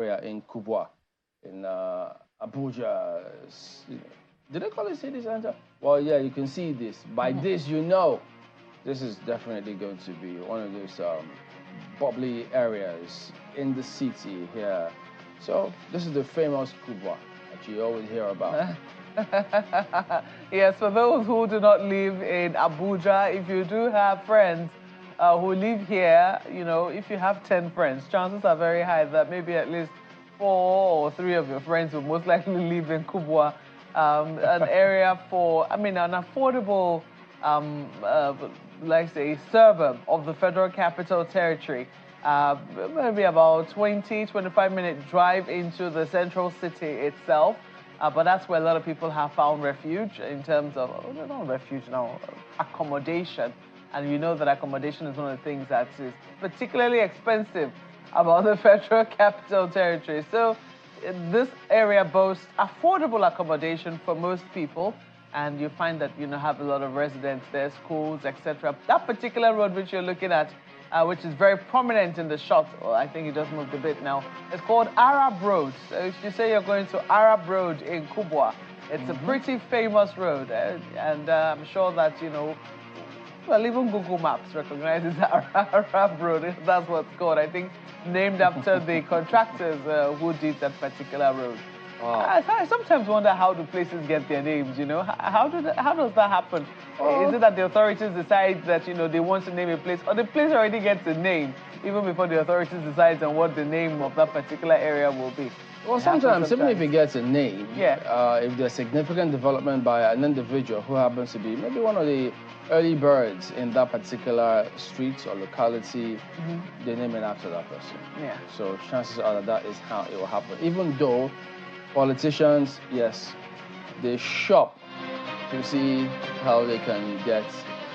area in Kubwa, in Abuja. Did they call it city center? Well, yeah, you can see this. By this, you know, this is definitely going to be one of those bubbly areas in the city here. So this is the famous Kubwa that you always hear about. Yes, for those who do not live in Abuja, if you do have friends who live here, you know, if you have 10 friends, chances are very high that maybe at least 4 or 3 of your friends will most likely live in Kubwa, an area for, I mean, an affordable, like say, suburb of the Federal Capital Territory. Maybe about 20-25-minute drive into the central city itself. But that's where a lot of people have found refuge in terms of, not refuge now, accommodation. And you know that accommodation is one of the things that is particularly expensive about the Federal Capital Territory. So this area boasts affordable accommodation for most people. And you find that, you know, have a lot of residents there, schools, etc. That particular road which you're looking at, which is very prominent in the shot, well, I think it just moved a bit now. It's called Arab Road. So if you say you're going to Arab Road in Kubwa, it's a pretty famous road. And I'm sure that, you know, well, even Google Maps recognizes Arab Road. That's what it's called. I think named after the contractors who did that particular road. Wow. I sometimes wonder how do places get their names, you know? How does that happen? Is it that the authorities decide that, you know, they want to name a place, or the place already gets a name even before the authorities decide on what the name of that particular area will be? Well, sometimes, even if it gets a name, if there's significant development by an individual who happens to be maybe one of the early birds in that particular street or locality, they name it after that person. Yeah. So chances are that that is how it will happen. Even though politicians, yes, they shop to see how they can get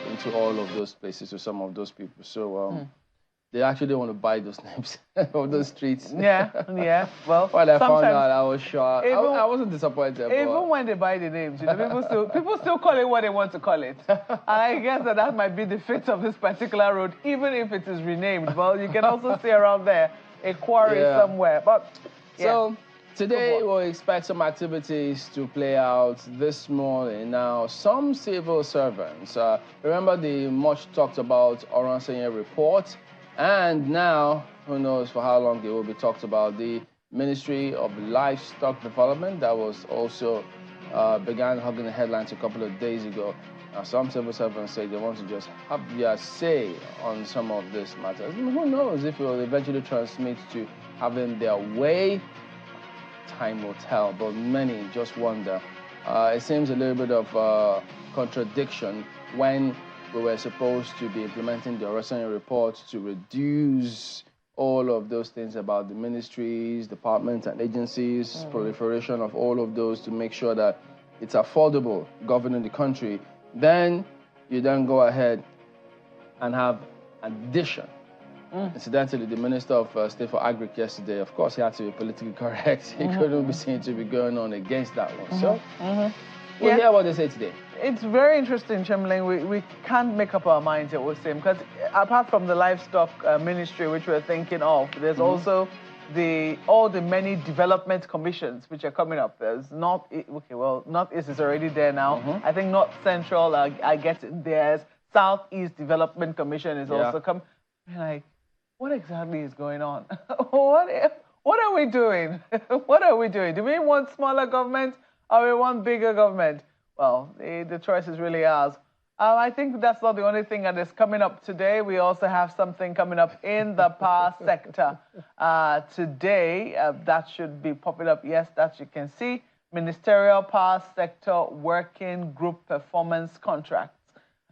into all of those places with some of those people. So they actually want to buy those names of those streets. Yeah, yeah. Well, when I found out, I was shocked. I wasn't disappointed. Even when they buy the names, you know, people still call it what they want to call it. I guess that might be the fate of this particular road, even if it is renamed. Well, you can also see around there a quarry somewhere. But so today we'll expect some activities to play out this morning. Now, some civil servants, remember the much talked about Oransenye report, and now, who knows for how long it will be talked about, the Ministry of Livestock Development that was also began hugging the headlines a couple of days ago. Now, some civil servants say they want to just have their say on some of these matters. I mean, who knows if it will eventually transmit to having their way? Time will tell, but many just wonder. It seems a little bit of contradiction when we were supposed to be implementing the Oransenye report to reduce all of those things about the ministries, departments, and agencies, proliferation of all of those to make sure that it's affordable governing the country. Then you then go ahead and have addition. Incidentally, the Minister of State for Agric yesterday, of course, he had to be politically correct. He couldn't be seen to be going on against that one. So we'll hear what they say today. It's very interesting, Chemling. We can't make up our minds, it was saying, because apart from the livestock ministry, which we're thinking of, there's also all the many development commissions which are coming up. There's Northeast is already there now. I think North Central, I get it. There's Southeast Development Commission is also coming. Like, what exactly is going on? What are we doing? What are we doing? Do we want smaller government or we want bigger government? Well, the choice is really ours. I think that's not the only thing that is coming up today. We also have something coming up in the power sector today. That should be popping up. Yes, that you can see. Ministerial Power Sector Working Group Performance Contracts.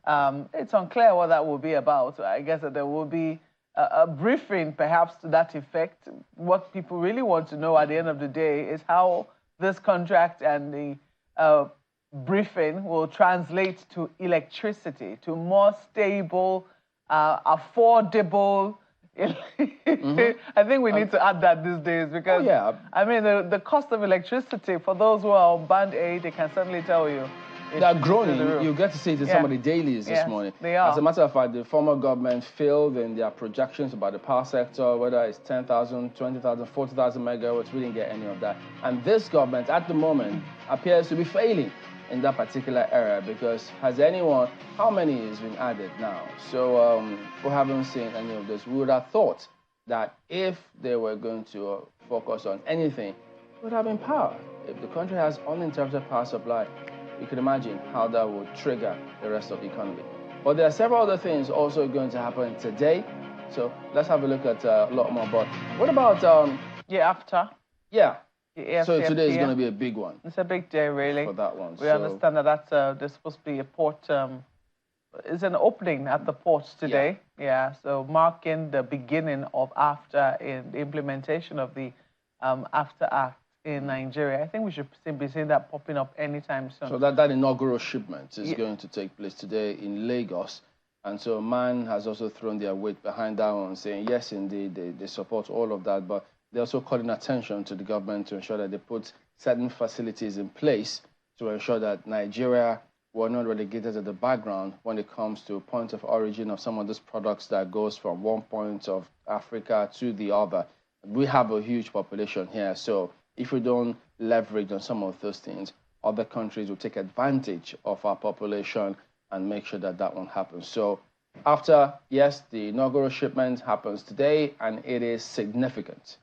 It's unclear what that will be about. I guess that there will be a briefing, perhaps, to that effect. What people really want to know at the end of the day is how this contract and the briefing will translate to electricity, to more stable, affordable. I think we need to add that these days because, I mean, the cost of electricity, for those who are on Band A, they can certainly tell you, They're groaning. You get to see it in some of the dailies this morning. They are. As a matter of fact, the former government failed in their projections about the power sector, whether it's 10,000, 20,000, 40,000 megawatts. We didn't get any of that. And this government, at the moment, appears to be failing in that particular area, because how many has been added now? So we haven't seen any of this. We would have thought that if they were going to focus on anything, it would have been power. If the country has uninterrupted power supply, you can imagine how that would trigger the rest of the economy. But there are several other things also going to happen today. So let's have a look at a lot more. But what about... AfCFTA? Yeah. So AfCFTA. today is going to be a big one. It's a big day, really. For that one. We understand that there's supposed to be a port... it's an opening at the port today. Yeah, so marking the beginning of AfCFTA in the implementation of the AfCFTA Act in Nigeria. I think we should be seeing that popping up anytime soon. So that inaugural shipment is going to take place today in Lagos. And so MAN has also thrown their weight behind that one, saying, yes, indeed, they support all of that, but they're also calling attention to the government to ensure that they put certain facilities in place to ensure that Nigeria were not relegated to the background when it comes to point of origin of some of these products that goes from one point of Africa to the other. We have a huge population here, so if we don't leverage on some of those things, other countries will take advantage of our population and make sure that that won't happen. So after, yes, the inaugural shipment happens today, and it is significant.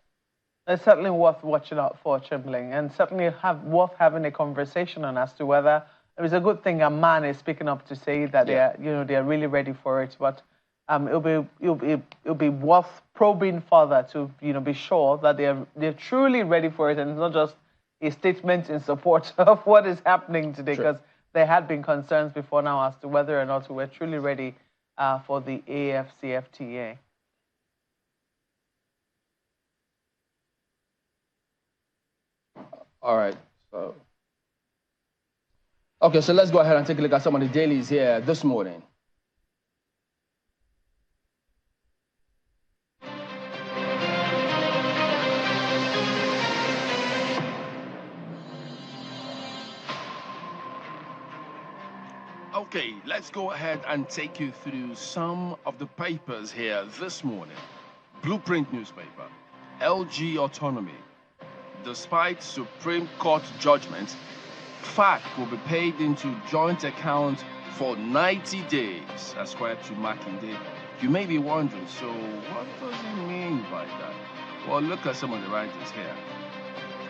It's certainly worth watching out for, Chimbling, and certainly worth having a conversation on as to whether it was a good thing a man is speaking up to say that they're really ready for it. But it'll be worth probing further to be sure that they're truly ready for it, and it's not just a statement in support of what is happening today, because there had been concerns before now as to whether or not we were truly ready for the AfCFTA. All right. So let's go ahead and take a look at some of the dailies here this morning. Okay, let's go ahead and take you through some of the papers here this morning. Blueprint newspaper, LG autonomy. Despite Supreme Court judgment, FAC will be paid into joint account for 90 days, ascribed to Makinde. You may be wondering, so what does he mean by that? Well, look at some of the writers here.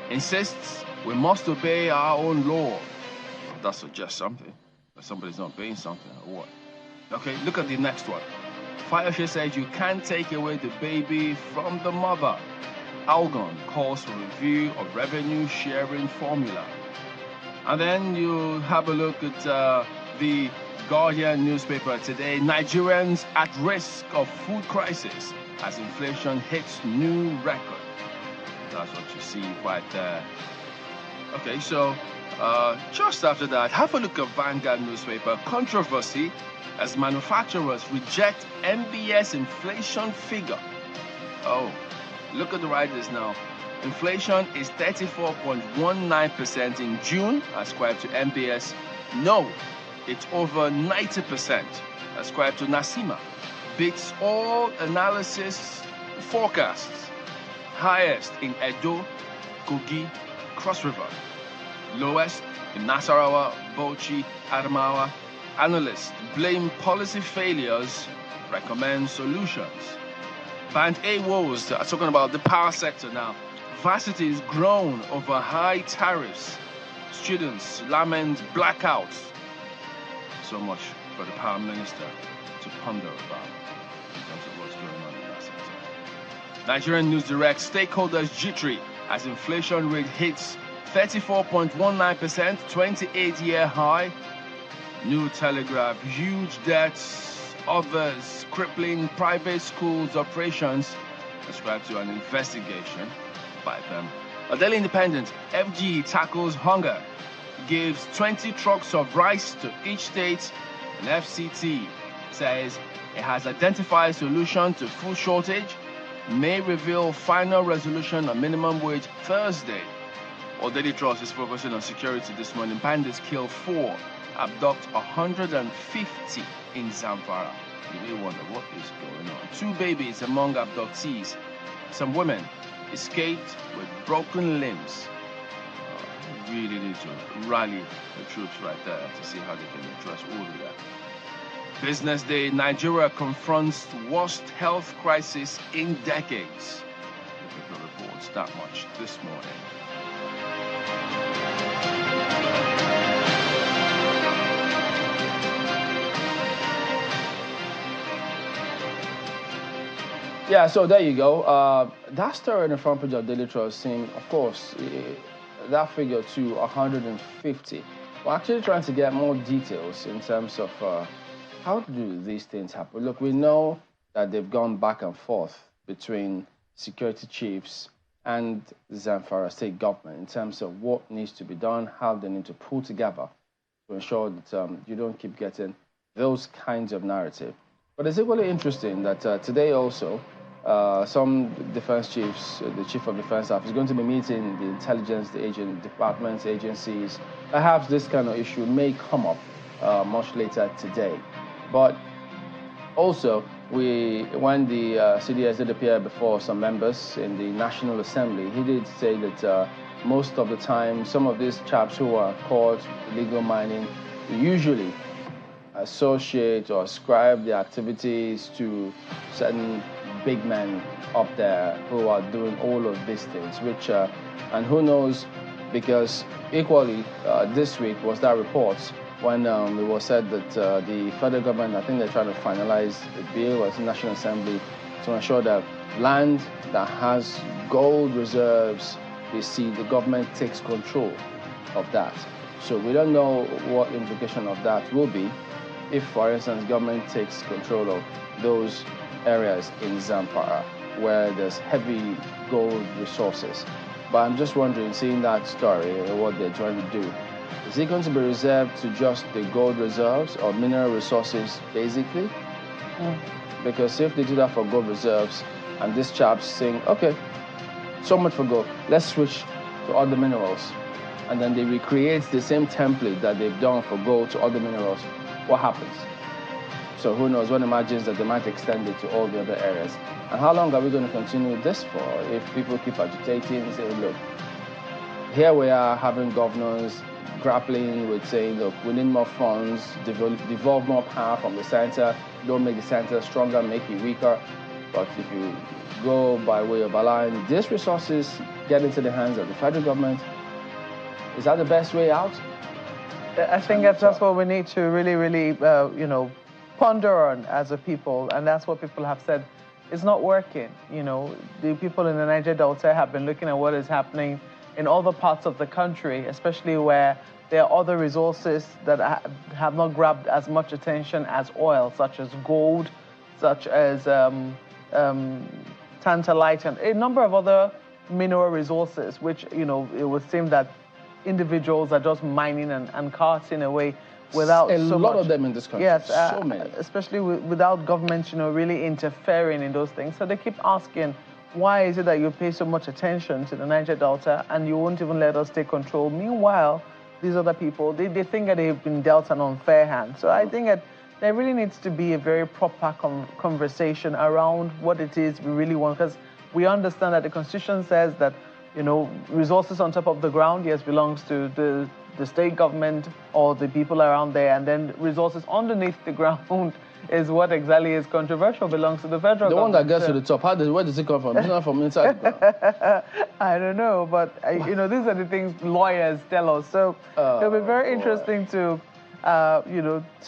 Insists we must obey our own law. That suggests something. That somebody's not obeying something or what? Okay, look at the next one. Fayose says you can't take away the baby from the mother. Algon calls for review of revenue sharing formula. And then you have a look at the Guardian newspaper today. Nigerians at risk of food crisis as inflation hits new record. That's what you see right there. Okay, so just after that, have a look at Vanguard newspaper. Controversy as manufacturers reject MBS inflation figure. Oh, look at the writers now. Inflation is 34.19% in June, ascribed to MBS. No, it's over 90%, ascribed to Nasima. Beats all analysis forecasts. Highest in Edo, Kogi, Cross River. Lowest in Nasarawa, Bauchi, Adamawa. Analysts blame policy failures, recommend solutions. Band A woes are talking about the power sector now. Varsities groan over high tariffs. Students lament blackouts. So much for the power minister to ponder about in terms of what's going on in that sector. Nigerian News Direct stakeholders jittery as inflation rate hits 34.19%, 28-year high. New Telegraph, huge debts, others crippling private schools' operations, ascribed to an investigation by them. A Daily Independent, FG tackles hunger, gives 20 trucks of rice to each state, and FCT says it has identified solution to food shortage, may reveal final resolution on minimum wage Thursday. Or Daily Trust is focusing on security this morning. Bandits kill 4 abduct 150 in Zamfara. You may wonder what is going on. 2 babies among abductees. Some women escaped with broken limbs. Really need to rally the troops right there to see how they can address all of that. Business Day, Nigeria confronts worst health crisis in decades. The reports that much this morning. Yeah, so there you go. That story in the front page of Daily Trust seemed, of course, that figure to 150. We're actually trying to get more details in terms of how do these things happen. Look, we know that they've gone back and forth between security chiefs and the Zamfara state government in terms of what needs to be done, how they need to pull together to ensure that you don't keep getting those kinds of narrative. But it's equally interesting that today also, some defense chiefs, the chief of defense staff, is going to be meeting the intelligence, departments, agencies. Perhaps this kind of issue may come up much later today. But also, when the CDS did appear before some members in the National Assembly, he did say that most of the time, some of these chaps who are caught illegal mining usually associate or ascribe their activities to certain big men up there who are doing all of these things, which, and who knows, because equally this week was that report when it was said that the federal government, I think they're trying to finalize the bill as the National Assembly to ensure that land that has gold reserves, the government takes control of that. So we don't know what implication of that will be if, for instance, government takes control of those areas in Zamfara where there's heavy gold resources. But I'm just wondering, seeing that story, what they're trying to do, is it going to be reserved to just the gold reserves or mineral resources, basically? Because if they do that for gold reserves, and this chap's saying, okay, so much for gold, let's switch to other minerals, and then they recreate the same template that they've done for gold to other minerals, what happens? So who knows, one imagines that they might extend it to all the other areas. And how long are we going to continue this for if people keep agitating and saying, look, here we are having governors grappling with saying, look, we need more funds, devolve more power from the center, don't make the center stronger, make it weaker. But if you go by way of allowing these resources get into the hands of the federal government, is that the best way out? I think that's what we need to really, ponder on as a people, and that's what people have said is not working. The people in the Niger Delta have been looking at what is happening in other parts of the country, especially where there are other resources that have not grabbed as much attention as oil, such as gold, such as tantalite, and a number of other mineral resources, which, it would seem that individuals are just mining and carting away without a lot of them in this country. Yes, so many. Especially without government, really interfering in those things. So they keep asking, why is it that you pay so much attention to the Niger Delta and you won't even let us take control? Meanwhile, these other people, they think that they've been dealt an unfair hand. So I think that there really needs to be a very proper conversation around what it is we really want, because we understand that the Constitution says that, resources on top of the ground, yes, belongs to the state government or the people around there, and then resources underneath the ground is what exactly is controversial, belongs to the federal government. The one that gets to the top, where does it come from? It's not from inside the ground. I don't know, but these are the things lawyers tell us. So it'll be very interesting to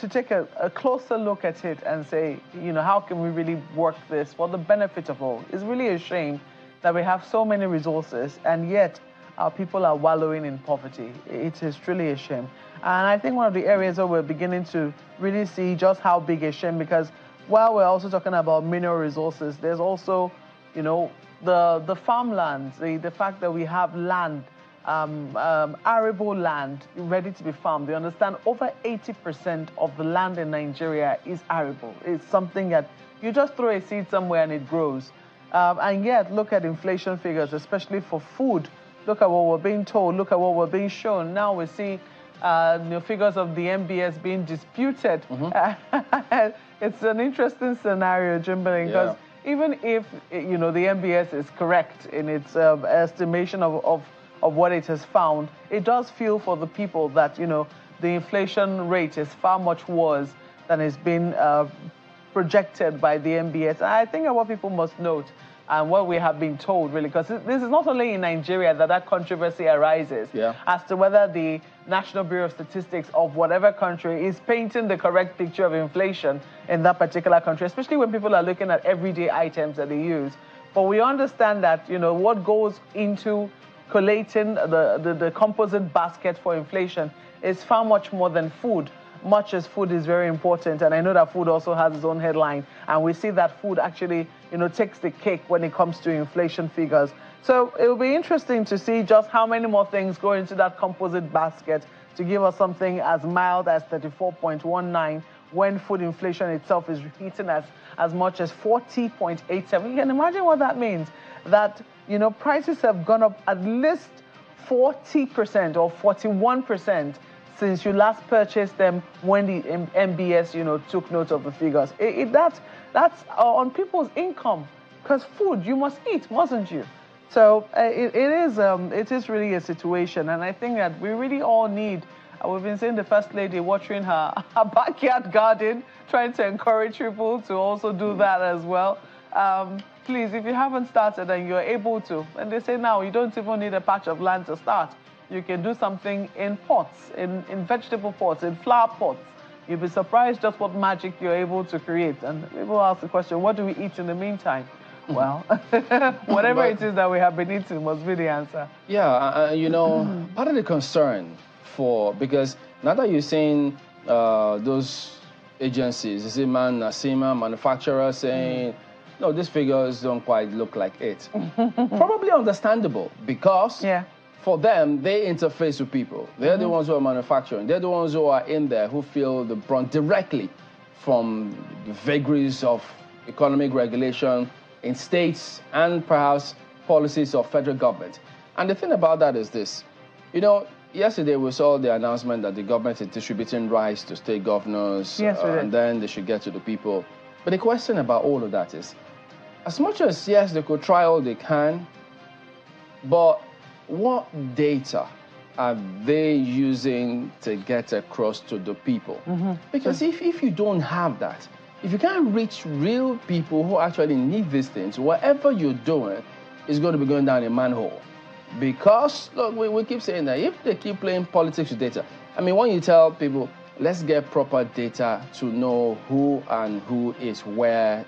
take a closer look at it and say, how can we really work this for the benefit of all? It's really a shame that we have so many resources and yet our people are wallowing in poverty. It is truly a shame. And I think one of the areas where we're beginning to really see just how big a shame, because while we're also talking about mineral resources, there's also, the farmlands, the fact that we have land, arable land ready to be farmed. You understand, over 80% of the land in Nigeria is arable. It's something that you just throw a seed somewhere and it grows. And yet, look at inflation figures, especially for food. Look at what we're being told. Look at what we're being shown. Now we see figures of the MBS being disputed. It's an interesting scenario, Jimberlin, because even if the MBS is correct in its estimation of what it has found, it does feel for the people that the inflation rate is far much worse than has been projected by the MBS. And I think what people must note, and what we have been told, really, because this is not only in Nigeria that controversy arises as to whether the National Bureau of Statistics of whatever country is painting the correct picture of inflation in that particular country, especially when people are looking at everyday items that they use. But we understand that, what goes into collating the composite basket for inflation is far much more than food, much as food is very important. And I know that food also has its own headline. And we see that food actually, takes the cake when it comes to inflation figures. So it will be interesting to see just how many more things go into that composite basket to give us something as mild as 34.19 when food inflation itself is hitting as much as 40.87. You can imagine what that means. That, prices have gone up at least 40% or 41% since you last purchased them when the MBS, took note of the figures. That's on people's income, because food, you must eat, mustn't you? So it is really a situation, and I think that we really all need, we've been seeing the First Lady watering her backyard garden, trying to encourage people to also do that as well. Please, if you haven't started and you're able to, and they say now you don't even need a patch of land to start. You can do something in pots, in vegetable pots, in flower pots. You'll be surprised just what magic you're able to create. And people ask the question, what do we eat in the meantime? Well, whatever it is that we have been eating must be the answer. Yeah, part of the concern because now that you're seeing those agencies, NASIMA, manufacturers saying, no, these figures don't quite look like it. Probably understandable, because for them, they interface with people. They're the ones who are manufacturing. They're the ones who are in there, who feel the brunt directly from the vagaries of economic regulation in states and perhaps policies of federal government. And the thing about that is this. Yesterday we saw the announcement that the government is distributing rice to state governors, and then they should get to the people. But the question about all of that is, as much as, yes, they could try all they can, but what data are they using to get across to the people? Because if you don't have that, if you can't reach real people who actually need these things, whatever you're doing is going to be going down a manhole. Because, look, we keep saying that if they keep playing politics with data, I mean, when you tell people, let's get proper data to know who is where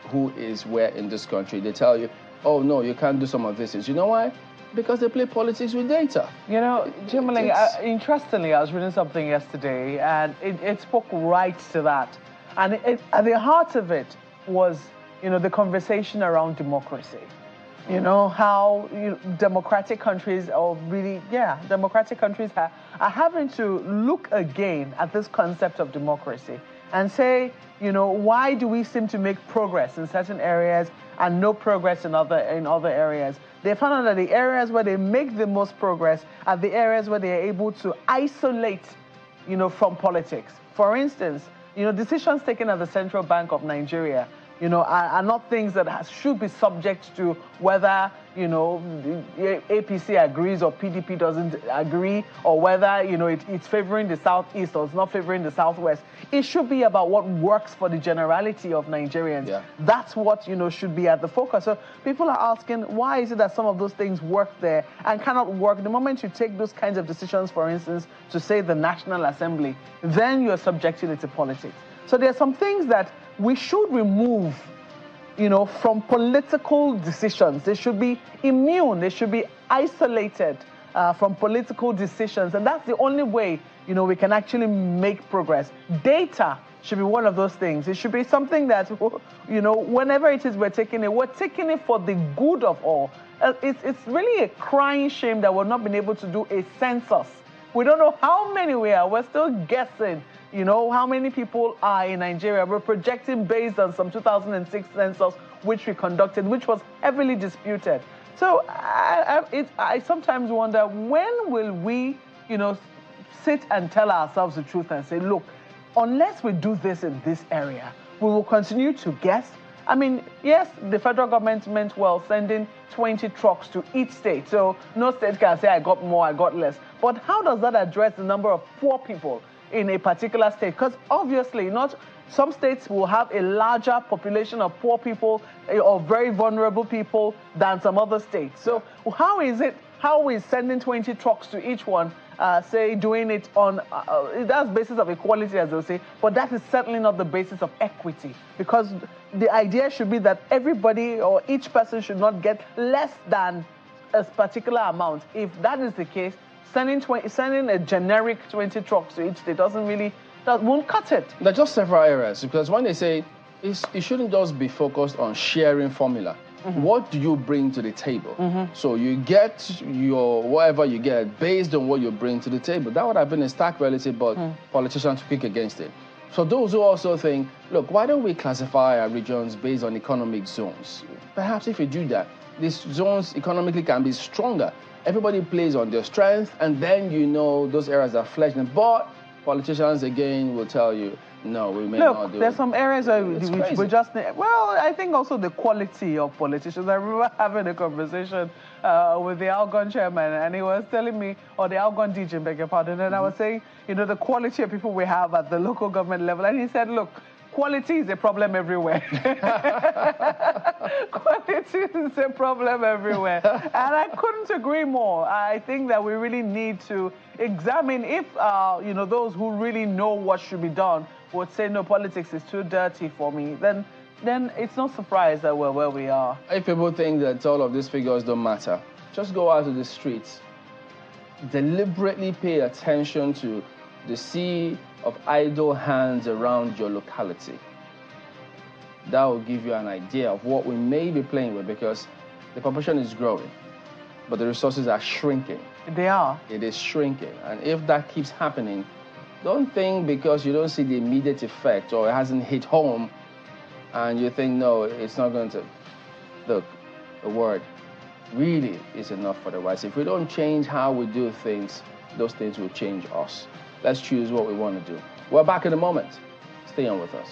in this country, they tell you, oh, no, you can't do some of this. You know why? Because they play politics with data. Jimberlin, interestingly, I was reading something yesterday, and it spoke right to that. And at the heart of it was, the conversation around democracy. How democratic countries are having to look again at this concept of democracy and say, why do we seem to make progress in certain areas and no progress in other areas? They found out that the areas where they make the most progress are the areas where they are able to isolate, from politics. For instance, decisions taken at the Central Bank of Nigeria, are not things that should be subject to whether, APC agrees or PDP doesn't agree, or whether, it's favoring the Southeast or it's not favoring the Southwest. It should be about what works for the generality of Nigerians. Yeah. That's what, should be at the focus. So people are asking, why is it that some of those things work there and cannot work? The moment you take those kinds of decisions, for instance, to say the National Assembly, then you're subjecting it to politics. So there are some things that we should remove, from political decisions. They should be immune. They should be isolated from political decisions. And that's the only way, we can actually make progress. Data should be one of those things. It should be something that, whenever it is we're taking it for the good of all. It's really a crying shame that we've not been able to do a census. We don't know how many we are. We're still guessing, how many people are in Nigeria. We're projecting based on some 2006 census, which we conducted, which was heavily disputed. So I sometimes wonder, when will we, sit and tell ourselves the truth and say, look, unless we do this in this area, we will continue to guess. I mean, yes, the federal government meant well sending 20 trucks to each state. So no state can say, I got more, I got less. But how does that address the number of poor people in a particular state? Because obviously, not some states will have a larger population of poor people or very vulnerable people than some other states. So how is sending 20 trucks to each one, say, doing it on, that's basis of equality, as they'll say, but that is certainly not the basis of equity, because the idea should be that everybody or each person should not get less than a particular amount. If that is the case, sending a generic 20 trucks to each state won't cut it. There are just several areas, because when they say it shouldn't just be focused on sharing formula. What do you bring to the table? So you get your whatever you get based on what you bring to the table. That would have been a stark reality, but politicians kick against it. So those who also think, look, why don't we classify our regions based on economic zones? Perhaps if you do that, these zones economically can be stronger. Everybody plays on their strength, and then you know those areas are fledgling. But politicians, again, will tell you, no, we may not do it. There's some areas which we just need. Well, I think also the quality of politicians. I remember having a conversation with the Algon chairman, and he was telling me, or the Algon DJ, beg your pardon, and I was saying, you know, the quality of people we have at the local government level. And he said, look, quality is a problem everywhere. Quality is a problem everywhere. And I couldn't agree more. I think that we really need to examine if, you know, those who really know what should be done would say, no, politics is too dirty for me, then it's no surprise that we're where we are. If people think that all of these figures don't matter, just go out to the streets. Deliberately pay attention to the sea of idle hands around your locality. That will give you an idea of what we may be playing with, because the population is growing, but the resources are shrinking. They are. It is shrinking. And if that keeps happening, don't think because you don't see the immediate effect or it hasn't hit home and you think, no, it's not going to. Look, the word really is enough for the whites. If we don't change how we do things, those things will change us. Let's choose what we want to do. We're back in a moment. Stay on with us.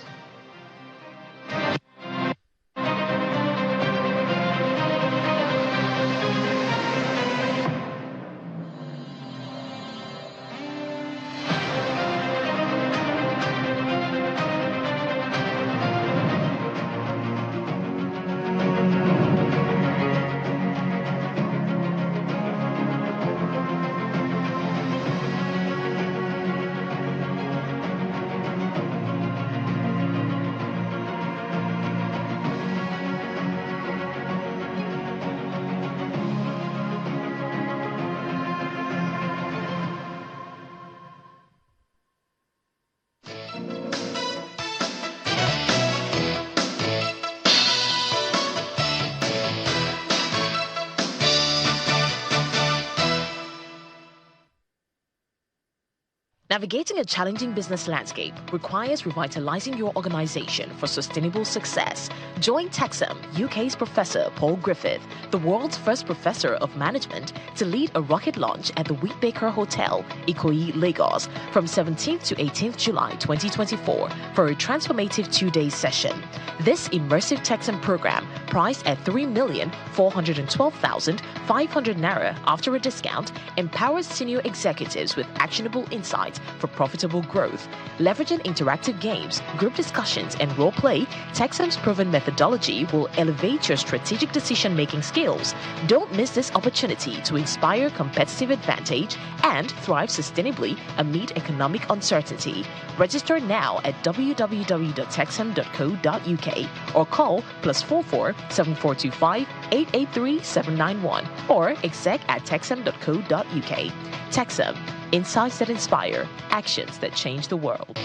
Navigating a challenging business landscape requires revitalizing your organization for sustainable success. Join Texam, UK's Professor Paul Griffith, the world's first professor of management, to lead a rocket launch at the Wheatbaker Hotel, Ikoyi, Lagos, from 17th to 18th July 2024 for a transformative 2-day session. This immersive Texam program, priced at 3,412,500 Naira after a discount, empowers senior executives with actionable insights for profitable growth. Leveraging interactive games, group discussions, and role play, Texam's proven methodology will elevate your strategic decision-making skills. Don't miss this opportunity to inspire competitive advantage and thrive sustainably amid economic uncertainty. Register now at www.texam.co.uk or call +44 7425 883 791 or exec@texam.co.uk. Texam. Insights that inspire, actions that change the world.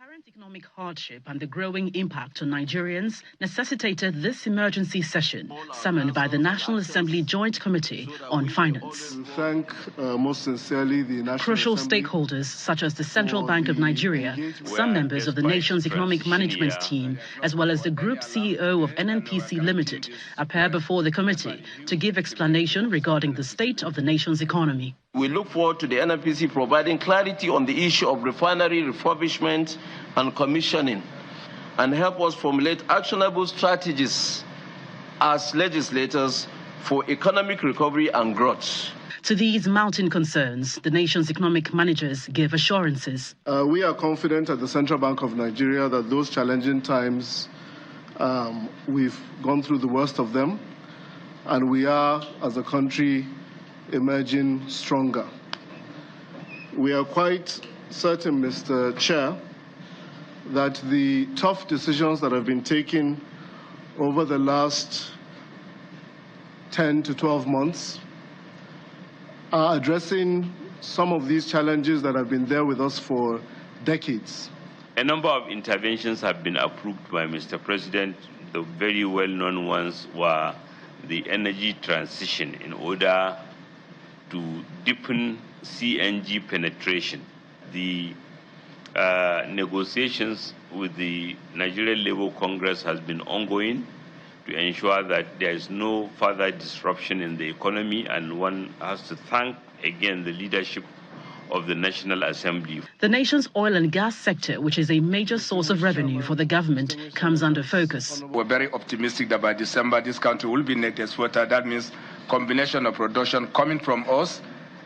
Current economic hardship and the growing impact on Nigerians necessitated this emergency session summoned by the National Assembly Joint Committee on Finance. Thank most sincerely the National Crucial Assembly stakeholders such as the Central Bank of Nigeria, some members of the nation's economic management team, as well as the group CEO of NNPC Limited, appear before the committee to give explanation regarding the state of the nation's economy. We look forward to the NNPC providing clarity on the issue of refinery refurbishment and commissioning and help us formulate actionable strategies as legislators for economic recovery and growth. To these mounting concerns, the nation's economic managers gave assurances. We are confident at the Central Bank of Nigeria that those challenging times, we've gone through the worst of them, and we are, as a country, emerging stronger. We are quite certain, Mr. Chair, that the tough decisions that have been taken over the last 10 to 12 months are addressing some of these challenges that have been there with us for decades. A number of interventions have been approved by Mr. President. The very well-known ones were the energy transition in order to deepen CNG penetration. The negotiations with the Nigerian Labour Congress has been ongoing to ensure that there is no further disruption in the economy, and one has to thank again the leadership of the National Assembly. The nation's oil and gas sector, which is a major source of revenue for the government, comes under focus. We're very optimistic that by December this country will be net exporter. That means combination of production coming from us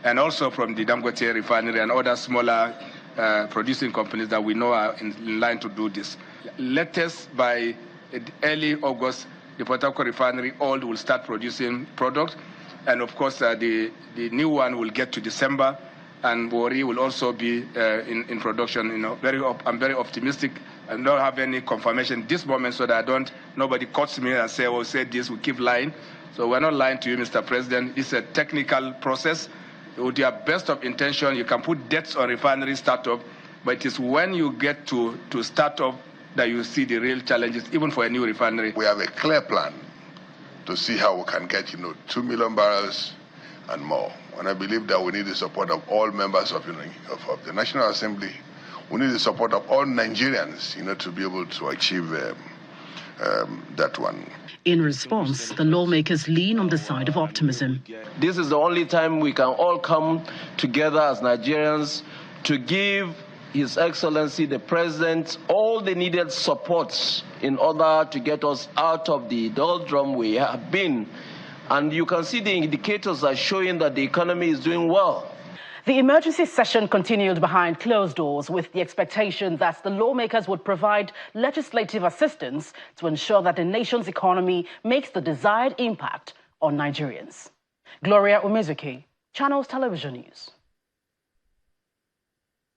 and also from the Dangote Refinery and other smaller producing companies that we know are in line to do this. Latest by early August, the Port Harcourt Refinery oil will start producing product, and of course the new one will get to December, and Wari will also be in production. You know, I'm very optimistic. I don't have any confirmation this moment, so that nobody cuts me and say, "Oh, say this." We keep lying. So we're not lying to you, Mr. President. It's a technical process. With your best of intention, you can put dates on refinery startup, but it is when you get to startup that you see the real challenges, even for a new refinery. We have a clear plan to see how we can get, 2 million barrels and more. And I believe that we need the support of all members of the National Assembly. We need the support of all Nigerians, to be able to achieve that one. In response, the lawmakers lean on the side of optimism. This is the only time we can all come together as Nigerians to give His Excellency the President all the needed support in order to get us out of the doldrum we have been. And you can see the indicators are showing that the economy is doing well. The emergency session continued behind closed doors with the expectation that the lawmakers would provide legislative assistance to ensure that the nation's economy makes the desired impact on Nigerians. Gloria Umezuki, Channels Television News.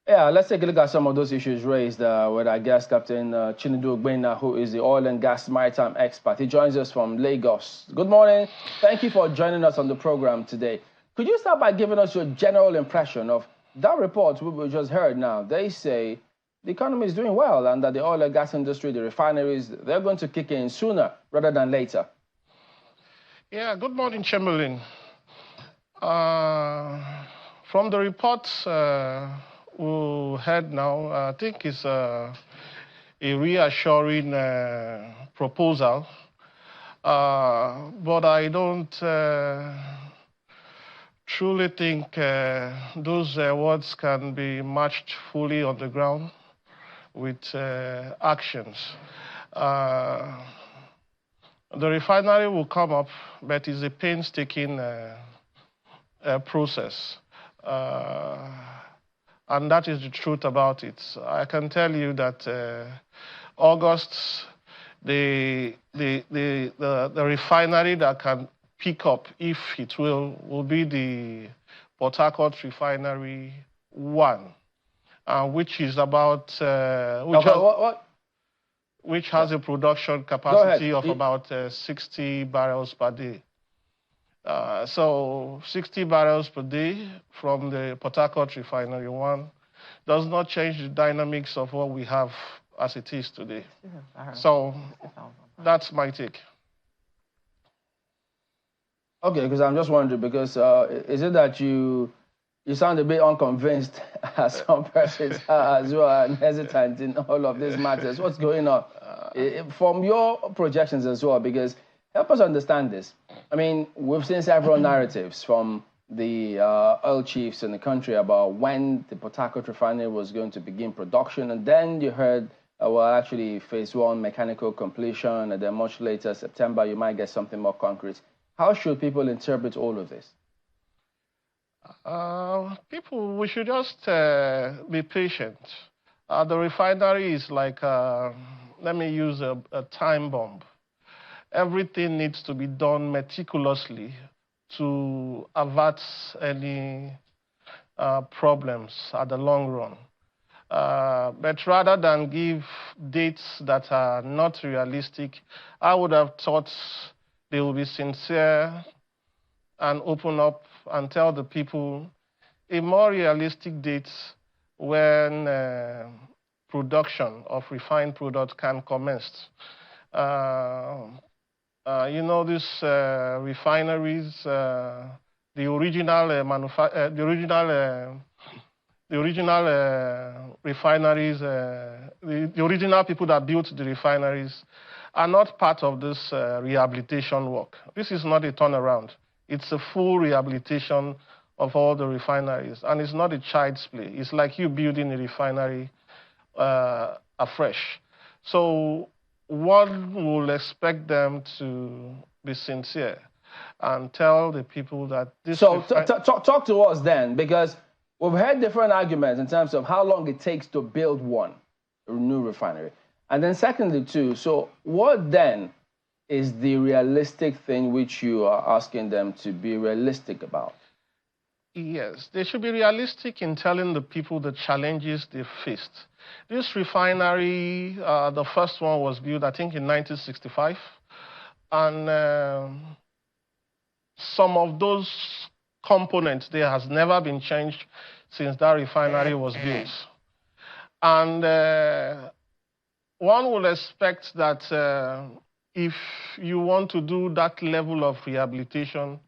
Yeah, let's take a look at some of those issues raised with our guest, Captain Chinedu Ogbena, who is the oil and gas maritime expert. He joins us from Lagos. Good morning. Thank you for joining us on the program today. Could you start by giving us your general impression of that report we just heard now? They say the economy is doing well and that the oil and gas industry, the refineries, they're going to kick in sooner rather than later. Yeah, good morning, Chamberlain. From the reports we heard now, I think it's a reassuring proposal, but I don't truly think those words can be matched fully on the ground with actions. The refinery will come up, but it's a painstaking process. And that is the truth about it. I can tell you that August, the refinery that can pick up, if it will be the Port Harcourt Refinery 1, which is about which has a production capacity of about 60 barrels per day. So 60 barrels per day from the Port Harcourt Refinery 1, does not change the dynamics of what we have as it is today. So that's my take. Okay, because I'm just wondering, because is it that you sound a bit unconvinced as some persons as well, and hesitant in all of these matters? What's going on? From your projections as well, because help us understand this. I mean, we've seen several narratives from the oil chiefs in the country about when the Port Harcourt refinery was going to begin production, and then you heard, well, actually, phase one mechanical completion, and then much later, September, you might get something more concrete. How should people interpret all of this? People, we should just be patient. The refinery is like, let me use a time bomb. Everything needs to be done meticulously to avert any problems at the long run. But rather than give dates that are not realistic, I would have thought they will be sincere and open up and tell the people a more realistic date when production of refined products can commence. You know, these refineries, the original refineries, the original people that built the refineries are not part of this rehabilitation work. This is not a turnaround. It's a full rehabilitation of all the refineries, and it's not a child's play. It's like you building a refinery afresh. So one will expect them to be sincere and tell the people that this... So talk to us then, because we've heard different arguments in terms of how long it takes to build a new refinery. And then secondly, too, so what then is the realistic thing which you are asking them to be realistic about? Yes, they should be realistic in telling the people the challenges they faced. This refinery, the first one was built, I think, in 1965. And some of those components, there has never been changed since that refinery was built. And one will expect that if you want to do that level of rehabilitation,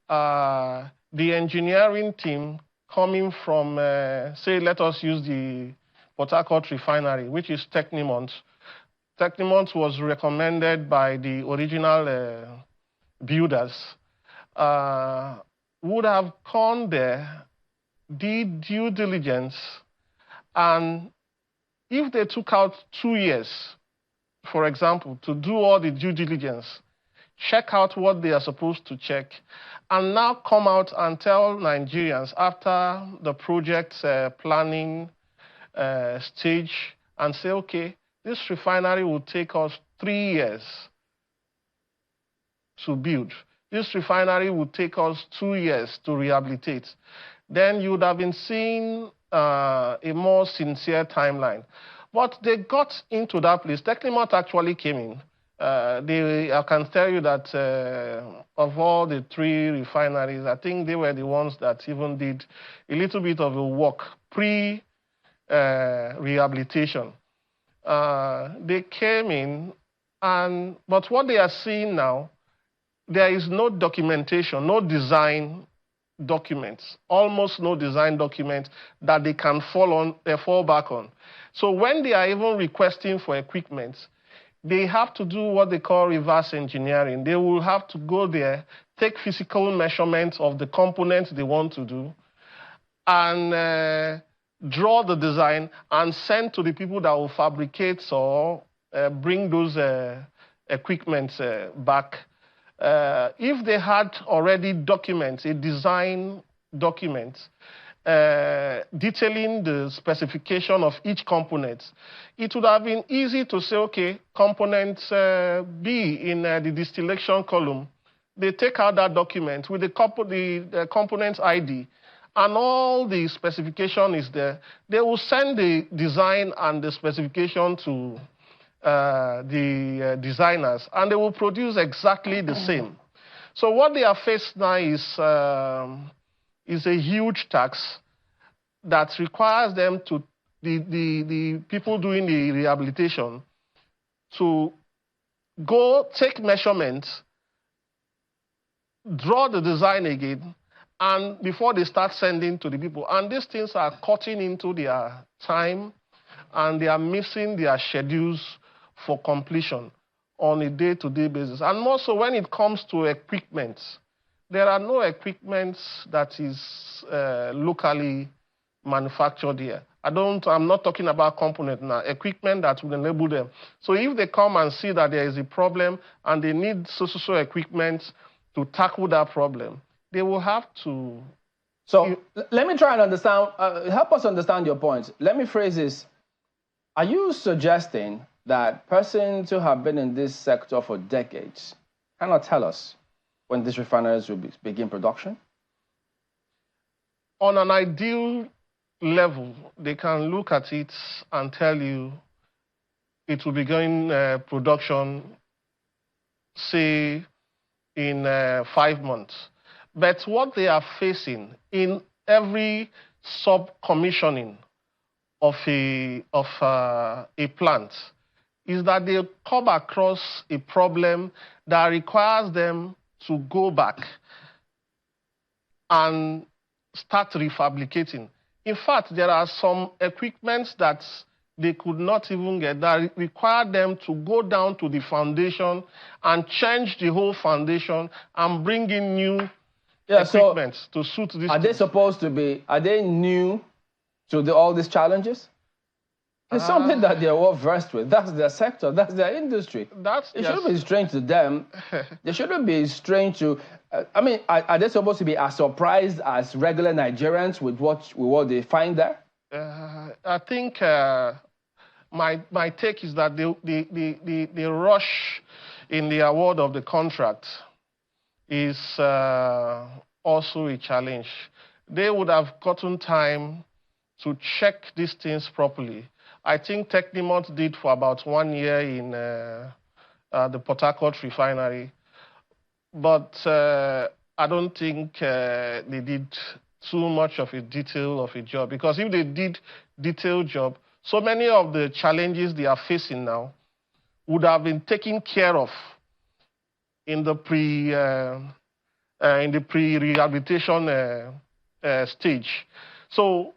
the engineering team coming from, say, let us use the Port Harcourt refinery, which is Technimont. Technimont was recommended by the original builders, would have gone there, did due diligence, and if they took out 2 years, for example, to do all the due diligence, check out what they are supposed to check, and now come out and tell Nigerians after the project's planning stage and say, okay, this refinery will take us 3 years to build. This refinery will take us 2 years to rehabilitate. Then you would have been seeing a more sincere timeline. But they got into that place. Technimont actually came in. I can tell you that of all the 3 refineries, I think they were the ones that even did a little bit of a work pre-rehabilitation. They came in, but what they are seeing now, there is no documentation, no design documents, almost no design documents that they can fall back on. So when they are even requesting for equipment, they have to do what they call reverse engineering. They will have to go there, take physical measurements of the components they want to do, and draw the design and send to the people that will fabricate or bring those equipment back. If they had already documents, a design document, detailing the specification of each component, it would have been easy to say, okay, component B in the distillation column, they take out that document with the component ID, and all the specification is there. They will send the design and the specification to the designers, and they will produce exactly the same. So what they are faced now is a huge tax that requires them to, the people doing the rehabilitation, to go take measurements, draw the design again, and before they start sending to the people. And these things are cutting into their time, and they are missing their schedules for completion on a day-to-day basis. And more so when it comes to equipment, there are no equipment that is locally manufactured here. I'm not talking about component now, equipment that will enable them. So if they come and see that there is a problem and they need so equipment to tackle that problem, they will have to. So let me try and understand, help us understand your point. Let me phrase this. Are you suggesting that persons who have been in this sector for decades cannot tell us when these refineries will begin production? On an ideal level, they can look at it and tell you it will begin production, say, in 5 months. But what they are facing in every sub-commissioning of a plant is that they come across a problem that requires them to go back and start refabricating. In fact, there are some equipments that they could not even get that require them to go down to the foundation and change the whole foundation and bring in new equipment to suit this. Are they supposed to be, are they new to all these challenges? It's something that they're well versed with. That's their sector, that's their industry. It shouldn't be strange to them. They shouldn't be strange to, I mean, are they supposed to be as surprised as regular Nigerians with what they find there? I think my take is that the rush in the award of the contract is also a challenge. They would have gotten time to check these things properly. I think Technimont did for about 1 year in the Port Harcourt Refinery, but I don't think they did too much of a detail of a job, because if they did detailed job, so many of the challenges they are facing now would have been taken care of in the pre-rehabilitation stage. So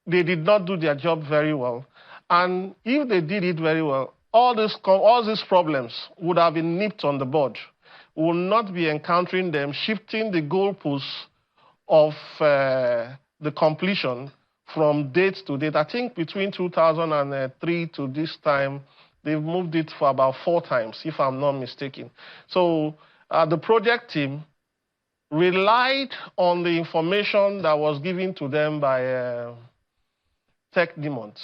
they did not do their job very well. And if they did it very well, all these problems would have been nipped on the bud. We will not be encountering them shifting the goalposts of the completion from date to date. I think between 2003 to this time, they've moved it for about 4 times, if I'm not mistaken. So the project team relied on the information that was given to them by Technimont.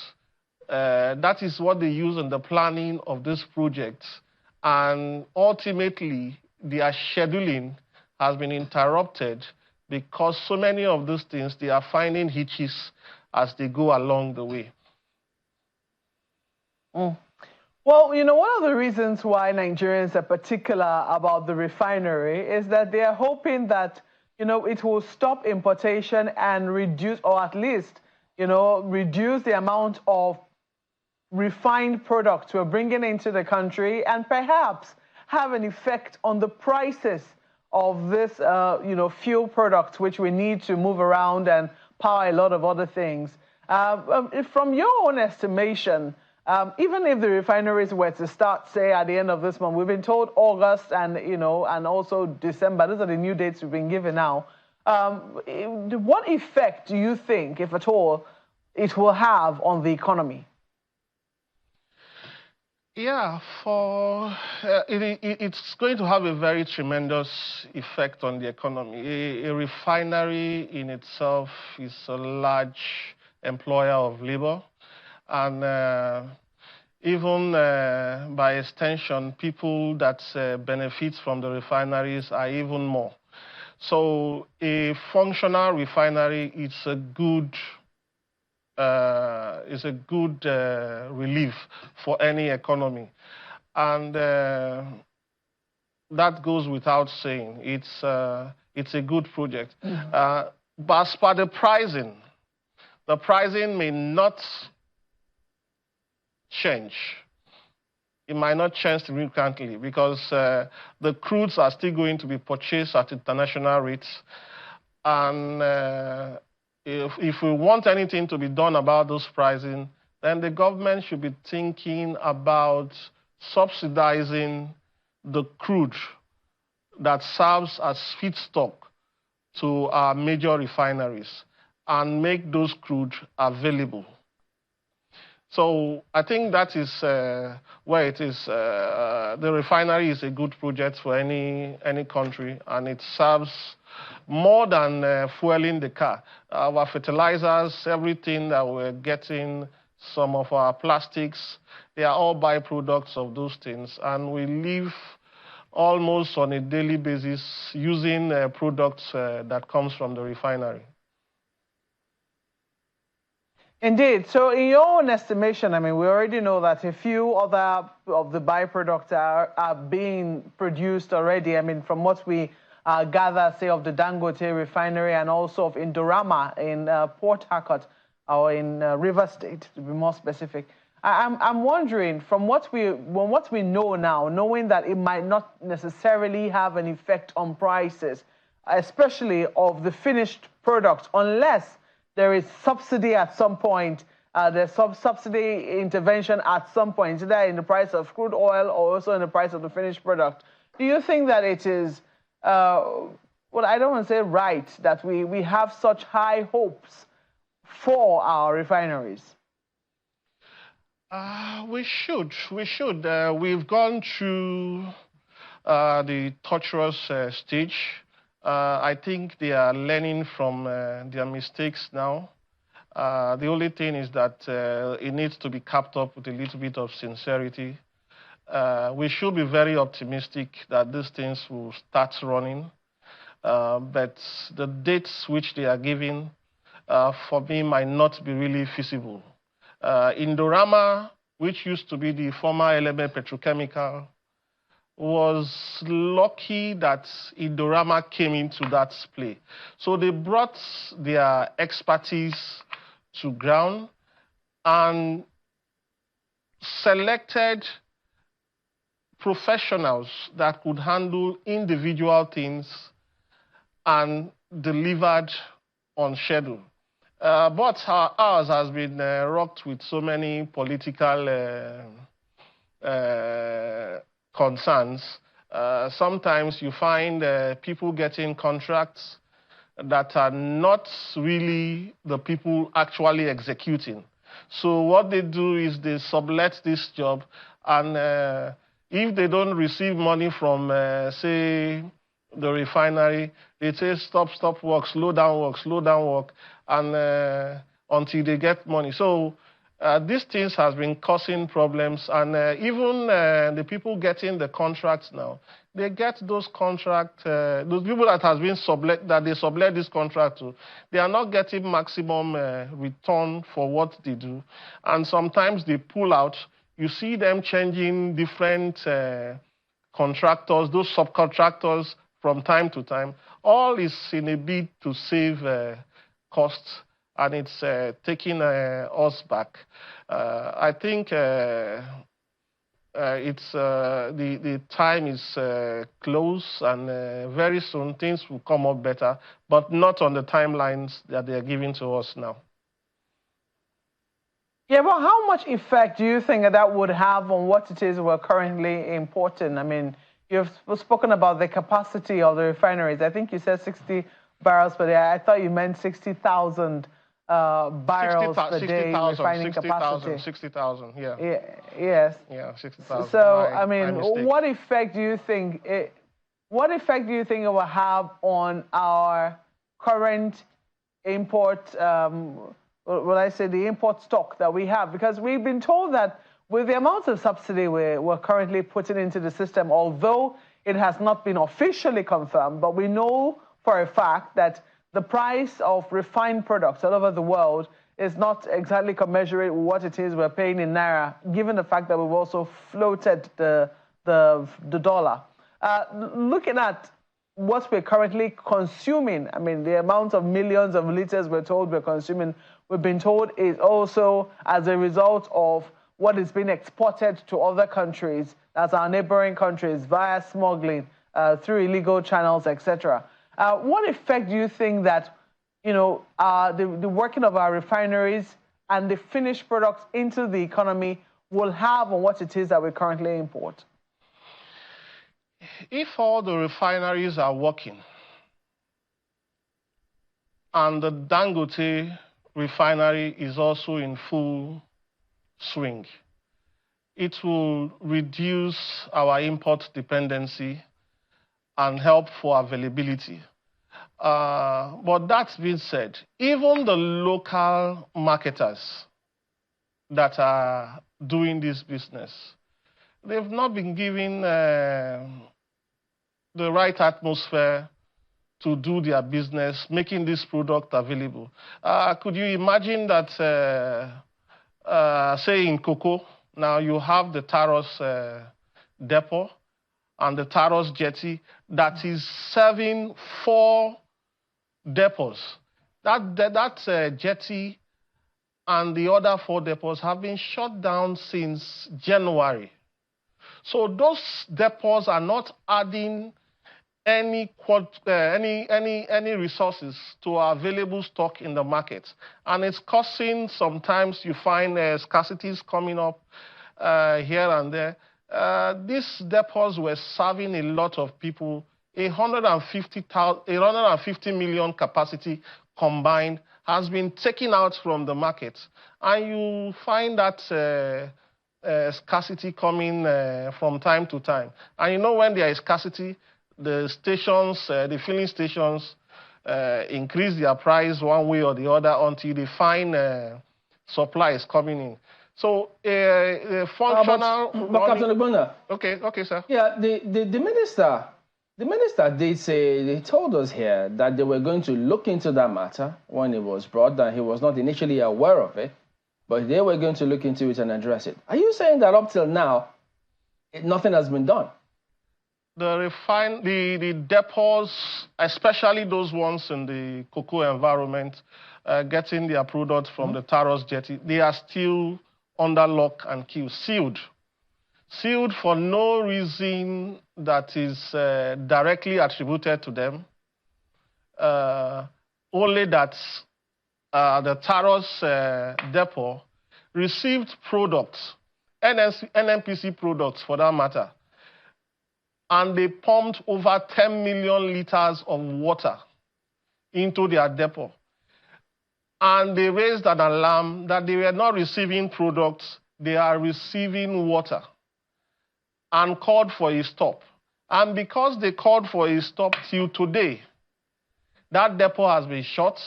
That is what they use in the planning of this project. And ultimately, their scheduling has been interrupted because so many of these things, they are finding hitches as they go along the way. Well, you know, one of the reasons why Nigerians are particular about the refinery is that they are hoping that, you know, it will stop importation and reduce, or at least, you know, reduce the amount of refined products we're bringing into the country, and perhaps have an effect on the prices of this, you know, fuel products, which we need to move around and power a lot of other things. From your own estimation, even if the refineries were to start, say, at the end of this month, we've been told August and, you know, and also December, those are the new dates we've been given now. What effect do you think, if at all, it will have on the economy? Yeah, it's going to have a very tremendous effect on the economy. A refinery in itself is a large employer of labor, and even by extension, people that benefit from the refineries are even more. So a functional refinery is a good relief for any economy, and that goes without saying. It's a good project. But as per the pricing, the pricing may not change. It might not change significantly because the crudes are still going to be purchased at international rates. And if we want anything to be done about those pricing, then the government should be thinking about subsidizing the crude that serves as feedstock to our major refineries and make those crude available. So I think that is where it is. The refinery is a good project for any country, and it serves more than fueling the car. Our fertilizers, everything that we're getting, some of our plastics, they are all byproducts of those things, and we live almost on a daily basis using products that comes from the refinery. Indeed. So in your own estimation, I mean, we already know that a few other of the byproducts are being produced already. I mean, from what we gather, say, of the Dangote refinery and also of Indorama in Port Harcourt, or in River State, to be more specific. I'm wondering, from what we know now, knowing that it might not necessarily have an effect on prices, especially of the finished product, unless there is subsidy at some point, there's some subsidy intervention at some point, either in the price of crude oil or also in the price of the finished product. Do you think that it is, well, I don't want to say right, that we have such high hopes for our refineries? We should. We've gone through the torturous stage. I think they are learning from their mistakes now. The only thing is that it needs to be capped up with a little bit of sincerity. We should be very optimistic that these things will start running. But the dates which they are giving, for me, might not be really feasible. Indorama, which used to be the former Element Petrochemical, was lucky that Indorama came into that play. So they brought their expertise to ground and selected professionals that could handle individual things and delivered on schedule. But ours has been rocked with so many political concerns. Sometimes you find people getting contracts that are not really the people actually executing. So what they do is they sublet this job, and if they don't receive money from, say, the refinery, they say stop work, slow down work, and until they get money. So these things has been causing problems, and even the people getting the contracts now, they get those contracts, those people that has been sublet this contract to, they are not getting maximum return for what they do, and sometimes they pull out. You see them changing different contractors, those subcontractors from time to time. All is in a bid to save costs, and it's taking us back. I think it's the time is close, and very soon things will come up better, but not on the timelines that they are giving to us now. Yeah, well, how much effect do you think that would have on what it is we're currently importing? I mean, you've spoken about the capacity of the refineries. I think you said 60 barrels per day. I thought you meant 60,000 barrels per day refining capacity. 60,000, yeah. Yes. Yeah, 60,000. So, I mean, what effect do you think it will have on our current import, the import stock that we have? Because we've been told that with the amount of subsidy we're currently putting into the system, although it has not been officially confirmed, but we know for a fact that the price of refined products all over the world is not exactly commensurate with what it is we're paying in Naira, given the fact that we've also floated the dollar. Looking at what we're currently consuming, I mean, the amount of millions of liters we're told we're consuming, we've been told is also as a result of what is being exported to other countries, that's our neighboring countries, via smuggling, through illegal channels, etc. What effect do you think that, you know, the working of our refineries and the finished products into the economy will have on what it is that we currently import? If all the refineries are working and the Dangote refinery is also in full swing, it will reduce our import dependency and help for availability. But that being said, even the local marketers that are doing this business, they've not been given the right atmosphere to do their business, making this product available. Could you imagine that, say in cocoa, now you have the Taros depot and the Taros jetty that is serving 4 depots. That jetty and the other 4 depots have been shut down since January. So those depots are not adding any resources to our available stock in the market. And it's causing, sometimes you find scarcities coming up here and there. These depots were serving a lot of people. 150 million capacity combined has been taken out from the market. And you find that scarcity coming from time to time. And you know, when there is scarcity, the stations, the filling stations increase their price one way or the other until they find supplies coming in. So functional... But Captain Ogbonna, okay, sir. Yeah, the minister did say, they told us here that they were going to look into that matter when it was brought, that he was not initially aware of it, but they were going to look into it and address it. Are you saying that up till now, nothing has been done? The depots, especially those ones in the cocoa environment, getting their products from the Taros jetty, they are still under lock and key, sealed. Sealed for no reason that is directly attributed to them. Only that the Taros depot received products, NNPC products for that matter, and they pumped over 10 million liters of water into their depot. And they raised an alarm that they were not receiving products, they are receiving water, and called for a stop. And because they called for a stop till today, that depot has been shut,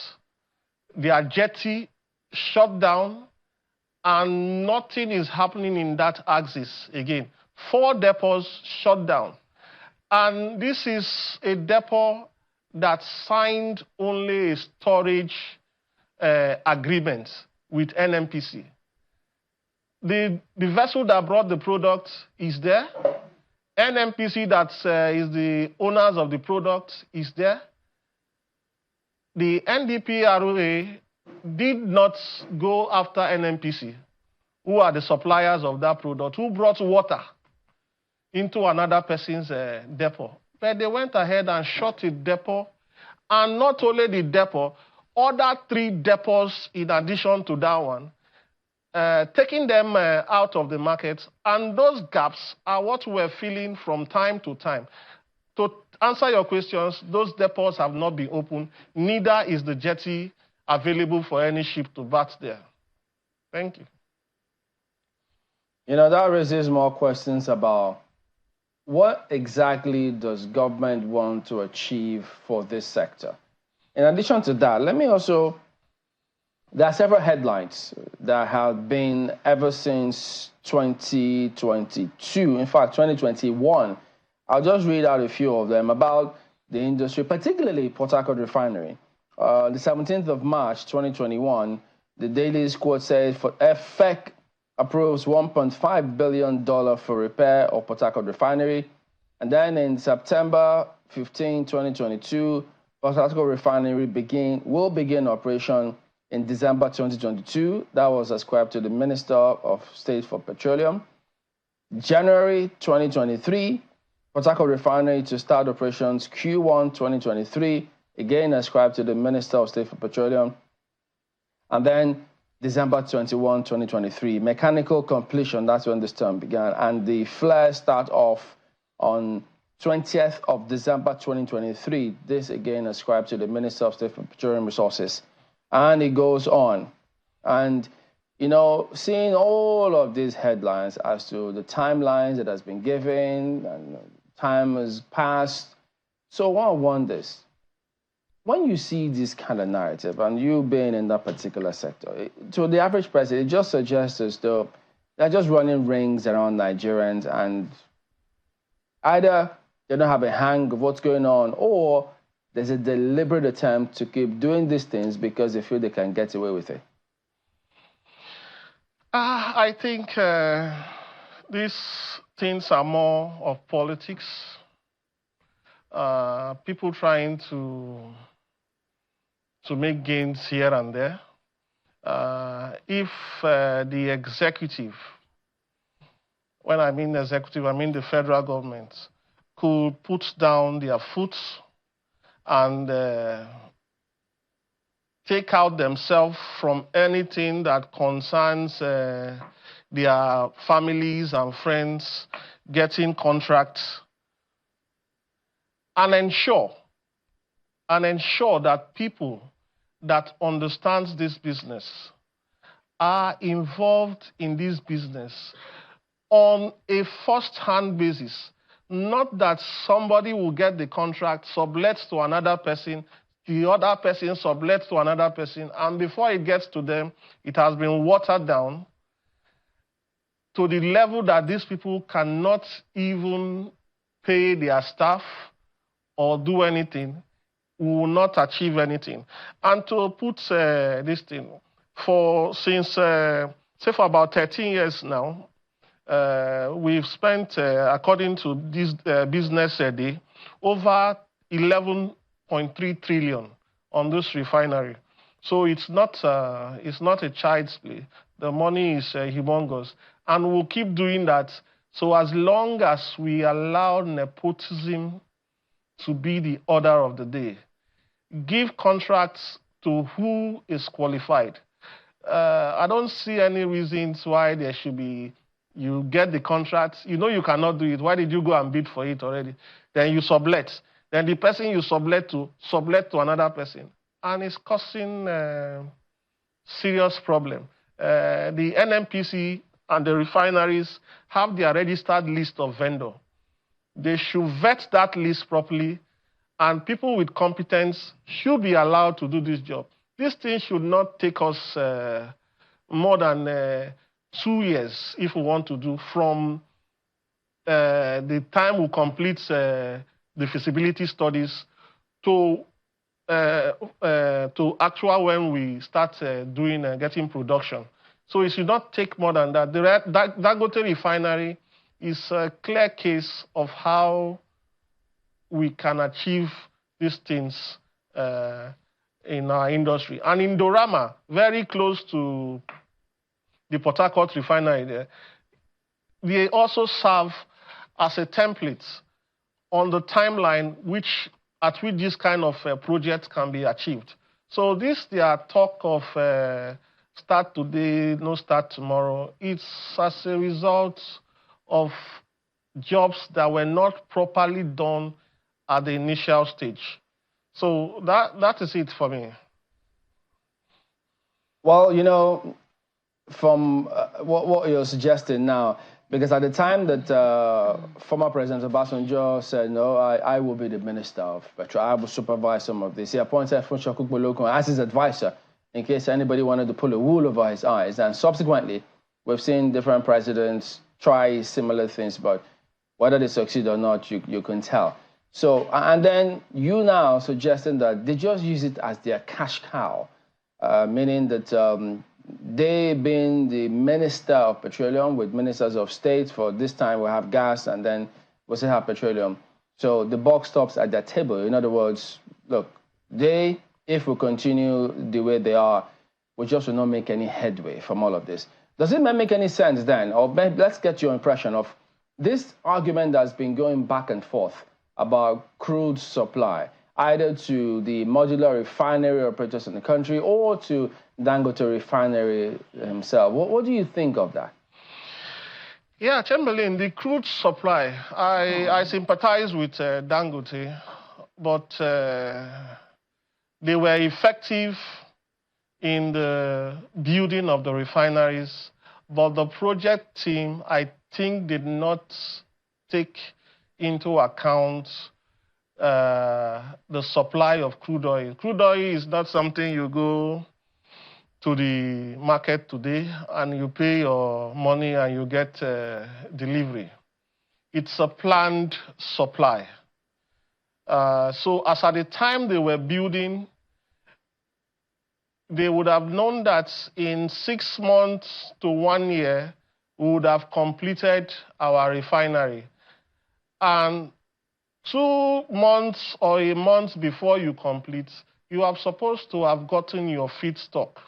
their jetty shut down, and nothing is happening in that axis again. 4 depots shut down. And this is a depot that signed only a storage agreement with NNPC. The vessel that brought the product is there. NNPC, that is the owners of the product, is there. The NDPRA did not go after NNPC, who are the suppliers of that product, who brought water into another person's depot. But they went ahead and shut the depot, and not only the depot, other 3 depots in addition to that one, taking them out of the market. And those gaps are what we're feeling from time to time. To answer your questions, those depots have not been opened, neither is the jetty available for any ship to bat there. Thank you. You know, that raises more questions about what exactly does government want to achieve for this sector? In addition to that, let me also, there are several headlines that have been ever since 2022, in fact, 2021. I'll just read out a few of them about the industry, particularly Port Harcourt Refinery. The 17th of March, 2021, the Daily quote says, FEC approves $1.5 billion for repair of Port Harcourt Refinery. And then in September 15, 2022, Port Harcourt Refinery will begin operation in December 2022. That was ascribed to the Minister of State for Petroleum. January 2023, Port Harcourt Refinery to start operations Q1 2023, again ascribed to the Minister of State for Petroleum. And then December 21, 2023, mechanical completion, that's when this term began. And the flare start off on 20th of December 2023. This again ascribed to the Minister of State for Petroleum Resources. And it goes on. And, you know, seeing all of these headlines as to the timelines that has been given, and time has passed. So one wonders, when you see this kind of narrative, and you being in that particular sector, to the average person, it just suggests as though they're just running rings around Nigerians, and either they don't have a hang of what's going on, or there's a deliberate attempt to keep doing these things because they feel they can get away with it. I think these things are more of politics. People trying to make gains here and there. If the executive, when I mean executive, I mean the federal government, could put down their foot and take out themselves from anything that concerns their families and friends getting contracts, and ensure that people that understands this business are involved in this business on a first-hand basis. Not that somebody will get the contract, sublet to another person, the other person sublet to another person, and before it gets to them, it has been watered down to the level that these people cannot even pay their staff or do anything, will not achieve anything. And to put this thing, since say for about 13 years now, we've spent, according to this business day, over 11.3 trillion on this refinery. So it's not a child's play. The money is humongous, and we'll keep doing that. So as long as we allow nepotism to be the order of the day, give contracts to who is qualified. I don't see any reasons why there should be, you get the contract, you know you cannot do it. Why did you go and bid for it already? Then you sublet. Then the person you sublet to another person. And it's causing serious problem. The NNPC and the refineries have their registered list of vendors. They should vet that list properly, and people with competence should be allowed to do this job. This thing should not take us more than 2 years if we want to do, from the time we complete the feasibility studies to actual when we start getting production. So it should not take more than that. The Dangote Refinery is a clear case of how we can achieve these things in our industry. And in Dorama, very close to the Port Harcourt Refinery there, they also serve as a template on the timeline at which this kind of project can be achieved. So they are talk of start today, no start tomorrow. It's as a result of jobs that were not properly done at the initial stage. So that is it for me. Well, you know, from what you're suggesting now, because at the time that former President Obasanjo said, no, I will be the Minister of Petrol, I will supervise some of this, he appointed Kubwa as his advisor in case anybody wanted to pull a wool over his eyes. And subsequently, we've seen different presidents try similar things, but whether they succeed or not, you can tell. So, and then you now suggesting that they just use it as their cash cow, meaning that they being the Minister of Petroleum with Ministers of State, for this time we'll have gas and then we'll still have petroleum. So the buck stops at their table. In other words, look, if we continue the way they are, we just will not make any headway from all of this. Does it make any sense then? Or let's get your impression of this argument that's been going back and forth about crude supply, either to the modular refinery operators in the country or to Dangote Refinery himself. What do you think of that? Yeah, Chamberlain, the crude supply, I sympathize with Dangote, but they were effective in the building of the refineries, but the project team, I think, did not take into account the supply of crude oil. Crude oil is not something you go to the market today and you pay your money and you get delivery. It's a planned supply. So as at the time they were building, they would have known that in 6 months to 1 year, we would have completed our refinery. And 2 months or a month before you complete, you are supposed to have gotten your feedstock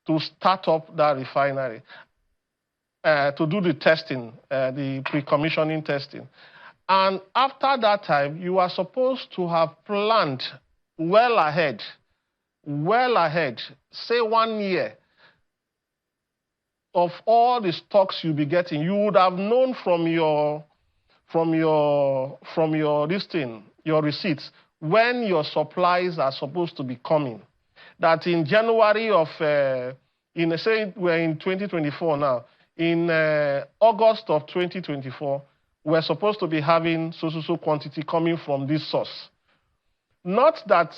to start up that refinery, to do the testing, the pre-commissioning testing. And after that time, you are supposed to have planned well ahead, say 1 year, of all the stocks you'll be getting. You would have known from your receipts, when your supplies are supposed to be coming. That in January of, say we're in 2024 now, in August of 2024, we're supposed to be having so quantity coming from this source. Not that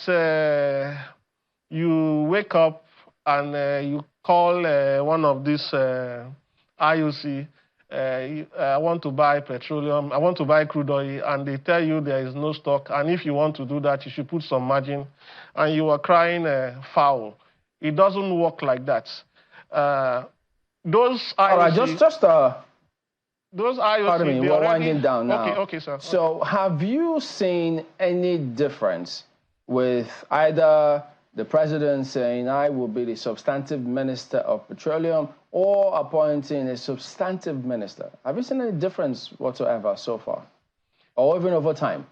you wake up and you call one of these IOC, I want to buy petroleum, I want to buy crude oil, and they tell you there is no stock, and if you want to do that, you should put some margin, and you are crying foul. It doesn't work like that. Those IOC... All right, those IOC... Pardon me, we're winding down now. Okay, sir. So have you seen any difference with either the president saying, I will be the substantive minister of petroleum, or appointing a substantive minister? Have you seen any difference whatsoever so far, or even over time?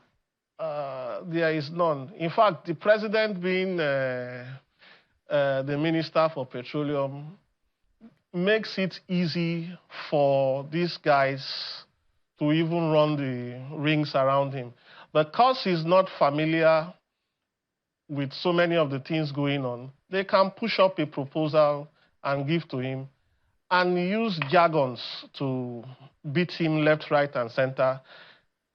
There is none. In fact, the president being the minister for petroleum makes it easy for these guys to even run the rings around him. Because he's not familiar with so many of the things going on, they can push up a proposal and give to him and use jargons to beat him left, right, and center.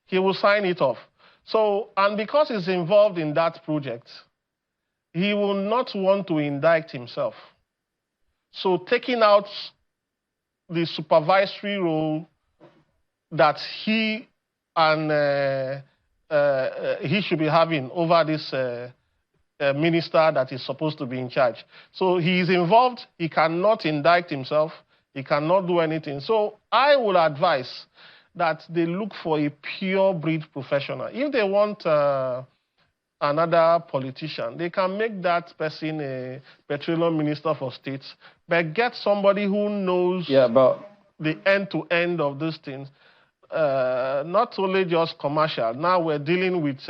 He will sign it off. So, and because he's involved in that project, he will not want to indict himself. So taking out the supervisory role that he and he should be having over this minister that is supposed to be in charge. So he is involved, he cannot indict himself, he cannot do anything. So I would advise that they look for a pure breed professional. If they want another politician, they can make that person a petroleum minister for states, but get somebody who knows the end-to-end of these things. Not only just commercial. Now we're dealing with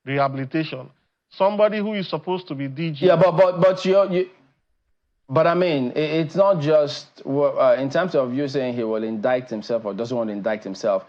rehabilitation. Somebody who is supposed to be DG. Yeah, but I mean, it's not just in terms of you saying he will indict himself or doesn't want to indict himself.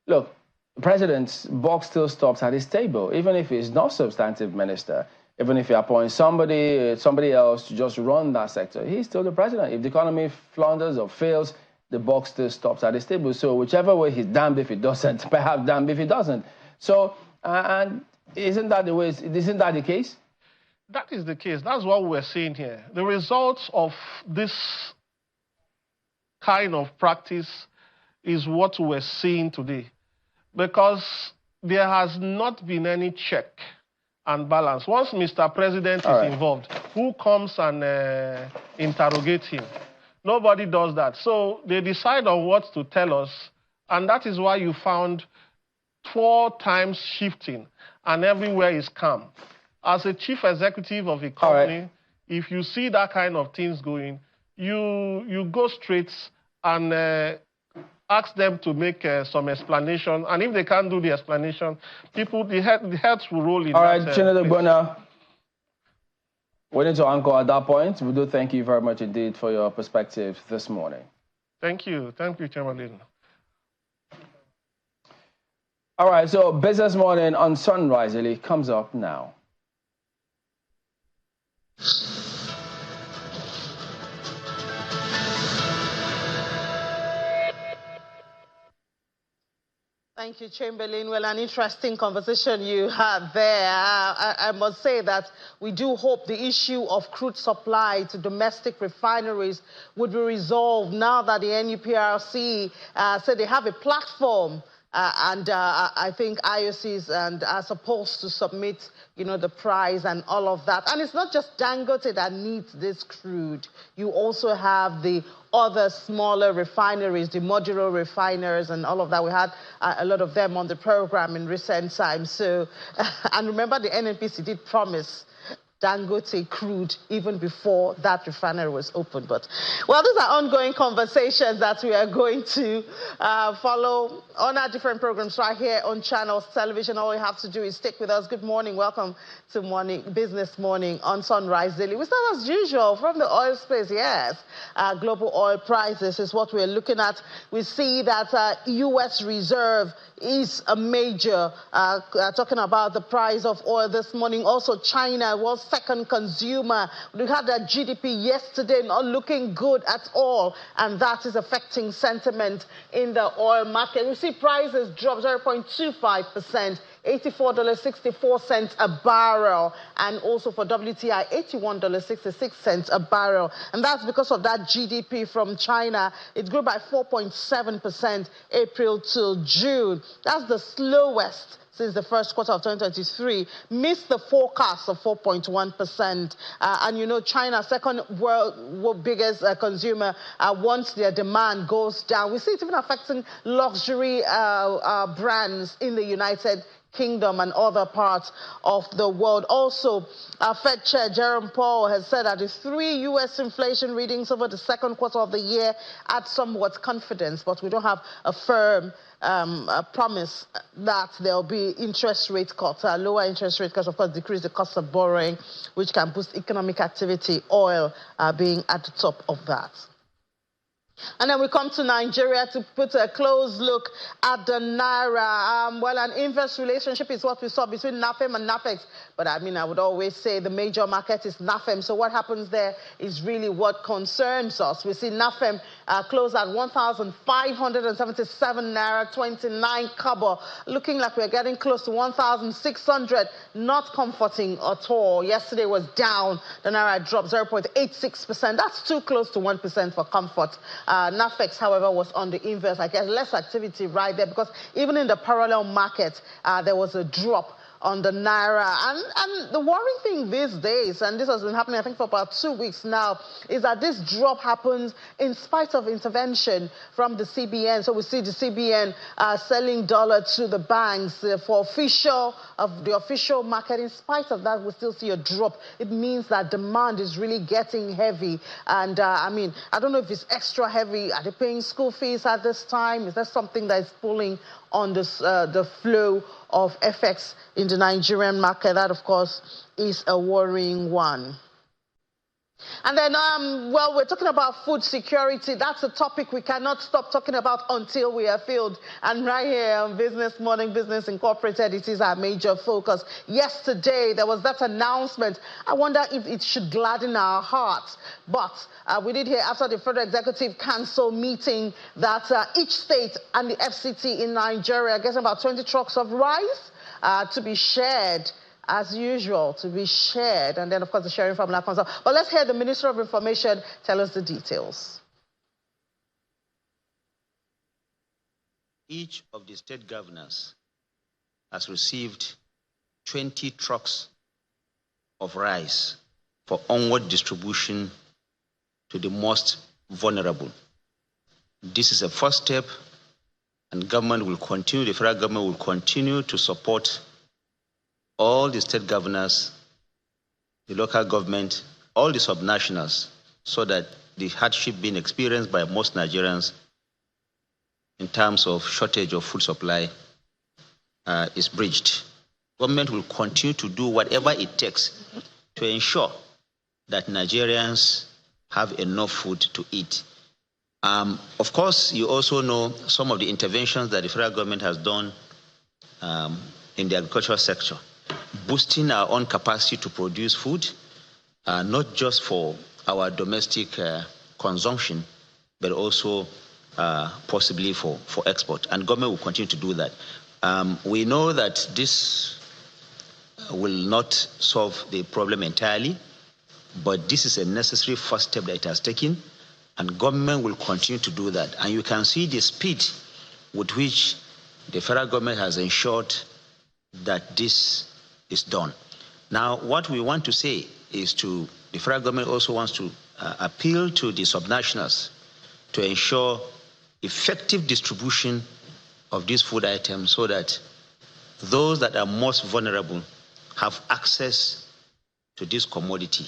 Look, the president's buck still stops at his table, even if he's not substantive minister, even if he appoints somebody else to just run that sector. He's still the president. If the economy flounders or fails, the buck still stops at his table. So whichever way, he's damned if he doesn't, perhaps damned if he doesn't. So, and isn't that the way? Isn't that the case? That is the case. That's what we're seeing here. The results of this kind of practice is what we're seeing today, because there has not been any check and balance. Once Mr. President is involved, who comes and interrogates him? Nobody does that. So they decide on what to tell us, and that is why you found 4 times shifting, and everywhere is calm. As a chief executive of a company, if you see that kind of things going, you go straight and ask them to make some explanation. And if they can't do the explanation, the heads will roll in. All right, Chinede Bona, we need to anchor at that point. We do thank you very much indeed for your perspective this morning. Thank you, Chairman. All right, so Business Morning on Sunrise really comes up now. Thank you, Chamberlain. Well, an interesting conversation you had there. I must say that we do hope the issue of crude supply to domestic refineries would be resolved now that the NUPRC said they have a platform. I think IOCs are supposed to submit, the price and all of that. And it's not just Dangote that needs this crude. You also have the other smaller refineries, the modular refiners and all of that. We had a lot of them on the program in recent times. So, and remember the NNPC did promise Dangote crude even before that refinery was opened. But, well, these are ongoing conversations that we are going to follow on our different programs right here on Channels Television. All you have to do is stick with us. Good morning. Welcome to Business Morning on Sunrise Daily. We start as usual from the oil space. Yes, global oil prices is what we're looking at. We see that U.S. reserve is a major, talking about the price of oil this morning. Also, China was second consumer. We had that GDP yesterday not looking good at all, and that is affecting sentiment in the oil market. We see prices drop 0.25%. $84.64 a barrel, and also for WTI, $81.66 a barrel. And that's because of that GDP from China. It grew by 4.7% April till June. That's the slowest since the first quarter of 2023, missed the forecast of 4.1%. And China, second world biggest consumer, once their demand goes down, we see it even affecting luxury brands in the United Kingdom and other parts of the world. Also, Fed Chair Jerome Powell has said that the 3 U.S. inflation readings over the second quarter of the year add somewhat confidence, but we don't have a firm promise that there'll be interest rate cuts, lower interest rate cuts, of course, decrease the cost of borrowing, which can boost economic activity, oil being at the top of that. And then we come to Nigeria to put a close look at the Naira. Well, an inverse relationship is what we saw between NAFEM and NAFEX. But I would always say the major market is NAFEM. So what happens there is really what concerns us. We see NAFEM close at 1,577 Naira, 29 kobo. Looking like we're getting close to 1,600. Not comforting at all. Yesterday was down. The Naira dropped 0.86%. That's too close to 1% for comfort. NAFEX, however, was on the inverse. I guess less activity right there, because even in the parallel market, there was a drop on the Naira. And the worrying thing these days, and this has been happening, I think, for about 2 weeks now, is that this drop happens in spite of intervention from the CBN. So we see the CBN selling dollar to the banks for the official market. In spite of that, we still see a drop. It means that demand is really getting heavy. And I don't know if it's extra heavy. Are they paying school fees at this time? Is there something that is pulling on this, the flow of FX in the Nigerian market? That, of course, is a worrying one. And then, well, we're talking about food security. That's a topic we cannot stop talking about until we are filled. And right here on Business Morning, Business Incorporated, it is our major focus. Yesterday, there was that announcement. I wonder if it should gladden our hearts. But we did hear after the Federal Executive Council meeting that each state and the FCT in Nigeria are getting about 20 trucks of rice to be shared, as usual, to be shared. And then, of course, the sharing formula comes up. But let's hear the Minister of Information tell us the details. Each of the state governors has received 20 trucks of rice for onward distribution to the most vulnerable. This is a first step And government will continue, the federal government will continue to support all the state governors, the local government, all the subnationals, so that the hardship being experienced by most Nigerians in terms of shortage of food supply is bridged. Government will continue to do whatever it takes to ensure that Nigerians have enough food to eat. Of course, you also know some of the interventions that the federal government has done in the agricultural sector, boosting our own capacity to produce food, not just for our domestic consumption, but also possibly for export. And government will continue to do that. We know that this will not solve the problem entirely, but this is a necessary first step that it has taken, and government will continue to do that. And you can see the speed with which the federal government has ensured that this is done. Now, what we want to say is the federal government also wants to appeal to the subnationals to ensure effective distribution of these food items so that those that are most vulnerable have access to this commodity.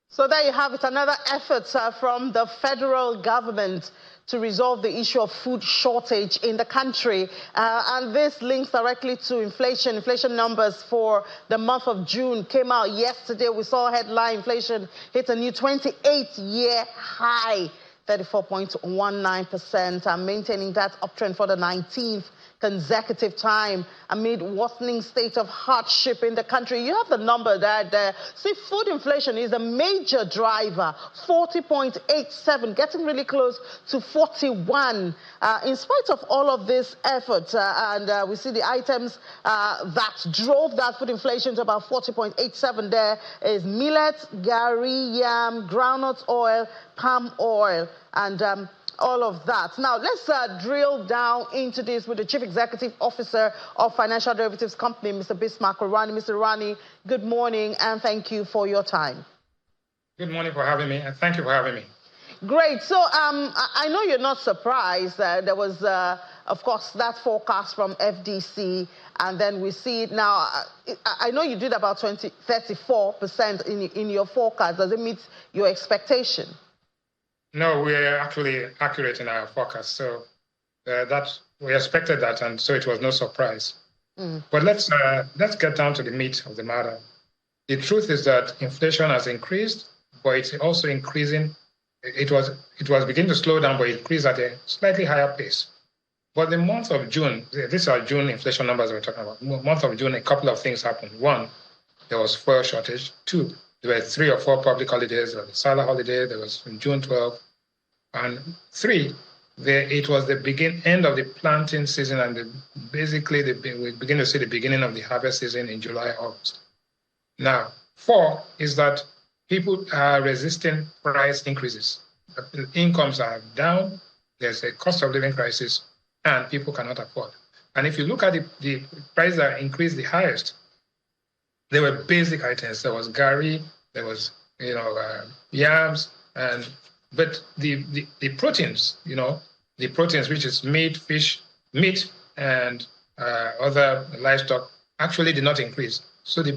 So there you have it, another effort from the federal government to resolve the issue of food shortage in the country. And this links directly to inflation. Inflation numbers for the month of June came out yesterday. We saw headline inflation hit a new 28-year high, 34.19%, and maintaining that uptrend for the 19th consecutive time amid worsening state of hardship in the country. You have the number there. See, food inflation is a major driver, 40.87, getting really close to 41. In spite of all of this effort, and we see the items that drove that food inflation to about 40.87 there is millet, gari, yam, groundnut oil, palm oil, and all of that. Now, let's drill down into this with the Chief Executive Officer of Financial Derivatives Company, Mr. Bismarck Orani. Mr. Orani, good morning, and thank you for your time. Good morning for having me, and thank you for having me. Great. So I know you're not surprised. There was, of course, that forecast from FDC, and then we see it now. I know you did about 34% in your forecast. Does it meet your expectation? No, we are actually accurate in our forecast. So we expected that, and so it was no surprise. But let's get down to the meat of the matter. The truth is that inflation has increased, but it's also increasing. It was beginning to slow down, but it increased at a slightly higher pace. But the month of June, these are June inflation numbers we're talking about. Month of June, a couple of things happened. One, there was fuel shortage. Two, there were 3 or 4 public holidays. There was the Salah holiday. There was June 12th. And 3, it was the end of the planting season, and we begin to see the beginning of the harvest season in July, August. Now, 4 is that people are resisting price increases. The incomes are down. There's a cost of living crisis, and people cannot afford. And if you look at the prices that increased the highest, they were basic items. There was gari, there was yams, but the proteins, the proteins, which is meat, fish, meat, and other livestock, actually did not increase. So the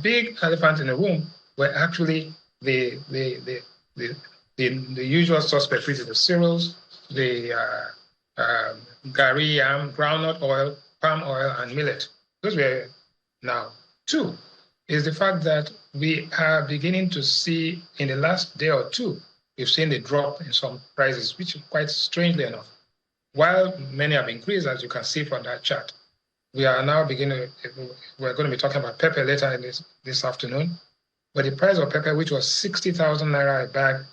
big elephant in the room were actually the usual suspects, which is the cereals, the gari, yam, groundnut oil, palm oil, and millet. Those were now. 2 is the fact that we are beginning to see in the last day or 2, we've seen the drop in some prices, which is quite strangely enough. While many have increased, as you can see from that chart, we are now we're going to be talking about pepper later in this afternoon. But the price of pepper, which was 60,000 naira a bag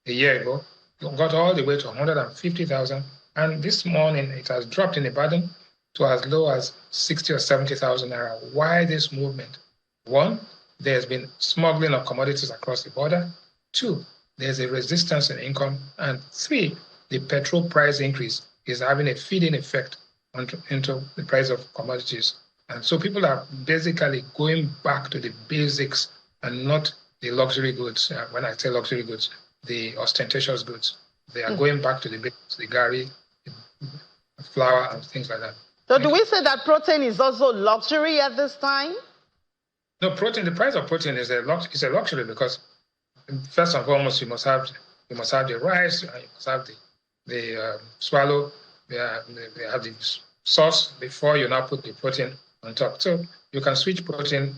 a year ago, got all the way to 150,000. And this morning, it has dropped in Ibadan to as low as 60 or 70,000 naira. Why this movement? 1, there's been smuggling of commodities across the border. 2, there's a resistance in income. And 3, the petrol price increase is having a feeding effect into the price of commodities. And so people are basically going back to the basics and not the luxury goods. When I say luxury goods, the ostentatious goods. They are going back to the basics, the gari, the flour, and things like that. So do we say that protein is also luxury at this time? No, protein. The price of protein is a luxury because first and foremost you must have the rice, you must have the swallow, they have the sauce before you now put the protein on top. So you can switch protein,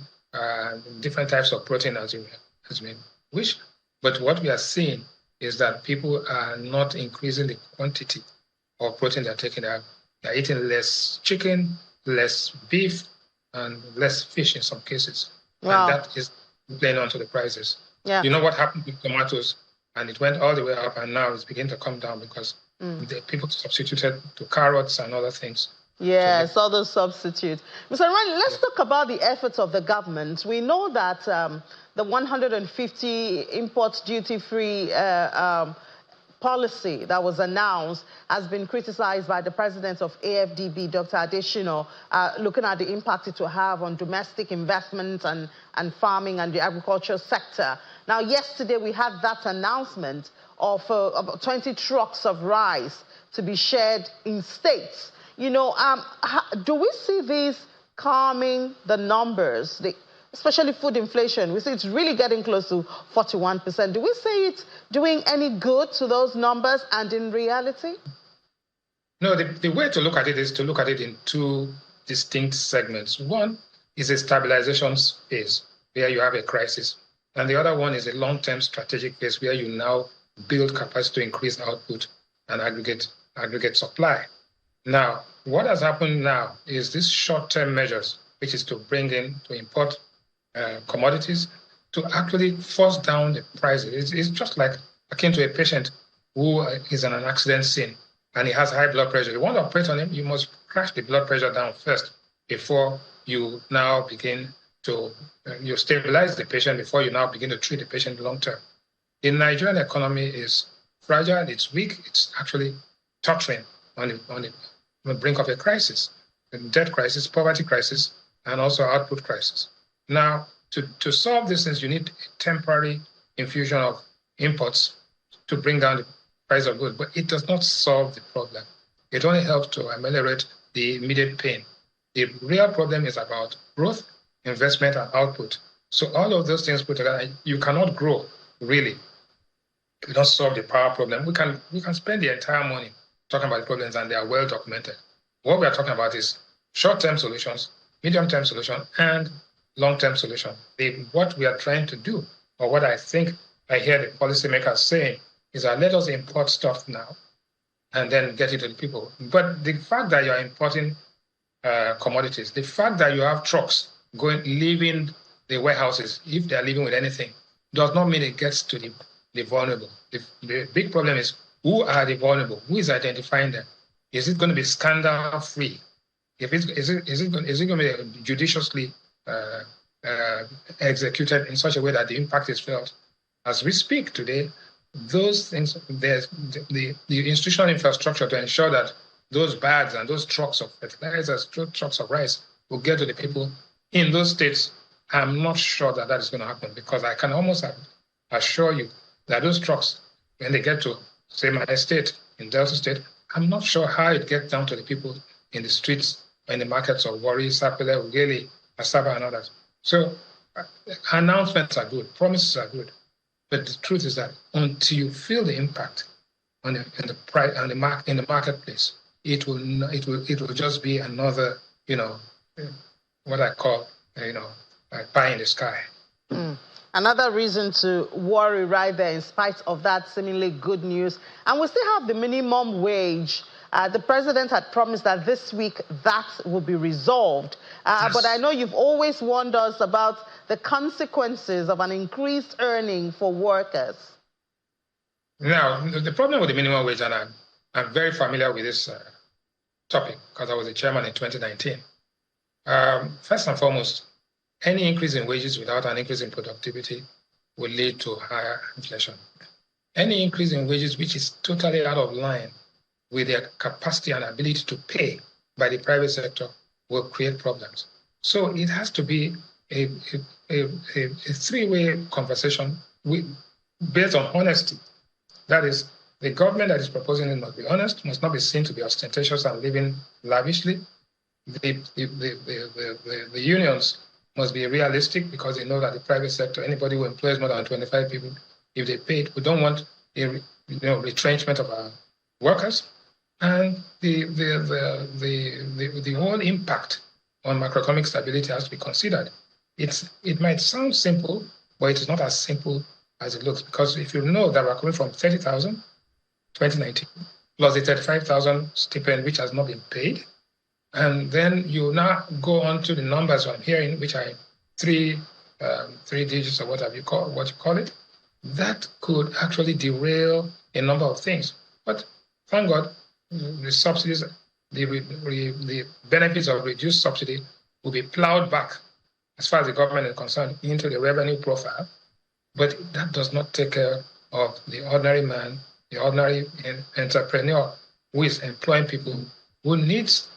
different types of protein as you wish. But what we are seeing is that people are not increasing the quantity of protein they're taking. They're eating less chicken, less beef, and less fish in some cases. Wow. And that is playing onto the prices. Yeah. You know what happened with tomatoes? And it went all the way up, and now it's beginning to come down because the people substituted to carrots and other things. Yes, so other substitutes. Mr. Ryan, let's talk about the efforts of the government. We know that the 150 import duty-free policy that was announced has been criticized by the president of AfDB, Dr. Adeshino, looking at the impact it will have on domestic investment and farming and the agricultural sector. Now, yesterday we had that announcement of about 20 trucks of rice to be shared in states. You know, do we see these calming the numbers, especially food inflation? We see it's really getting close to 41%. Do we see it doing any good to those numbers and in reality? No, the way to look at it is to look at it in two distinct segments. One is a stabilization phase where you have a crisis. And the other one is a long-term strategic phase where you now build capacity to increase output and aggregate supply. Now, what has happened now is these short-term measures, which is to bring in, to import commodities, to actually force down the prices. It's just like akin to a patient who is in an accident scene and he has high blood pressure. You want to operate on him, you must crash the blood pressure down first before you now begin to, you stabilize the patient before you now begin to treat the patient long-term. The Nigerian economy is fragile, it's weak, it's actually tottering on the brink of a crisis, a debt crisis, poverty crisis, and also output crisis. Now, to solve these things, you need a temporary infusion of imports to bring down the price of goods, but it does not solve the problem. It only helps to ameliorate the immediate pain. The real problem is about growth, investment, and output. So all of those things put together, you cannot grow, really. You don't solve the power problem. We can spend the entire morning talking about the problems, and they are well documented. What we are talking about is short-term solutions, medium-term solution, and long-term solution. What we are trying to do, or what I think I hear the policymakers saying, is that let us import stuff now and then get it to the people. But the fact that you are importing commodities, the fact that you have trucks leaving the warehouses, if they are leaving with anything, does not mean it gets to the vulnerable. The big problem is, who are the vulnerable? Who is identifying them? Is it going to be scandal-free? Is it going to be judiciously executed in such a way that the impact is felt? As we speak today, those things, there's the institutional infrastructure to ensure that those bags and those trucks of fertilizers, trucks of rice will get to the people in those states. I'm not sure that is going to happen, because I can almost assure you that those trucks, when they get to, say, my state, in Delta State, I'm not sure how it gets down to the people in the streets, in the markets of Warri, Sapele, Ughelli, Asaba, and others. So announcements are good, promises are good, but the truth is that until you feel the impact in the marketplace, it will just be another, what I call, like pie in the sky. Another reason to worry right there, in spite of that seemingly good news. And we still have the minimum wage. The president had promised that this week that will be resolved. Yes. But I know you've always warned us about the consequences of an increased earning for workers. Now, the problem with the minimum wage, and I'm very familiar with this topic because I was the chairman in 2019. First and foremost, any increase in wages without an increase in productivity will lead to higher inflation. Any increase in wages which is totally out of line with their capacity and ability to pay by the private sector will create problems. So it has to be a three-way conversation based on honesty. That is, the government that is proposing it must be honest, must not be seen to be ostentatious and living lavishly. The unions must be realistic because they know that the private sector, anybody who employs more than 25 people, if they pay it, we don't want a retrenchment of our workers. And the whole impact on macroeconomic stability has to be considered. It might sound simple, but it is not as simple as it looks, because if you know that we're coming from 30,000 2019 plus the 35,000 stipend which has not been paid, and then you now go on to the numbers I'm hearing, which are three digits or what you call it, that could actually derail a number of things. But thank God, the subsidies, the benefits of reduced subsidy will be plowed back, as far as the government is concerned, into the revenue profile. But that does not take care of the ordinary man, the ordinary entrepreneur who is employing people, who needs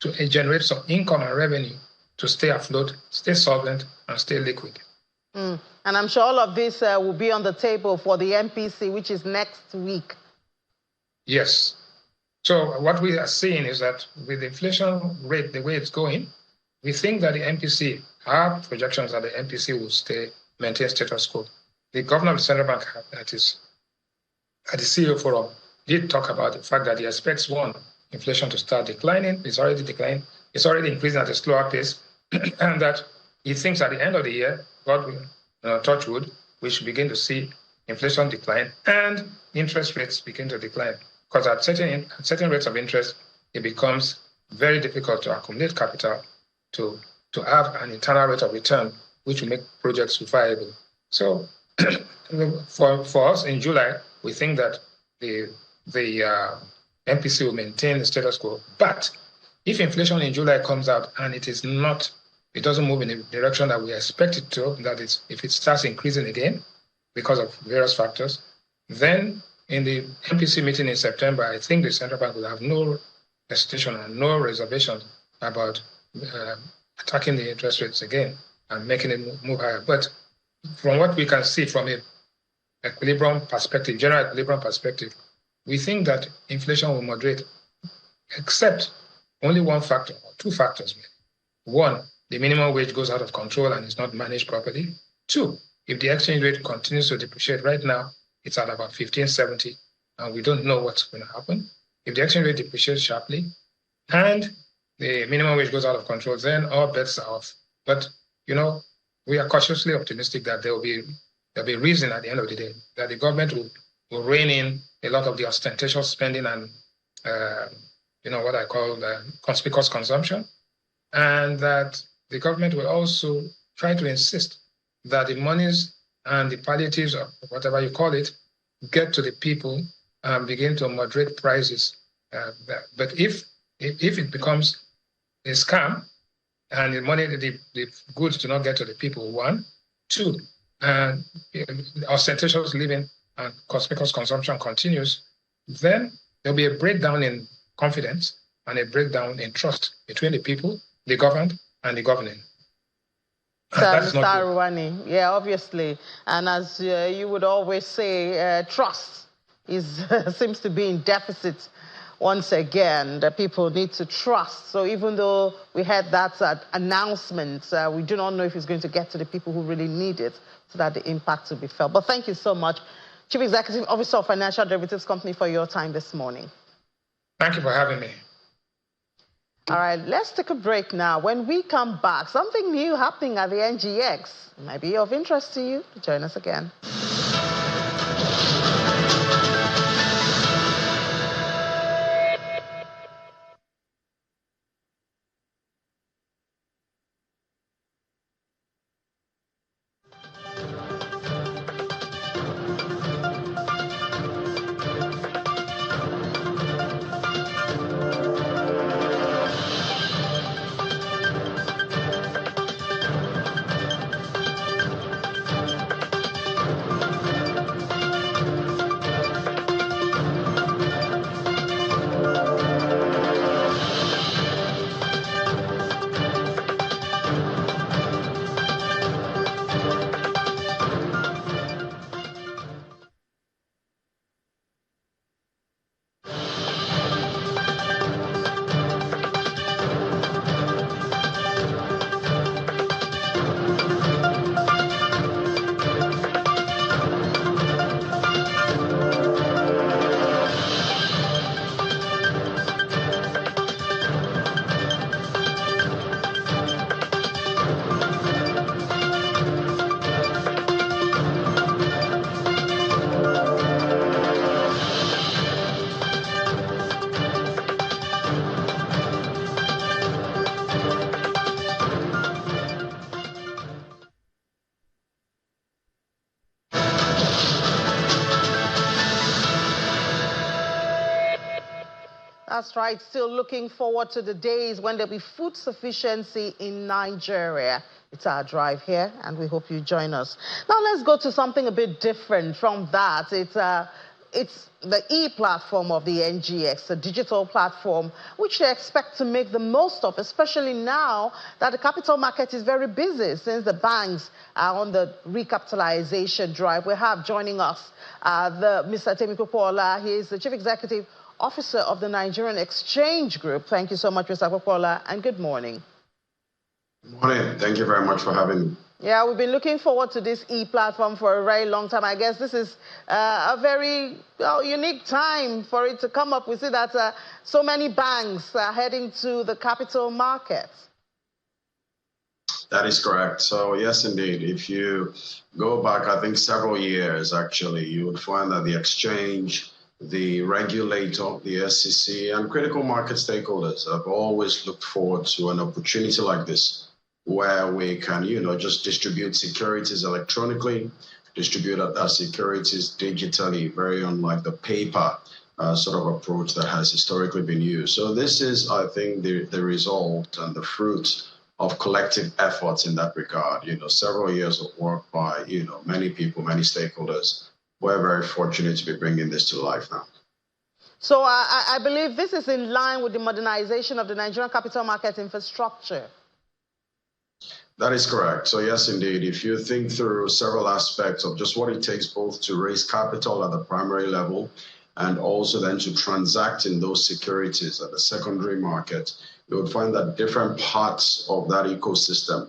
to generate some income and revenue to stay afloat, stay solvent, and stay liquid. And I'm sure all of this will be on the table for the MPC, which is next week. Yes. So what we are seeing is that with the inflation rate, the way it's going, we think that the MPC, our projections are the MPC will maintain status quo. The governor of the central bank at the CEO forum did talk about the fact that he expects, one, inflation to start declining. It's already declining. It's already increasing at a slower pace. And that he thinks at the end of the year, God will touch wood, we should begin to see inflation decline and interest rates begin to decline. Because at certain rates of interest, it becomes very difficult to accumulate capital to have an internal rate of return, which will make projects viable. So for us in July, we think that the MPC will maintain the status quo. But if inflation in July comes out and it doesn't move in the direction that we expect it to, that is, if it starts increasing again because of various factors, then in the MPC meeting in September, I think the central bank will have no hesitation and no reservation about attacking the interest rates again and making it move higher. But from what we can see from a equilibrium perspective, general equilibrium perspective, we think that inflation will moderate, except only one factor, or two factors. One, the minimum wage goes out of control and is not managed properly. Two, if the exchange rate continues to depreciate right now, it's at about 15.70, and we don't know what's going to happen. If the exchange rate depreciates sharply and the minimum wage goes out of control, then all bets are off. But, we are cautiously optimistic that there'll be reason at the end of the day that the government will rein in a lot of the ostentatious spending and, what I call conspicuous consumption, and that the government will also try to insist that the monies and the palliatives, or whatever you call it, get to the people and begin to moderate prices. But if it becomes a scam and the goods do not get to the people, one. Two, ostentatious living and conspicuous consumption continues, then there'll be a breakdown in confidence and a breakdown in trust between the people, the governed, and the governing. Mr. Arwani, yeah, obviously. And as you would always say, trust seems to be in deficit once again. The people need to trust. So even though we had that announcement, we do not know if it's going to get to the people who really need it so that the impact will be felt. But thank you so much, Chief Executive Officer of Financial Derivatives Company, for your time this morning. Thank you for having me. All right, let's take a break now. When we come back, something new happening at the NGX. It might be of interest to you. Join us again. That's right. Still looking forward to the days when there'll be food sufficiency in Nigeria. It's our drive here, and we hope you join us. Now let's go to something a bit different from that. It's the e-platform of the NGX, a digital platform which they expect to make the most of, especially now that the capital market is very busy since the banks are on the recapitalization drive. We have joining us Mr. Temi Kubwa. He is the Chief Executive Officer of the Nigerian Exchange Group. Thank you so much, Mr. Kubwa, and good morning. Good morning. Thank you very much for having me. Yeah, we've been looking forward to this e-platform for a very long time. I guess this is a very unique time for it to come up. We see that so many banks are heading to the capital markets. That is correct. So yes, indeed. If you go back, I think several years, actually, you would find that the exchange, the regulator, the SEC, and critical market stakeholders have always looked forward to an opportunity like this, where we can, just distribute securities electronically, distribute our securities digitally, very unlike the paper sort of approach that has historically been used. So this is, I think, the result and the fruit of collective efforts in that regard. Several years of work by, many people, many stakeholders. We're very fortunate to be bringing this to life now. So I believe this is in line with the modernization of the Nigerian capital market infrastructure. That is correct. So yes, indeed, if you think through several aspects of just what it takes both to raise capital at the primary level and also then to transact in those securities at the secondary market, you would find that different parts of that ecosystem,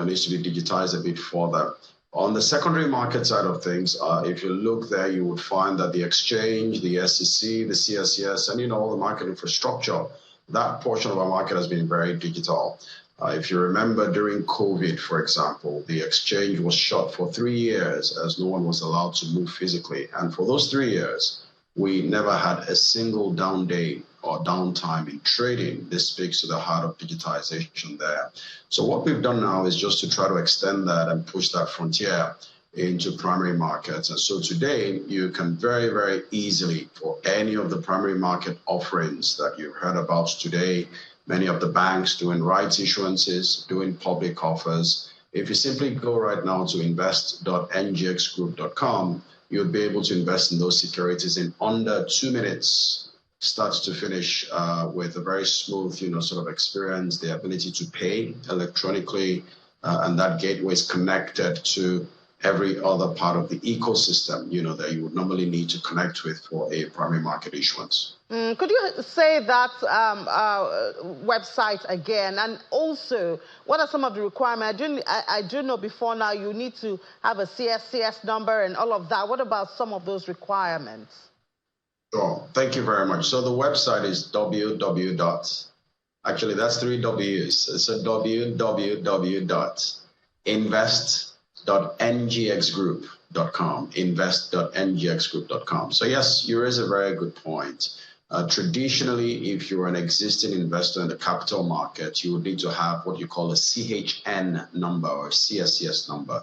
needs to be digitized a bit further. On the secondary market side of things, if you look there, you would find that the exchange, the SEC, the CSCS, and all the market infrastructure, that portion of our market has been very digital. If you remember during COVID, for example, the exchange was shut for 3 years as no one was allowed to move physically. And for those 3 years, we never had a single down day or downtime in trading. This speaks to the heart of digitization there. So what we've done now is just to try to extend that and push that frontier into primary markets. And so today, you can very, very easily, for any of the primary market offerings that you've heard about today, many of the banks doing rights issuances, doing public offers. If you simply go right now to invest.ngxgroup.com, you'll be able to invest in those securities in under 2 minutes, start to finish, with a very smooth, sort of experience, the ability to pay electronically, and that gateway is connected to every other part of the ecosystem, that you would normally need to connect with for a primary market issuance. Could you say that website again? And also, what are some of the requirements? I do know before now you need to have a CSCS number and all of that. What about some of those requirements? Sure. Thank you very much. So the website is actually that's 3 W's. It's a www.invest.ngxgroup.com, invest.ngxgroup.com. So yes, you raise a very good point. Traditionally, if you're an existing investor in the capital market, you would need to have what you call a CHN number or CSCS number.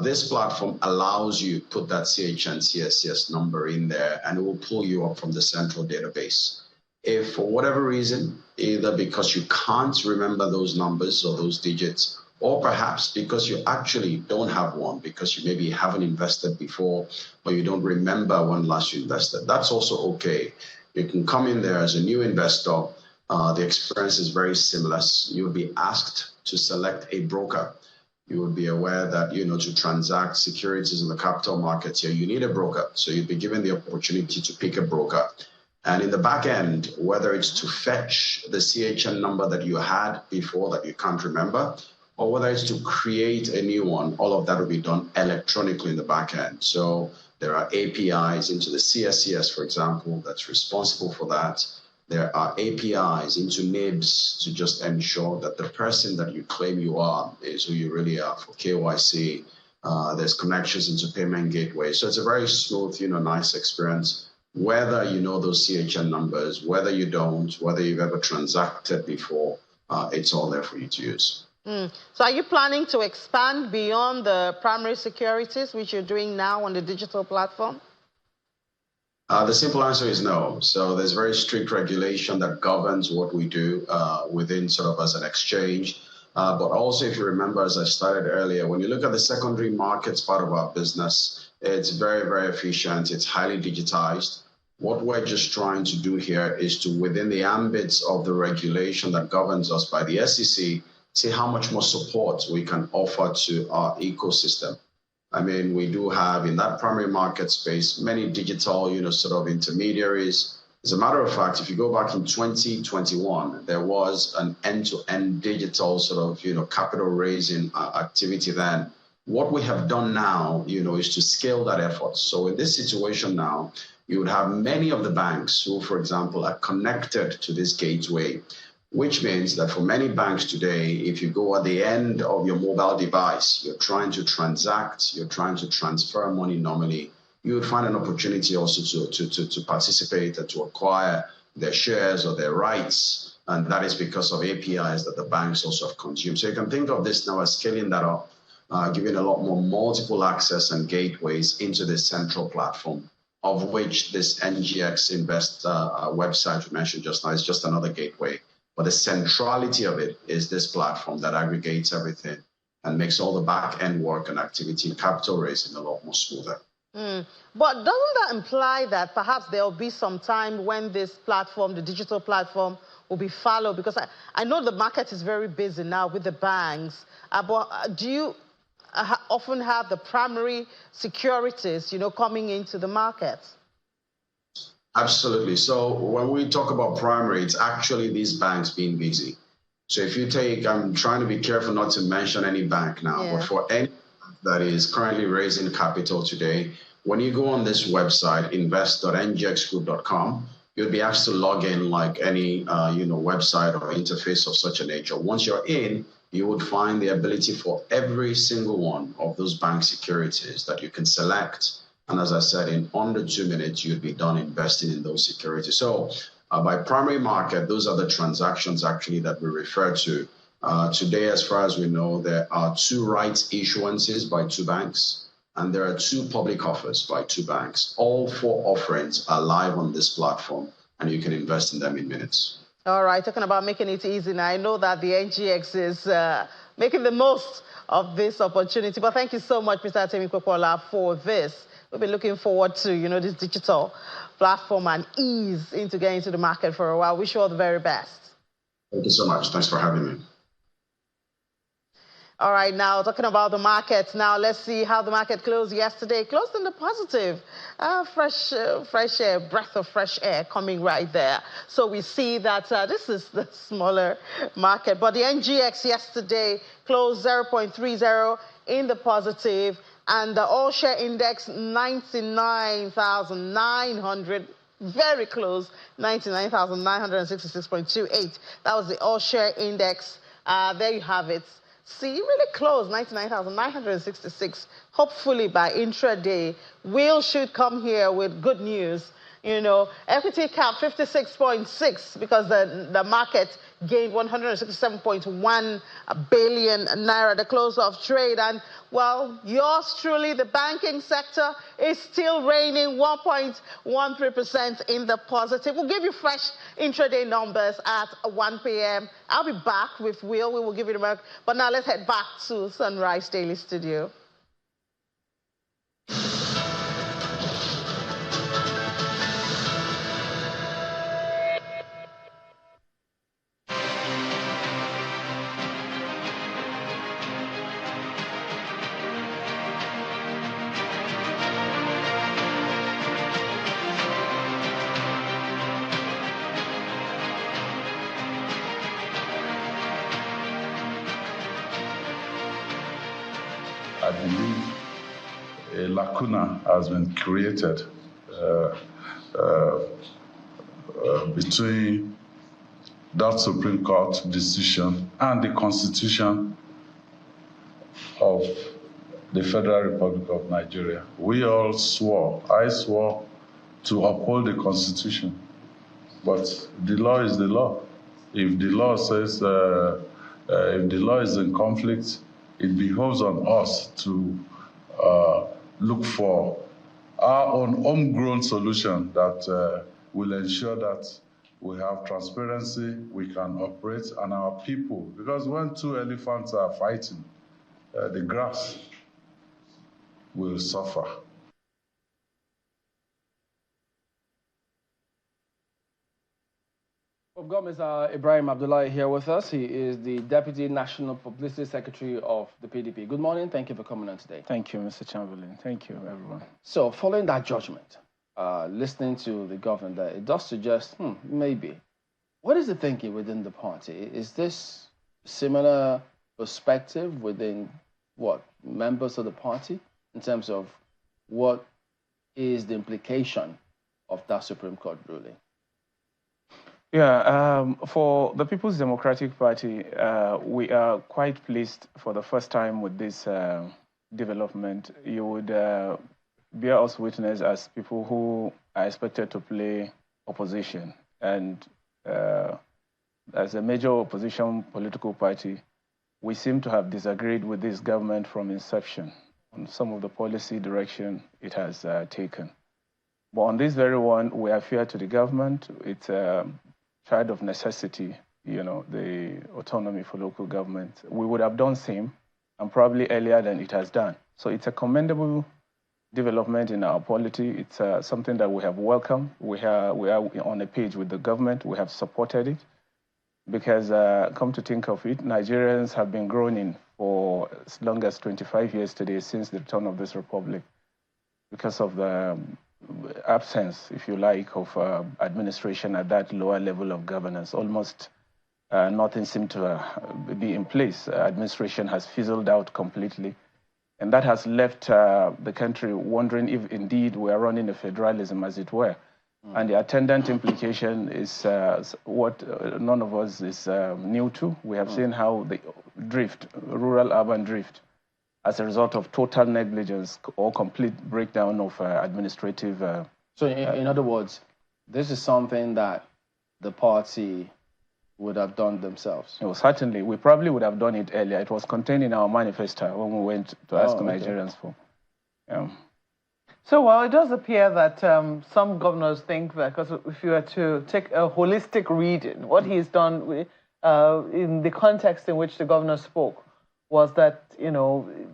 This platform allows you to put that CHN CSCS number in there, and it will pull you up from the central database. If for whatever reason, either because you can't remember those numbers or those digits, or perhaps because you actually don't have one, because you maybe haven't invested before, or you don't remember when last you invested, that's also okay. You can come in there as a new investor. The experience is very seamless. You'll be asked to select a broker. You will be aware that, to transact securities in the capital markets here, you need a broker. So you'll be given the opportunity to pick a broker. And in the back end, whether it's to fetch the CHN number that you had before that you can't remember, or whether it's to create a new one, all of that will be done electronically in the back end. So there are APIs into the CSCS, for example, that's responsible for that. There are APIs into NIBS to just ensure that the person that you claim you are is who you really are for KYC. There's connections into payment gateways. So it's a very smooth, nice experience. Whether you know those CHN numbers, whether you don't, whether you've ever transacted before, it's all there for you to use. So are you planning to expand beyond the primary securities, which you're doing now on the digital platform? The simple answer is no. So there's very strict regulation that governs what we do within sort of as an exchange. But also, if you remember, as I started earlier, when you look at the secondary markets part of our business, it's very, very efficient. It's highly digitized. What we're just trying to do here is to, within the ambits of the regulation that governs us by the SEC, see how much more support we can offer to our ecosystem. I mean, we do have in that primary market space many digital, sort of intermediaries. As a matter of fact, if you go back in 2021, there was an end-to-end digital sort of, capital raising activity then. What we have done now, is to scale that effort. So in this situation now, you would have many of the banks who, for example, are connected to this gateway, which means that for many banks today, if you go at the end of your mobile device, you're trying to transact, you're trying to transfer money normally, you would find an opportunity also to participate and to acquire their shares or their rights. And that is because of APIs that the banks also have consumed. So you can think of this now as scaling that up, giving a lot more multiple access and gateways into this central platform, of which this NGX Invest website we mentioned just now is just another gateway. But the centrality of it is this platform that aggregates everything and makes all the back-end work and activity and capital raising a lot more smoother. But doesn't that imply that perhaps there will be some time when this platform, the digital platform, will be fallow? Because I know the market is very busy now with the banks, but do you often have the primary securities, coming into the market? Absolutely. So when we talk about primary, it's actually these banks being busy. So if you take, I'm trying to be careful not to mention any bank now, but for any that is currently raising capital today, when you go on this website, invest.ngxgroup.com, you'll be asked to log in like any website or interface of such a nature. Once you're in, you would find the ability for every single one of those bank securities that you can select. And as I said, in under 2 minutes, you'd be done investing in those securities. So by primary market, those are the transactions actually that we refer to. Today, as far as we know, there are 2 rights issuances by 2 banks, and there are 2 public offers by 2 banks. All 4 offerings are live on this platform, and you can invest in them in minutes. All right, talking about making it easy, now I know that the NGX is making the most of this opportunity, but thank you so much, Mr. Atemi Kwekwala, for this. We've been looking forward to, this digital platform and ease into getting into the market for a while. Wish you all the very best. Thank you so much. Thanks for having me. All right, now talking about the markets. Now let's see how the market closed yesterday. Closed in the positive. Fresh air, breath of fresh air coming right there. So we see that this is the smaller market. But the NGX yesterday closed 0.30 in the positive. And the all-share index, 99,900, very close, 99,966.28. That was the all-share index. There you have it. See, really close, 99,966. Hopefully by intraday, we should come here with good news. Equity cap 56.6 because the market gained 167.1 billion naira at the close of trade. And, well, yours truly, the banking sector is still reigning 1.13% in the positive. We'll give you fresh intraday numbers at 1 p.m. I'll be back with Will. We will give you the mark. But now let's head back to Sunrise Daily Studio. I believe a lacuna has been created between that Supreme Court decision and the Constitution of the Federal Republic of Nigeria. We all swore, I swore to uphold the Constitution, but the law is the law. If the law says, if the law is in conflict, it behoves on us to look for our own homegrown solution that will ensure that we have transparency, we can operate, and our people, because when two elephants are fighting, the grass will suffer. We've got Mr. Ibrahim Abdullahi here with us. He is the Deputy National Publicity Secretary of the PDP. Good morning. Thank you for coming on today. Thank you, Mr. Chamberlain. Thank you, everyone. So, following that judgment, listening to the governor, it does suggest, maybe. What is the thinking within the party? Is this similar perspective within, members of the party in terms of what is the implication of that Supreme Court ruling? Yeah, for the People's Democratic Party, we are quite pleased for the first time with this development. You would bear us witness as people who are expected to play opposition. And as a major opposition political party, we seem to have disagreed with this government from inception on some of the policy direction it has taken. But on this very one, we are fair to the government. It's a child of necessity, the autonomy for local government. We would have done same, and probably earlier than it has done. So it's a commendable development in our polity. It's something that we have welcomed. We are on a page with the government. We have supported it because, come to think of it, Nigerians have been groaning for as long as 25 years today since the return of this republic because of the absence, if you like, of administration at that lower level of governance. Almost nothing seemed to be in place. Administration has fizzled out completely. And that has left the country wondering if indeed we are running a federalism, as it were. And the attendant implication is what none of us is new to. We have seen how the drift, rural-urban drift, as a result of total negligence or complete breakdown of administrative... So in other words, this is something that the party would have done themselves? No, certainly. We probably would have done it earlier. It was contained in our manifesto when we went to ask Nigerians for. So, well, it does appear that some governors think that, because if you were to take a holistic reading, what he's done in the context in which the governor spoke was that,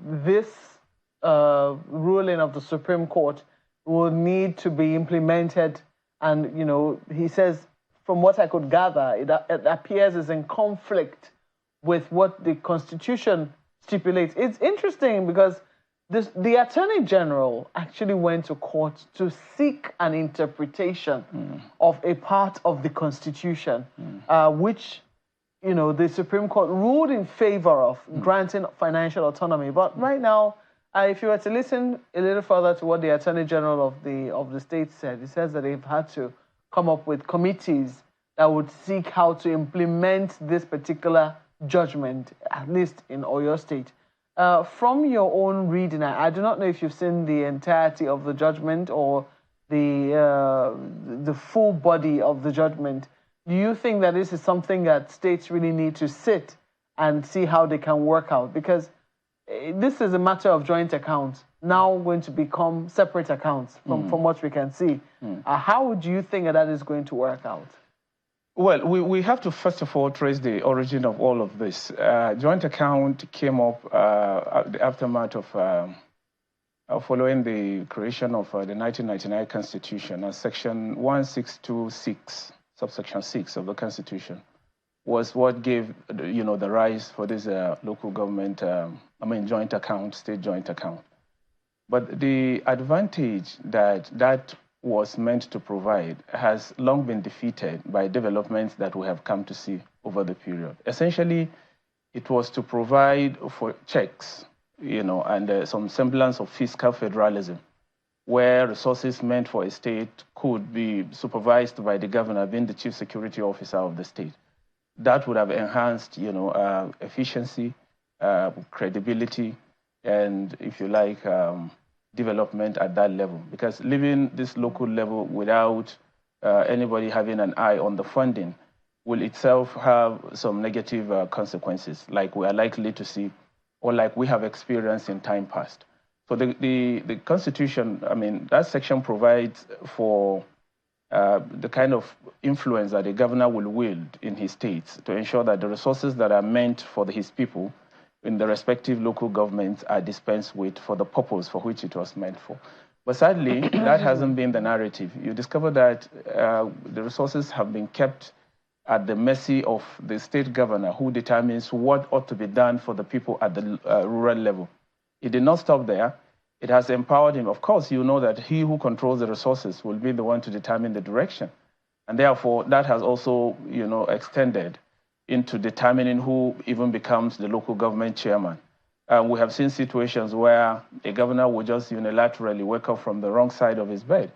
this ruling of the Supreme Court will need to be implemented. And, he says, from what I could gather, it appears is in conflict with what the Constitution stipulates. It's interesting because the Attorney General actually went to court to seek an interpretation of a part of the Constitution, which, the Supreme Court ruled in favor of granting financial autonomy. But right now, if you were to listen a little further to what the Attorney General of the state said, he says that they've had to come up with committees that would seek how to implement this particular judgment, at least in Oyo State. From your own reading, I do not know if you've seen the entirety of the judgment or the full body of the judgment. Do you think that this is something that states really need to sit and see how they can work out? Because this is a matter of joint accounts, now going to become separate accounts from what we can see. How do you think that is going to work out? Well, we have to first of all trace the origin of all of this. Joint account came up the aftermath of following the creation of the 1999 Constitution, and Section 1626, subsection 6 of the Constitution, was what gave the rise for this local government, joint account, state joint account. But the advantage that was meant to provide has long been defeated by developments that we have come to see over the period. Essentially, it was to provide for checks, and some semblance of fiscal federalism, where resources meant for a state could be supervised by the governor, being the chief security officer of the state. That would have enhanced, efficiency, credibility, and, if you like, development at that level. Because leaving this local level without anybody having an eye on the funding will itself have some negative consequences, like we are likely to see, or like we have experienced in time past. So the Constitution, I mean, that section provides for the kind of influence that the governor will wield in his states to ensure that the resources that are meant for his people in the respective local governments are dispensed with for the purpose for which it was meant for. But sadly, that hasn't been the narrative. You discover that the resources have been kept at the mercy of the state governor, who determines what ought to be done for the people at the rural level. It did not stop there. It has empowered him. Of course, you know that he who controls the resources will be the one to determine the direction. And therefore, that has also, extended into determining who even becomes the local government chairman. We have seen situations where a governor will just unilaterally wake up from the wrong side of his bed.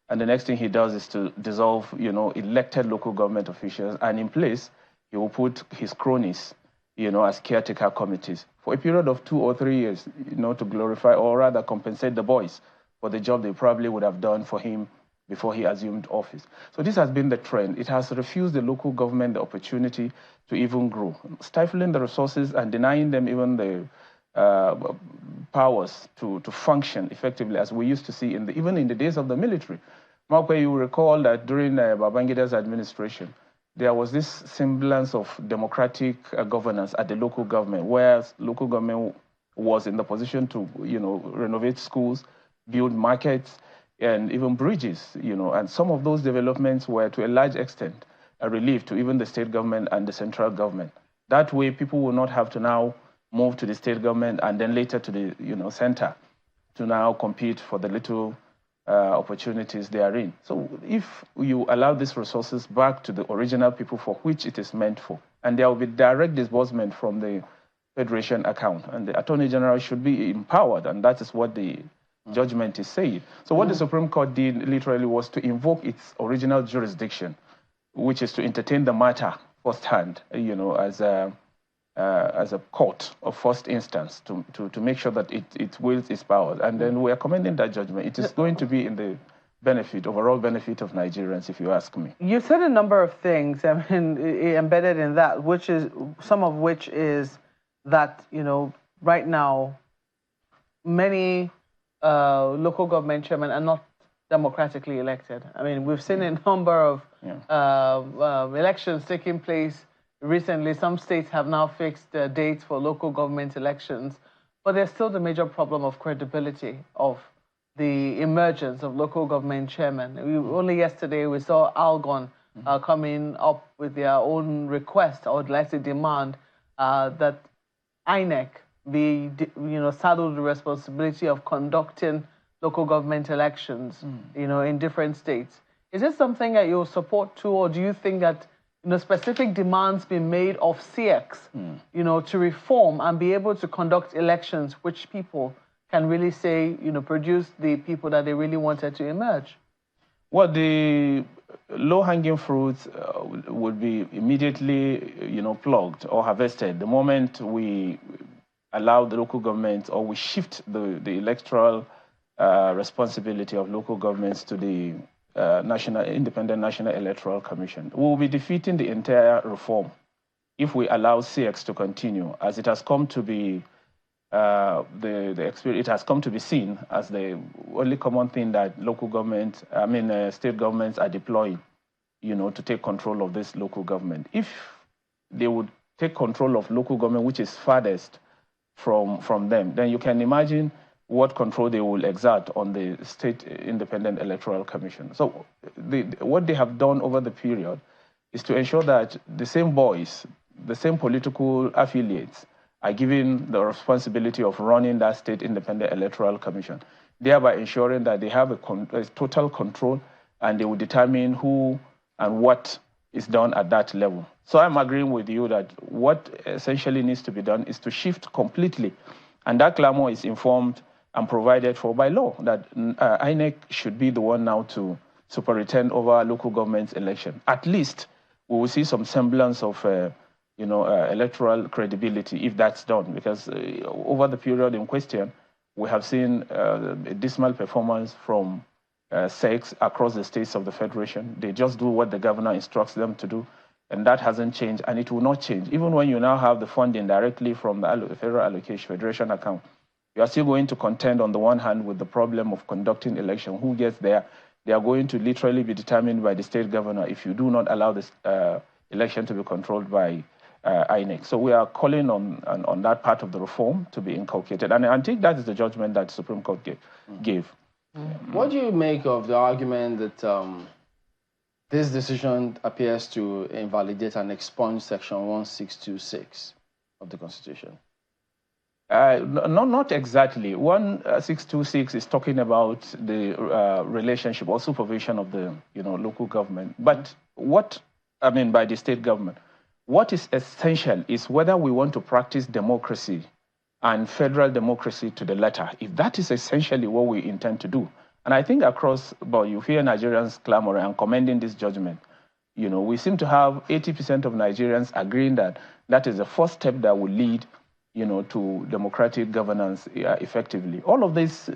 And the next thing he does is to dissolve, elected local government officials. And in place, he will put his cronies, as caretaker committees for a period of 2 or 3 years, to glorify or rather compensate the boys for the job they probably would have done for him before he assumed office. So this has been the trend. It has refused the local government the opportunity to even grow, stifling the resources and denying them even the powers to function effectively, as we used to see even in the days of the military. Mark, you recall that during Babangida's administration, there was this semblance of democratic governance at the local government, where local government was in the position to, renovate schools, build markets, and even bridges, and some of those developments were to a large extent a relief to even the state government and the central government. That way, people will not have to now move to the state government and then later to the, center to now compete for the little opportunities they are in. So if you allow these resources back to the original people for which it is meant for, and there will be direct disbursement from the Federation account, and the Attorney General should be empowered, and that is what the judgment is saying. So what the Supreme Court did literally was to invoke its original jurisdiction, which is to entertain the matter firsthand, as a court of first instance to make sure that it wields its powers. And then we are commending that judgment. It is going to be in the overall benefit of Nigerians, if you ask me. You said a number of things, embedded in that, some of which is that, right now, many local government chairmen are not democratically elected. I mean, we've seen a number of elections taking place recently. Some states have now fixed dates for local government elections, but there's still the major problem of credibility of the emergence of local government chairmen. Only yesterday we saw Algon coming up with their own request, or let's say demand, that INEC be saddled with the responsibility of conducting local government elections in different states. Is this something that you'll support too, or do you think that specific demands be made of CX, to reform and be able to conduct elections which people can really say, produce the people that they really wanted to emerge? Well, the low-hanging fruits would be immediately, plugged or harvested the moment we allow the local government, or we shift the electoral responsibility of local governments to the Independent National Electoral Commission. We will be defeating the entire reform if we allow CX to continue, as it has come to be it has come to be seen as the only common thing that state governments are deploying, to take control of this local government. If they would take control of local government, which is farthest from them, then you can imagine what control they will exert on the State Independent Electoral Commission. So what they have done over the period is to ensure that the same voice, the same political affiliates are given the responsibility of running that State Independent Electoral Commission, thereby ensuring that they have a total control and they will determine who and what is done at that level. So I'm agreeing with you that what essentially needs to be done is to shift completely, and that clamor is informed and provided for by law, that INEC should be the one now to superintend over local government election. At least we will see some semblance of electoral credibility if that's done, because over the period in question, we have seen a dismal performance from SECs across the states of the Federation. They just do what the governor instructs them to do, and that hasn't changed, and it will not change. Even when you now have the funding directly from the Federal Allocation Federation account, You are still going to contend on the one hand with the problem of conducting election. Who gets there? They are going to literally be determined by the state governor if you do not allow this election to be controlled by INEC. So we are calling on that part of the reform to be inculcated. And I think that is the judgment that the Supreme Court gave. What do you make of the argument that this decision appears to invalidate and expunge Section 1626 of the Constitution? Not exactly. 1626 is talking about the relationship or supervision of the local government. But what I mean by the state government, what is essential is whether we want to practice democracy and federal democracy to the letter. If that is essentially what we intend to do, and I think across, but you hear Nigerians clamoring and commending this judgment. We seem to have 80% of Nigerians agreeing that that is the first step that will lead to democratic governance effectively. All of this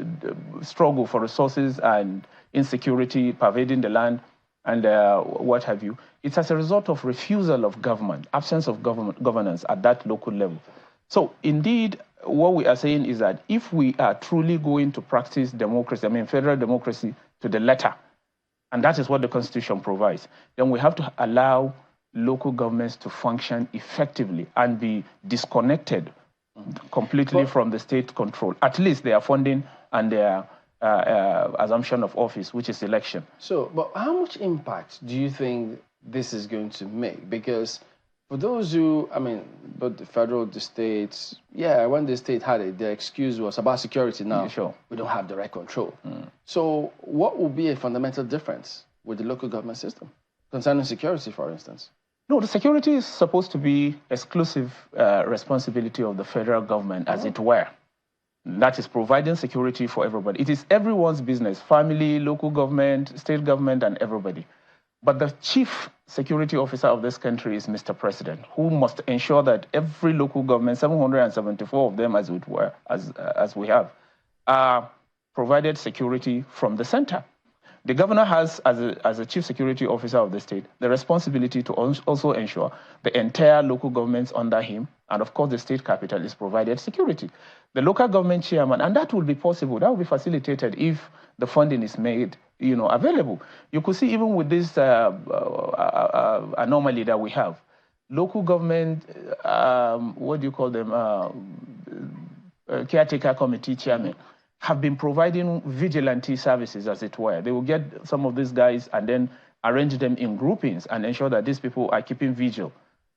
struggle for resources and insecurity pervading the land and what have you, it's as a result of refusal of government, absence of governance at that local level. So indeed, what we are saying is that if we are truly going to practice democracy, federal democracy to the letter, and that is what the Constitution provides, then we have to allow local governments to function effectively and be disconnected completely from the state control, at least their funding and their assumption of office, which is election. So, but how much impact do you think this is going to make? Because for those who, both the federal, the states, when the state had it, their excuse was about security now. Yeah, sure. We don't have direct control. So what will be a fundamental difference with the local government system concerning security, for instance? No, the security is supposed to be exclusive responsibility of the federal government, as it were. That is providing security for everybody. It is everyone's business, family, local government, state government, and everybody. But the chief security officer of this country is Mr. President, who must ensure that every local government, 774 of them as it were, as we have, are provided security from the center. The governor has, as a chief security officer of the state, the responsibility to also ensure the entire local governments under him, and of course the state capital, is provided security. The local government chairman, and that will be possible, that will be facilitated if the funding is made available. You could see even with this anomaly that we have, local government, what do you call them, caretaker committee chairman, have been providing vigilante services, as it were. They will get some of these guys and then arrange them in groupings and ensure that these people are keeping vigil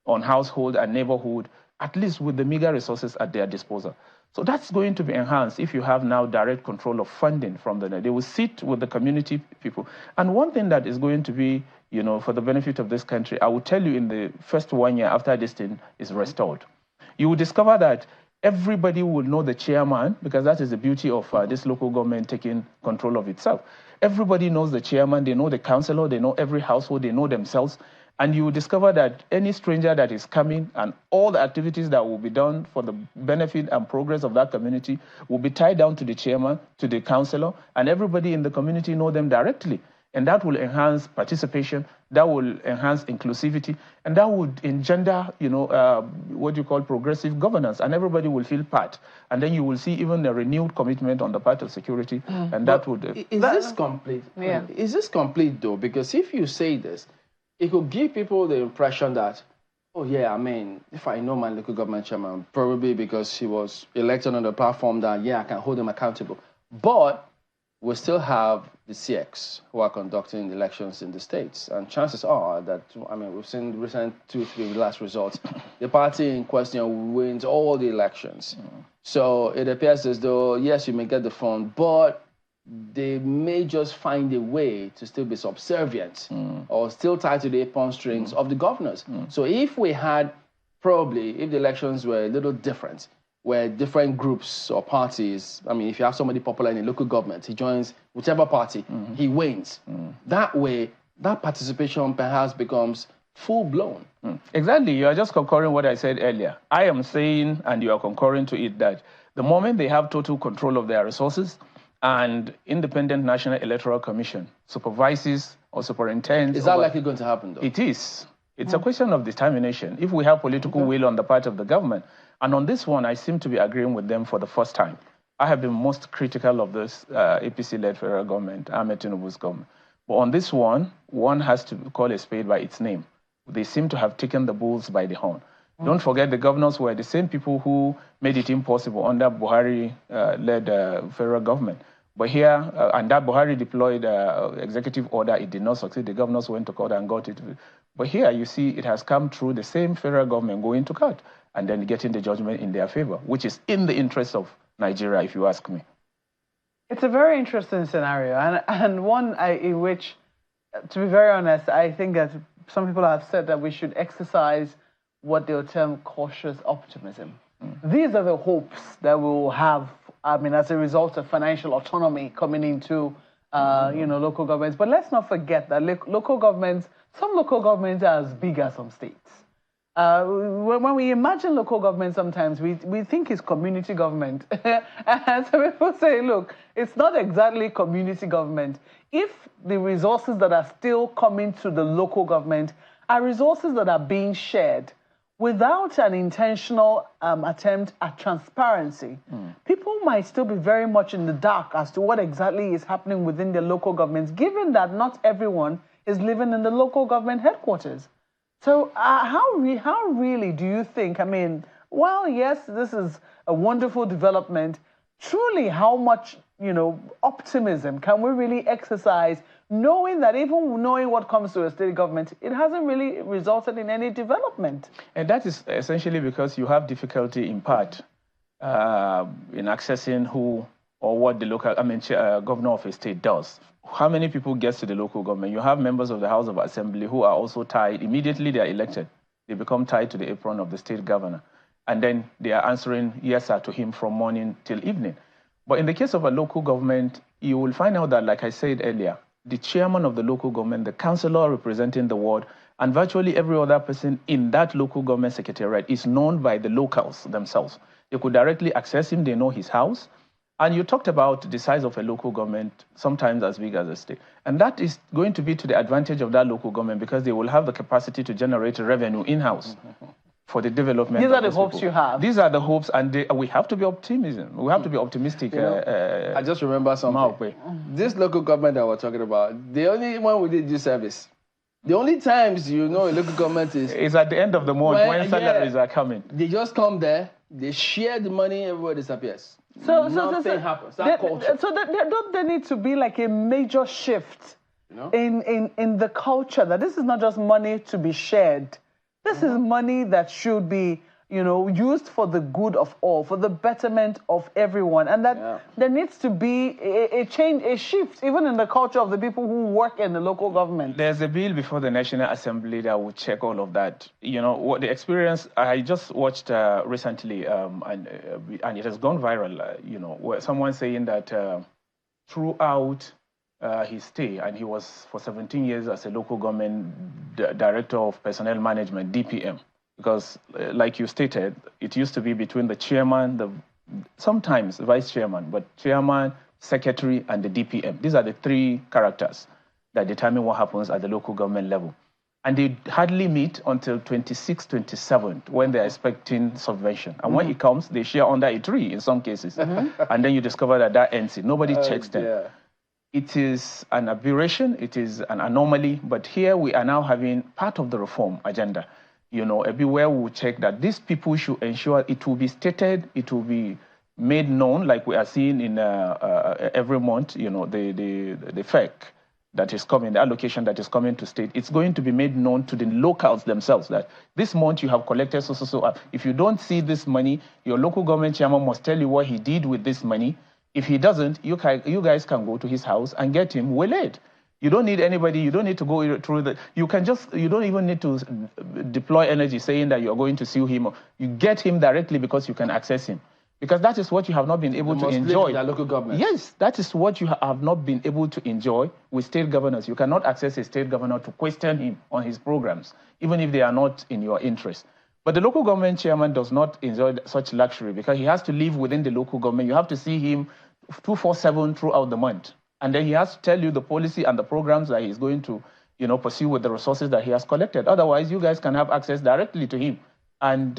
on household and neighborhood, at least with the meager resources at their disposal. So that's going to be enhanced if you have now direct control of funding from the net. They will sit with the community people. And one thing that is going to be, for the benefit of this country, I will tell you in the first 1 year after this thing is restored, you will discover that everybody will know the chairman, because that is the beauty of this local government taking control of itself. Everybody knows the chairman, they know the councillor, they know every household, they know themselves. And you will discover that any stranger that is coming and all the activities that will be done for the benefit and progress of that community will be tied down to the chairman, to the councillor, and everybody in the community know them directly. And that will enhance participation, that will enhance inclusivity, and that would engender, what you call progressive governance, and everybody will feel part. And then you will see even a renewed commitment on the part of security, and that would... Is this complete? Yeah. Is this complete, though? Because if you say this, it could give people the impression that, oh, yeah, if I know my local government chairman, probably because he was elected on the platform that, I can hold him accountable. But we still have the CX who are conducting elections in the states. And chances are that, we've seen recent 2-3 last results, the party in question wins all the elections. So it appears as though, yes, you may get the fund, but they may just find a way to still be subservient or still tied to the pawn strings of the governors. So if we had if the elections were a little different, where different groups or parties, if you have somebody popular in a local government, he joins whichever party, he wins. That way, that participation perhaps becomes full-blown. Exactly. You are just concurring what I said earlier. I am saying, and you are concurring to it, that the moment they have total control of their resources, and Independent National Electoral Commission supervises or superintends... Is that likely going to happen, though? It is. It's a question of determination. If we have political will on the part of the government, and on this one, I seem to be agreeing with them for the first time. I have been most critical of this APC-led federal government, Ahmed Tinubu's government. But on this one has to call a spade by its name. They seem to have taken the bulls by the horn. Don't forget the governors were the same people who made it impossible under Buhari-led federal government. But here, and that Buhari deployed executive order, it did not succeed. The governors went to court and got it. But here, you see, it has come through the same federal government going to court and then getting the judgment in their favor, which is in the interest of Nigeria, if you ask me. It's a very interesting scenario, and one in which, to be very honest, I think that some people have said that we should exercise what they'll term cautious optimism. These are the hopes that we'll have, I mean, as a result of financial autonomy coming into, local governments. But let's not forget that local governments, some local governments are as big as some states. When we imagine local government, sometimes we think it's community government. And so people say, look, it's not exactly community government. If the resources that are still coming to the local government are resources that are being shared without an intentional attempt at transparency, people might still be very much in the dark as to what exactly is happening within the local governments, given that not everyone is living in the local government headquarters. So how really do you think, I mean, well, yes, this is a wonderful development. Truly, how much, optimism can we really exercise, knowing that even knowing what comes to a state government, it hasn't really resulted in any development? And that is essentially because you have difficulty in part in accessing who or what the local, governor of a state does. How many people get to the local government? You have members of the House of Assembly who are also tied. Immediately they are elected, they become tied to the apron of the state governor. And then they are answering yes, sir, to him from morning till evening. But in the case of a local government, you will find out that, like I said earlier, the chairman of the local government, the councillor representing the ward, and virtually every other person in that local government secretariat is known by the locals themselves. They could directly access him, they know his house. And you talked about the size of a local government, sometimes as big as a state. And that is going to be to the advantage of that local government because they will have the capacity to generate revenue in-house for the development. These are the hopes you have. These are the hopes, and we have to be optimistic. We have to be optimistic. I just remember something. This local government that we're talking about, the only one we did service. The only times a local government is at the end of the month when salaries are coming. They just come there, they share the money, everywhere disappears. Nothing happens. Don't there need to be like a major shift in the culture that this is not just money to be shared. This is money that should be, used for the good of all, for the betterment of everyone. And that there needs to be a change, a shift, even in the culture of the people who work in the local government. There's a bill before the National Assembly that will check all of that. What the experience, I just watched recently, and it has gone viral, where someone saying that throughout his stay, and he was for 17 years as a local government director of personnel management, DPM, because like you stated, it used to be between the chairman, sometimes vice chairman, but chairman, secretary, and the DPM. These are the three characters that determine what happens at the local government level. And they hardly meet until 26th, 27th, when they're expecting subvention. And when it comes, they share under a tree in some cases. And then you discover that ends it. Nobody checks them. Yeah. It is an aberration, it is an anomaly, but here we are now having part of the reform agenda. Everywhere we check that these people should ensure it will be stated, it will be made known, like we are seeing in every month, the FEC that is coming, the allocation that is coming to state, it's going to be made known to the locals themselves that this month you have collected so. If you don't see this money, your local government chairman must tell you what he did with this money. If he doesn't, you guys can go to his house and get him waylaid. You don't need anybody. You don't need to go through the. You don't even need to deploy energy saying that you're going to sue him. You get him directly because you can access him. Because that is what you have not been able to enjoy. The local government. Yes, that is what you have not been able to enjoy with state governors. You cannot access a state governor to question him on his programs, even if they are not in your interest. But the local government chairman does not enjoy such luxury because he has to live within the local government. You have to see him 24/7 throughout the month. And then he has to tell you the policy and the programs that he's going to, pursue with the resources that he has collected. Otherwise, you guys can have access directly to him. And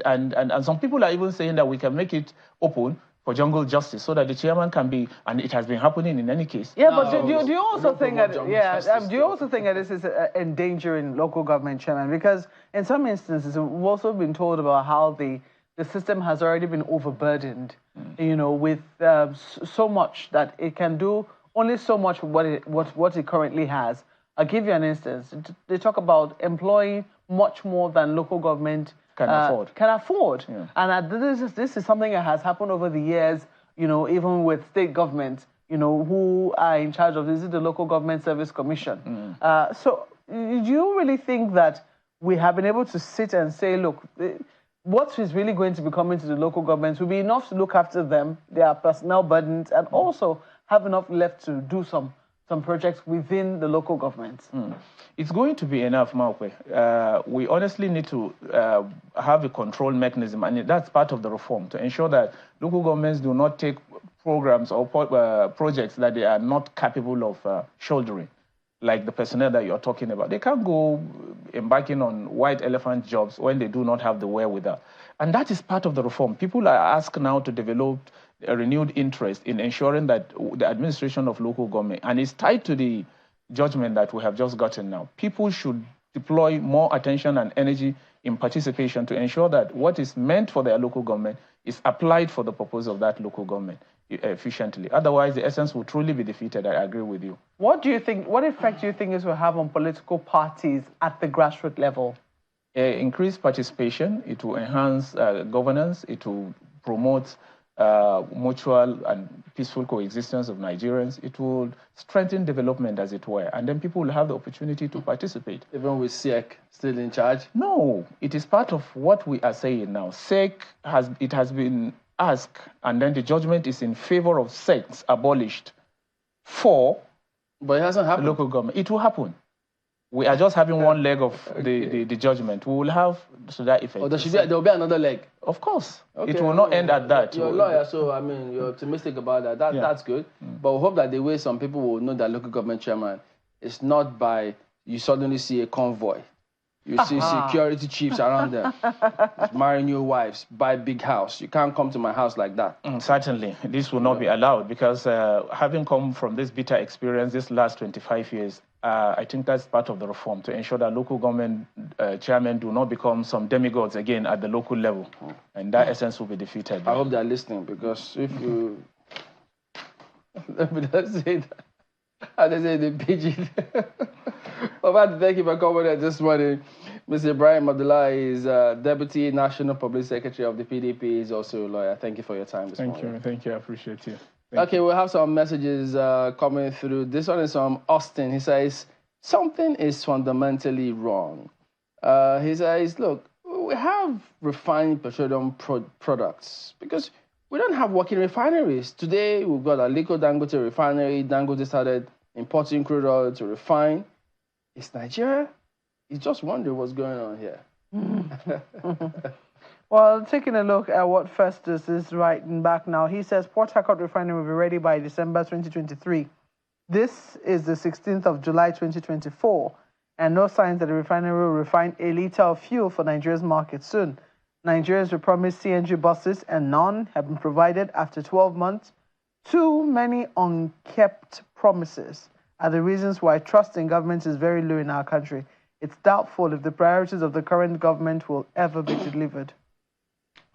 some people are even saying that we can make it open for jungle justice, so that the chairman can be, and it has been happening in any case. Yeah, but do you also think that, do you also think that this is endangering local government chairman? Because in some instances, we've also been told about how the system has already been overburdened, you know, with so much that it can do only so much what it currently has. I'll give you an instance. They talk about employing much more than local government can afford. Yeah. And this is something that has happened over the years, you know, even with state governments, you know, who are in charge of this is the Local Government Service Commission. So do you really think that we have been able to sit and say, look, what is really going to be coming to the local governments will be enough to look after them, their personnel burdens, and also have enough left to do some projects within the local governments? It's going to be enough, Maokwe. We honestly need to have a control mechanism, and that's part of the reform, to ensure that local governments do not take programs or projects that they are not capable of shouldering, like the personnel that you're talking about. They can't go embarking on white elephant jobs when they do not have the wherewithal. And that is part of the reform. People are asked now to develop a renewed interest in ensuring that the administration of local government, and it's tied to the judgment that we have just gotten now, people should deploy more attention and energy in participation to ensure that what is meant for their local government is applied for the purpose of that local government efficiently. Otherwise, the essence will truly be defeated. I agree with you. What do you think, what effect do you think this will have on political parties at the grassroots level? Increased participation, it will enhance governance, it will promote mutual and peaceful coexistence of Nigerians. It will strengthen development, as it were, and then people will have the opportunity to participate. Even with SEC still in charge? No, it is part of what we are saying now. SEC has been asked, and then the judgment is in favor of SECs abolished for but it hasn't happened. Local government. It will happen. We are just having one leg of the judgment. We will have to that effect. Oh, there will be another leg? Of course. Okay. It will not end at that. You're a lawyer, so I mean, you're optimistic about that. That's good. But we hope that the way some people will know that local government chairman is not by you suddenly see a convoy. You see security chiefs around them, marry new wives, buy big house. You can't come to my house like that. Certainly. This will not be allowed because having come from this bitter experience this last 25 years, I think that's part of the reform, to ensure that local government chairmen do not become some demigods again at the local level. And that essence will be defeated. I hope they're listening, because if you... Let me not say that. How they say the pigeon. Well, I want to thank you for coming here this morning. Mr. Ibrahim Abdullah is Deputy National Public Secretary of the PDP. He's also a lawyer. Thank you for your time this morning. Thank you. I appreciate you. Okay, we'll have some messages coming through. This one is from Austin. He says, something is fundamentally wrong. He says, look, we have refined petroleum products because we don't have working refineries. Today, we've got a Aliko Dangote refinery. Dangote started importing crude oil to refine. It's Nigeria. You just wonder what's going on here. Well, taking a look at what Festus is writing back now, he says Port Harcourt refinery will be ready by December 2023. This is the 16th of July 2024, and no signs that the refinery will refine a litre of fuel for Nigeria's market soon. Nigerians were promised CNG buses, and none have been provided after 12 months. Too many unkept promises are the reasons why trust in government is very low in our country. It's doubtful if the priorities of the current government will ever be delivered.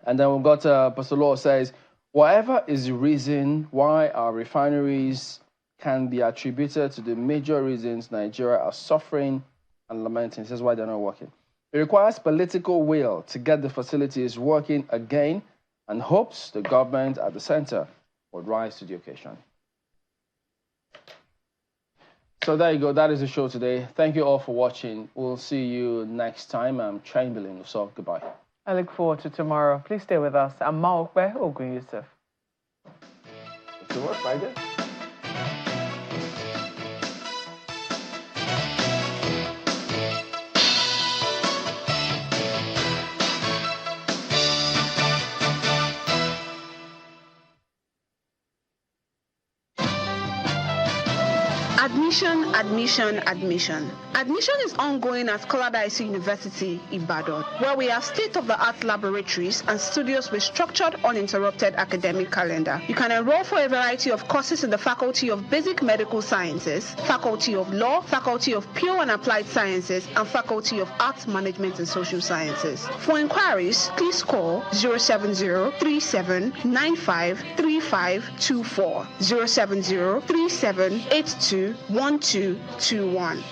And then we've got Pastor Law says, whatever is the reason why our refineries can be attributed to the major reasons Nigeria are suffering and lamenting. This is why they're not working. It requires political will to get the facilities working again, and hopes the government at the center would rise to the occasion. So there you go. That is the show today. Thank you all for watching. We'll see you next time. I'm Chamberlain. So goodbye. I look forward to tomorrow. Please stay with us. I'm Maokbe Ogun Yusuf. It's the work right there. At Admission, admission, admission. Admission is ongoing at Koladaisi University, Ibadan, where we have state-of-the-art laboratories and studios with structured, uninterrupted academic calendar. You can enroll for a variety of courses in the Faculty of Basic Medical Sciences, Faculty of Law, Faculty of Pure and Applied Sciences, and Faculty of Arts, Management, and Social Sciences. For inquiries, please call 070-3795-3524, 070-3782-1221,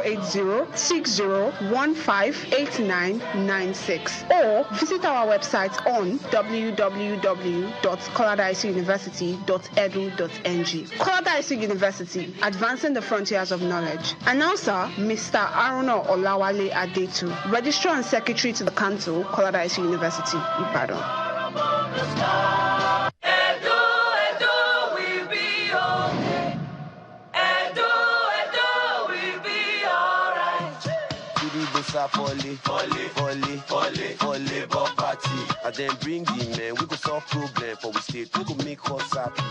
080-6015-8996, or visit our website on www.koladaisiuniversity.edu.ng. Koladaisi University, advancing the frontiers of knowledge. Announcer, Mr. Aruna Olawale Adetu, Registrar and Secretary to the Council, Koladaisi University, Ibadan. Party. And then bring the men, we go solve problem for we state, we go make us happy.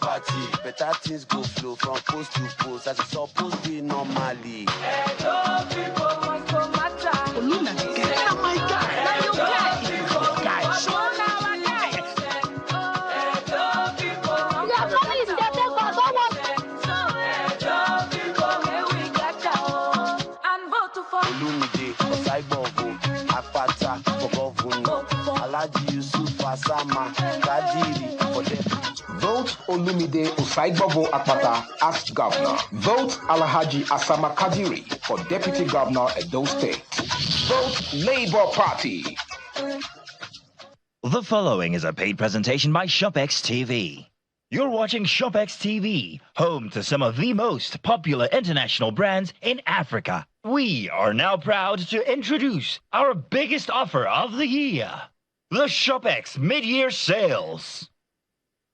Party. Better things go flow from post to post as it's supposed to be normally. Vote Olumide Osaigbovo Akpata as governor. Vote Alhaji Asama Kadiri for deputy governor Edo State. Vote Labour Party. The following is a paid presentation by ShopX TV. You're watching ShopX TV, home to some of the most popular international brands in Africa. We are now proud to introduce our biggest offer of the year, the ShopX Mid-Year Sales.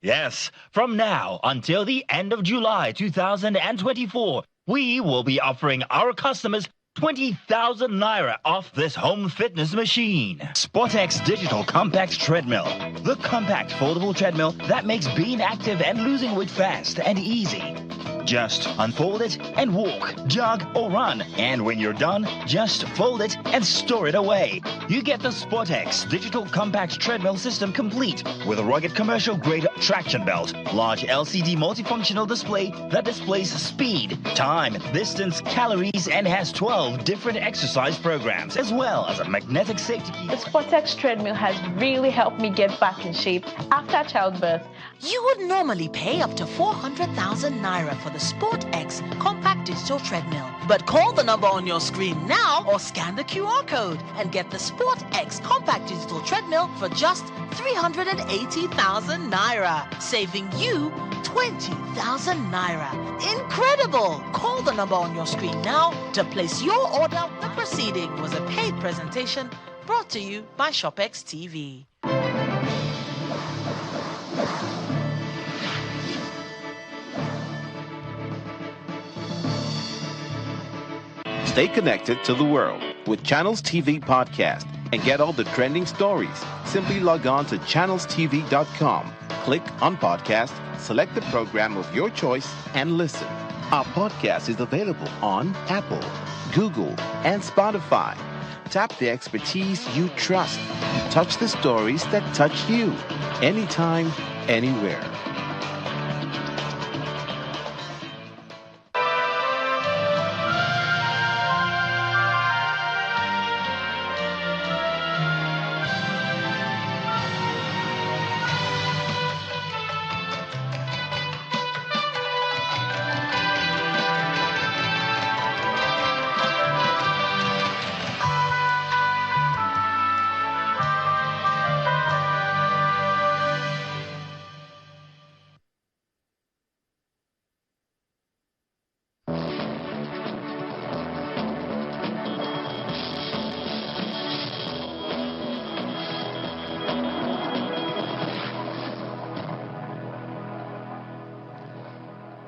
Yes, from now until the end of July 2024, we will be offering our customers 20,000 Naira off this home fitness machine. SportX Digital Compact Treadmill. The compact foldable treadmill that makes being active and losing weight fast and easy. Just unfold it and walk, jog, or run. And when you're done, just fold it and store it away. You get the SportX Digital Compact Treadmill System complete with a rugged commercial-grade traction belt, large LCD multifunctional display that displays speed, time, distance, calories, and has 12 different exercise programs, as well as a magnetic safety key. The SportX treadmill has really helped me get back in shape after childbirth. You would normally pay up to 400,000 Naira for the SportX Compact Digital Treadmill. But call the number on your screen now or scan the QR code and get the SportX Compact Digital Treadmill for just 380,000 Naira, saving you 20,000 Naira. Incredible! Call the number on your screen now to place your order. The proceeding was a paid presentation brought to you by ShopX TV. Stay connected to the world with Channels TV Podcast and get all the trending stories. Simply log on to channelstv.com, click on podcast, select the program of your choice, and listen. Our podcast is available on Apple, Google, and Spotify. Tap the expertise you trust. Touch the stories that touch you. Anytime, anywhere.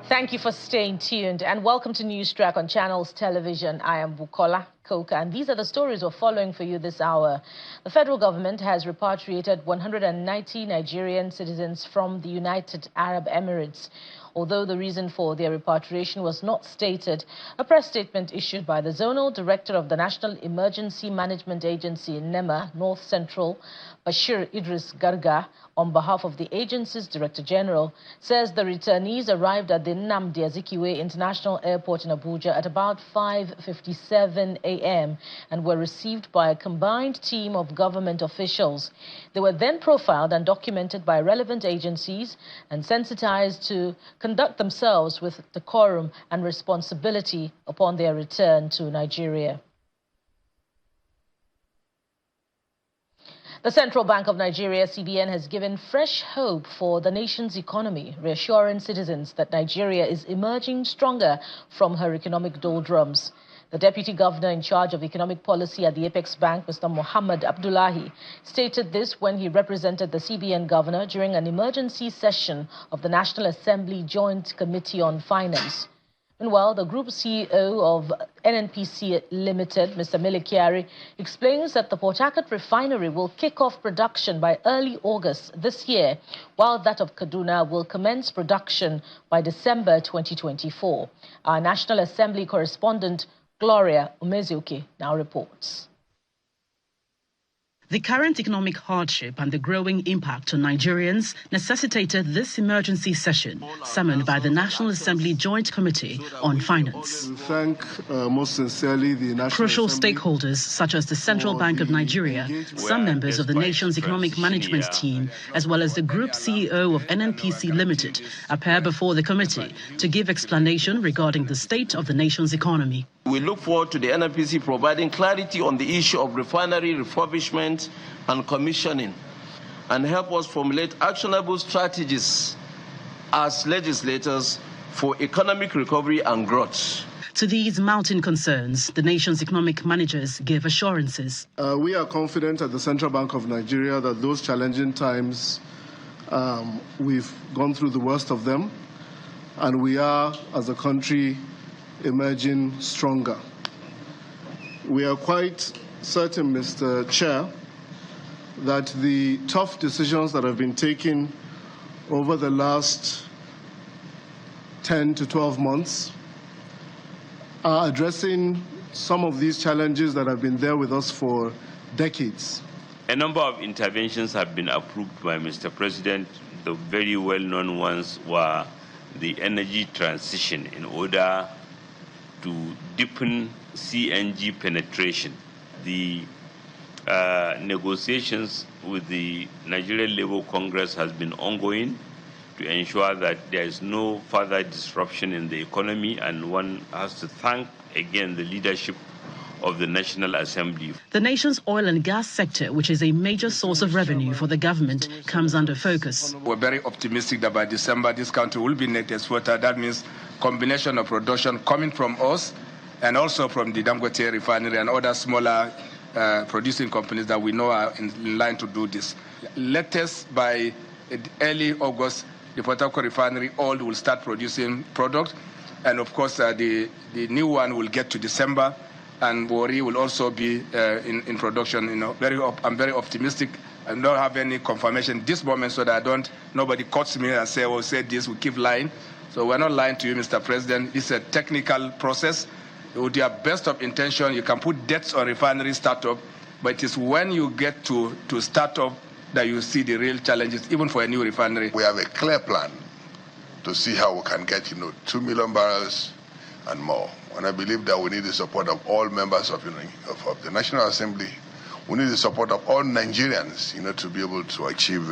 Thank you for staying tuned and welcome to News Track on Channels Television. I am Bukola Coke, and these are the stories we're following for you this hour. The federal government has repatriated 190 Nigerian citizens from the United Arab Emirates. Although the reason for their repatriation was not stated, a press statement issued by the Zonal Director of the National Emergency Management Agency, NEMA, North Central, Bashir Idris Garga, on behalf of the agency's Director General, says the returnees arrived at the Nnamdi Azikiwe International Airport in Abuja at about 5:57 a.m. and were received by a combined team of government officials. They were then profiled and documented by relevant agencies and sensitized to conduct themselves with decorum and responsibility upon their return to Nigeria. The Central Bank of Nigeria, CBN, has given fresh hope for the nation's economy, reassuring citizens that Nigeria is emerging stronger from her economic doldrums. The Deputy Governor in charge of economic policy at the Apex Bank, Mr. Mohammed Abdullahi, stated this when he represented the CBN Governor during an emergency session of the National Assembly Joint Committee on Finance. Meanwhile, the Group CEO of NNPC Limited, Mr. Milikiari, explains that the Port Harcourt Refinery will kick off production by early August this year, while that of Kaduna will commence production by December 2024. Our National Assembly correspondent, Gloria Umezuki, now reports. The current economic hardship and the growing impact on Nigerians necessitated this emergency session summoned by the National Assembly Joint Committee on Finance. We thank most sincerely the National Crucial Assembly stakeholders such as the Central Bank of Nigeria, some members of the nation's economic management team, as well as the Group CEO of NNPC Limited, appear before the committee to give explanation regarding the state of the nation's economy. We look forward to the NNPC providing clarity on the issue of refinery refurbishment and commissioning and help us formulate actionable strategies as legislators for economic recovery and growth. To these mounting concerns, the nation's economic managers gave assurances. We are confident at the Central Bank of Nigeria that those challenging times, we've gone through the worst of them, and we are, as a country, emerging stronger. We are quite certain, Mr. Chair, that the tough decisions that have been taken over the last 10 to 12 months are addressing some of these challenges that have been there with us for decades. A number of interventions have been approved by Mr. President. The very well-known ones were the energy transition in order to deepen CNG penetration. The negotiations with the Nigerian Labour Congress has been ongoing to ensure that there is no further disruption in the economy, and one has to thank again the leadership of the National Assembly. The nation's oil and gas sector, which is a major source of revenue for the government, comes under focus. We're very optimistic that by December this country will be net exporter. That means combination of production coming from us and also from the Dangote Refinery and other smaller producing companies that we know are in line to do this. Latest by early August, the Port Harcourt Refinery oil will start producing product, and of course the new one will get to December, and Wari will also be in production. You know, I'm very optimistic. I don't have any confirmation this moment, so that nobody cuts me and say, "Oh, say this." We keep lying. So we're not lying to you, Mr. President. It's a technical process. With your best of intention, you can put dates on refinery startup, but it is when you get to startup that you see the real challenges, even for a new refinery. We have a clear plan to see how we can get, 2 million barrels and more. And I believe that we need the support of all members of the National Assembly. We need the support of all Nigerians, to be able to achieve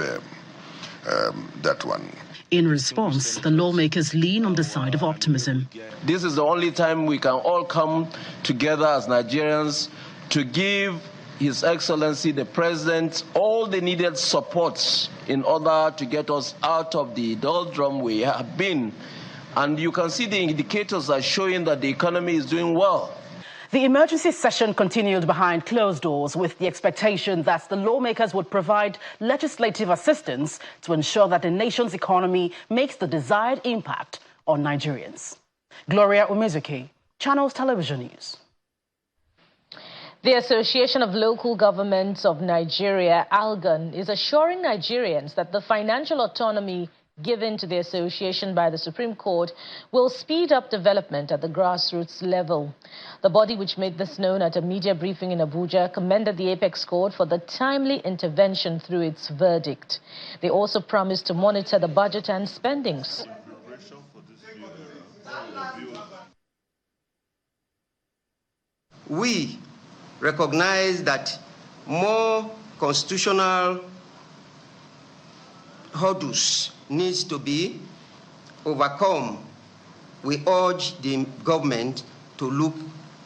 that one. In response, the lawmakers lean on the side of optimism. This is the only time we can all come together as Nigerians to give His Excellency the President all the needed supports in order to get us out of the doldrum we have been. And you can see the indicators are showing that the economy is doing well. The emergency session continued behind closed doors with the expectation that the lawmakers would provide legislative assistance to ensure that the nation's economy makes the desired impact on Nigerians. Gloria Umezuki, Channels Television News. The Association of Local Governments of Nigeria, ALGON, is assuring Nigerians that the financial autonomy given to the association by the Supreme Court will speed up development at the grassroots level. The body, which made this known at a media briefing in Abuja, commended the Apex Court for the timely intervention through its verdict. They also promised to monitor the budget and spendings. We recognize that more constitutional hurdles needs to be overcome. We urge the government to look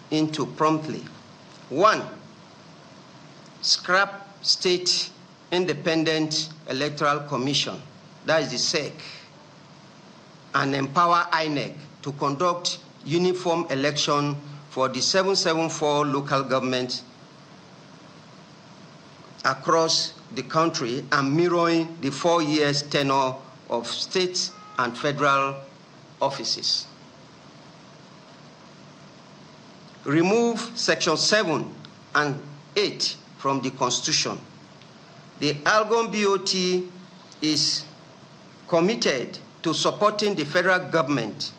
into promptly. 1, scrap State Independent Electoral Commission, that is the SEC, and empower INEC to conduct uniform election for the 774 local governments across the country and mirroring the 4 years tenure of state and federal offices. Remove Section 7 and 8 from the Constitution. The ALGON BOT is committed to supporting the federal government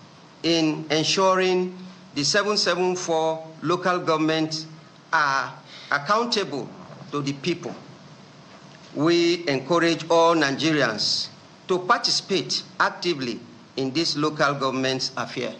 in ensuring the 774 local governments are accountable to the people. We encourage all Nigerians to participate actively in this local government's affair.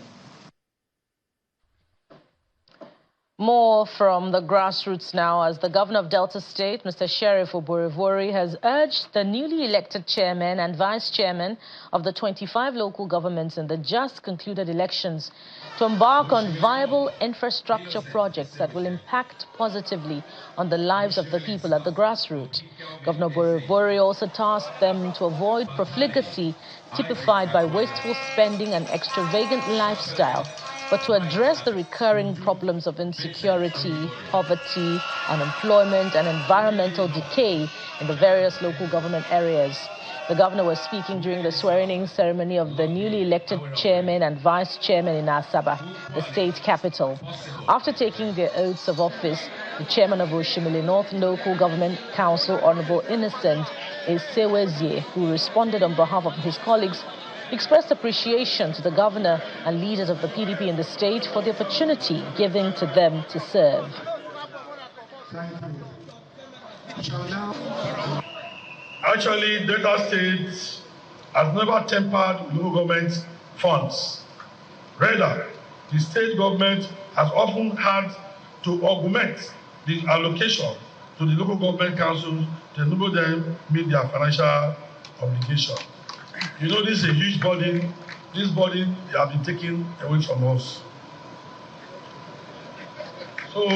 More from the grassroots now, as the governor of Delta State, Mr. Sheriff Oborevori, has urged the newly elected chairman and vice chairman of the 25 local governments in the just concluded elections to embark on viable infrastructure projects that will impact positively on the lives of the people at the grassroots. Governor Oborevori also tasked them to avoid profligacy typified by wasteful spending and extravagant lifestyle, but to address the recurring problems of insecurity, poverty, unemployment, and environmental decay in the various local government areas. The governor was speaking during the swearing-in ceremony of the newly elected chairman and vice chairman in Asaba, the state capital. After taking their oaths of office, the chairman of Oshimili North Local Government Council, Honorable Innocent Esewezie, who responded on behalf of his colleagues, expressed appreciation to the governor and leaders of the PDP in the state for the opportunity given to them to serve. Actually, Delta State has never tempered local government funds. Rather, the state government has often had to augment the allocation to the local government councils to enable them meet their financial obligation. You know, this is a huge burden. This burden has been taken away from us. So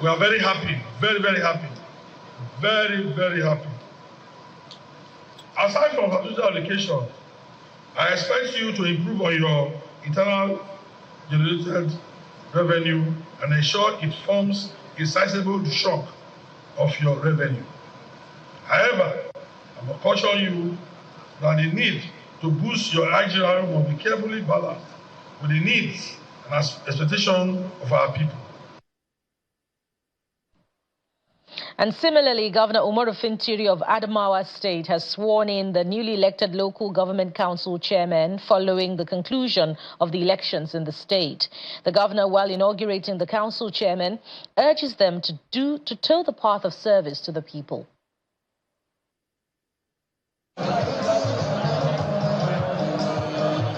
we are very happy, very, very happy, very, very happy. Aside from financial allocation, I expect you to improve on your internal generated revenue and ensure it forms a sizable chunk of your revenue. However, I will caution you that the need to boost your IGR will be carefully balanced with the needs and expectations of our people. And similarly, Governor Umaru Fintiri of Adamawa State has sworn in the newly elected local government council chairman following the conclusion of the elections in the state. The governor, while inaugurating the council chairman, urges them to toe the path of service to the people.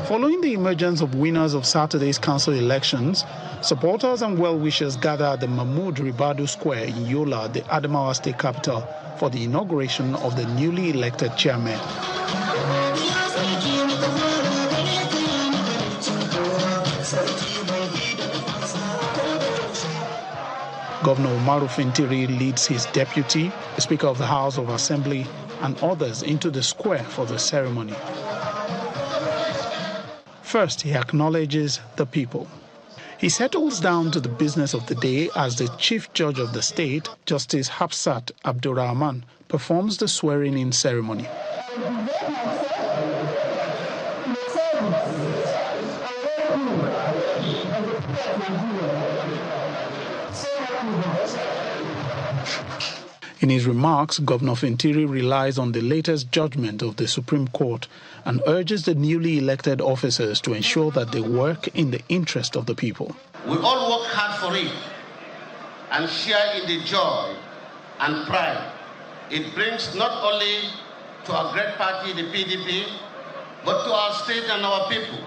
Following the emergence of winners of Saturday's council elections, supporters and well-wishers gathered at the Mahmoud Ribadu Square in Yola, the Adamawa state capital, for the inauguration of the newly elected chairman. Governor Umaru Fintiri leads his deputy, the Speaker of the House of Assembly, and others into the square for the ceremony. First, he acknowledges the people. He settles down to the business of the day as the Chief Judge of the state, Justice Hafsat Abdurrahman, performs the swearing-in ceremony. In his remarks, Governor Fintiri relies on the latest judgment of the Supreme Court and urges the newly elected officers to ensure that they work in the interest of the people. We all work hard for it and share in the joy and pride it brings not only to our great party, the PDP, but to our state and our people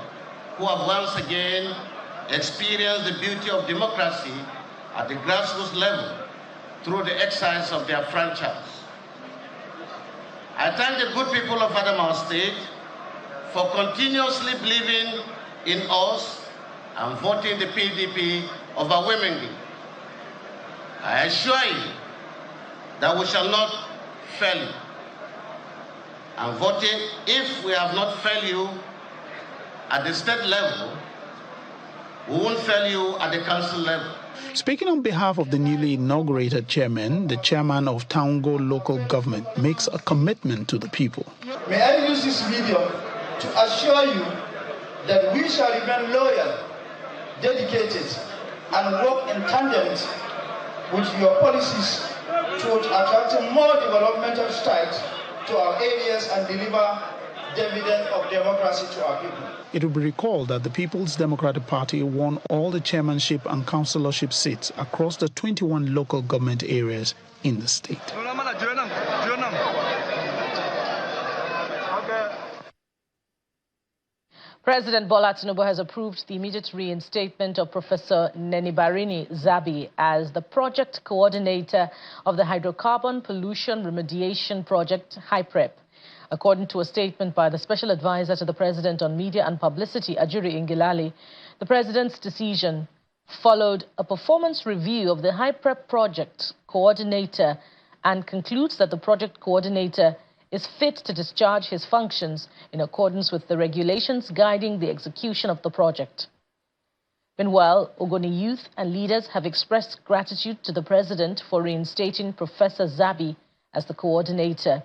who have once again experienced the beauty of democracy at the grassroots level through the exercise of their franchise. I thank the good people of Adamawa State for continuously believing in us and voting the PDP overwhelmingly. I assure you that we shall not fail you. And voting, if we have not failed you at the state level, we won't fail you at the council level. Speaking on behalf of the newly inaugurated chairman, the chairman of Taungo local government makes a commitment to the people. May I use this medium to assure you that we shall remain loyal, dedicated, and work in tandem with your policies towards attracting more developmental strides to our areas and deliver dividend of democracy to our people. It will be recalled that the People's Democratic Party won all the chairmanship and councillorship seats across the 21 local government areas in the state. President Bola Tinubu has approved the immediate reinstatement of Professor Nenibarini Zabi as the project coordinator of the Hydrocarbon Pollution Remediation Project, HYPREP. According to a statement by the Special Advisor to the President on Media and Publicity, Ajuri Ingilali, the President's decision followed a performance review of the HYPREP project coordinator and concludes that the project coordinator is fit to discharge his functions in accordance with the regulations guiding the execution of the project. Meanwhile, Ogoni youth and leaders have expressed gratitude to the President for reinstating Professor Zabi as the coordinator.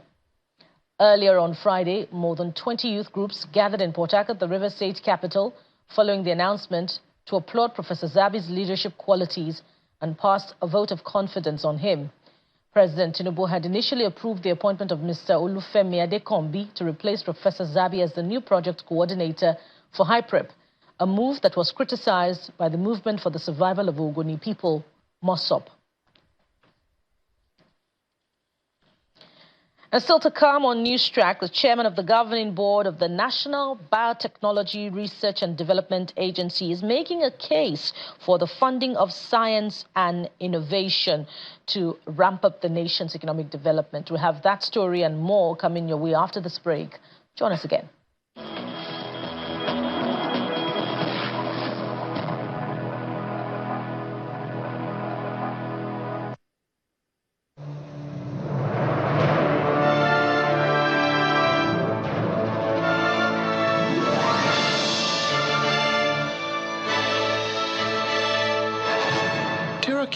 Earlier on Friday, more than 20 youth groups gathered in Port Harcourt, the River State capital, following the announcement to applaud Professor Zabi's leadership qualities and passed a vote of confidence on him. President Tinubu had initially approved the appointment of Mr. Olufemi Adekombi to replace Professor Zabi as the new project coordinator for HYPREP, a move that was criticized by the Movement for the Survival of Ogoni People, MOSOP. And still to come on News Track, the chairman of the governing board of the National Biotechnology Research and Development Agency is making a case for the funding of science and innovation to ramp up the nation's economic development. We have that story and more coming your way after this break. Join us again.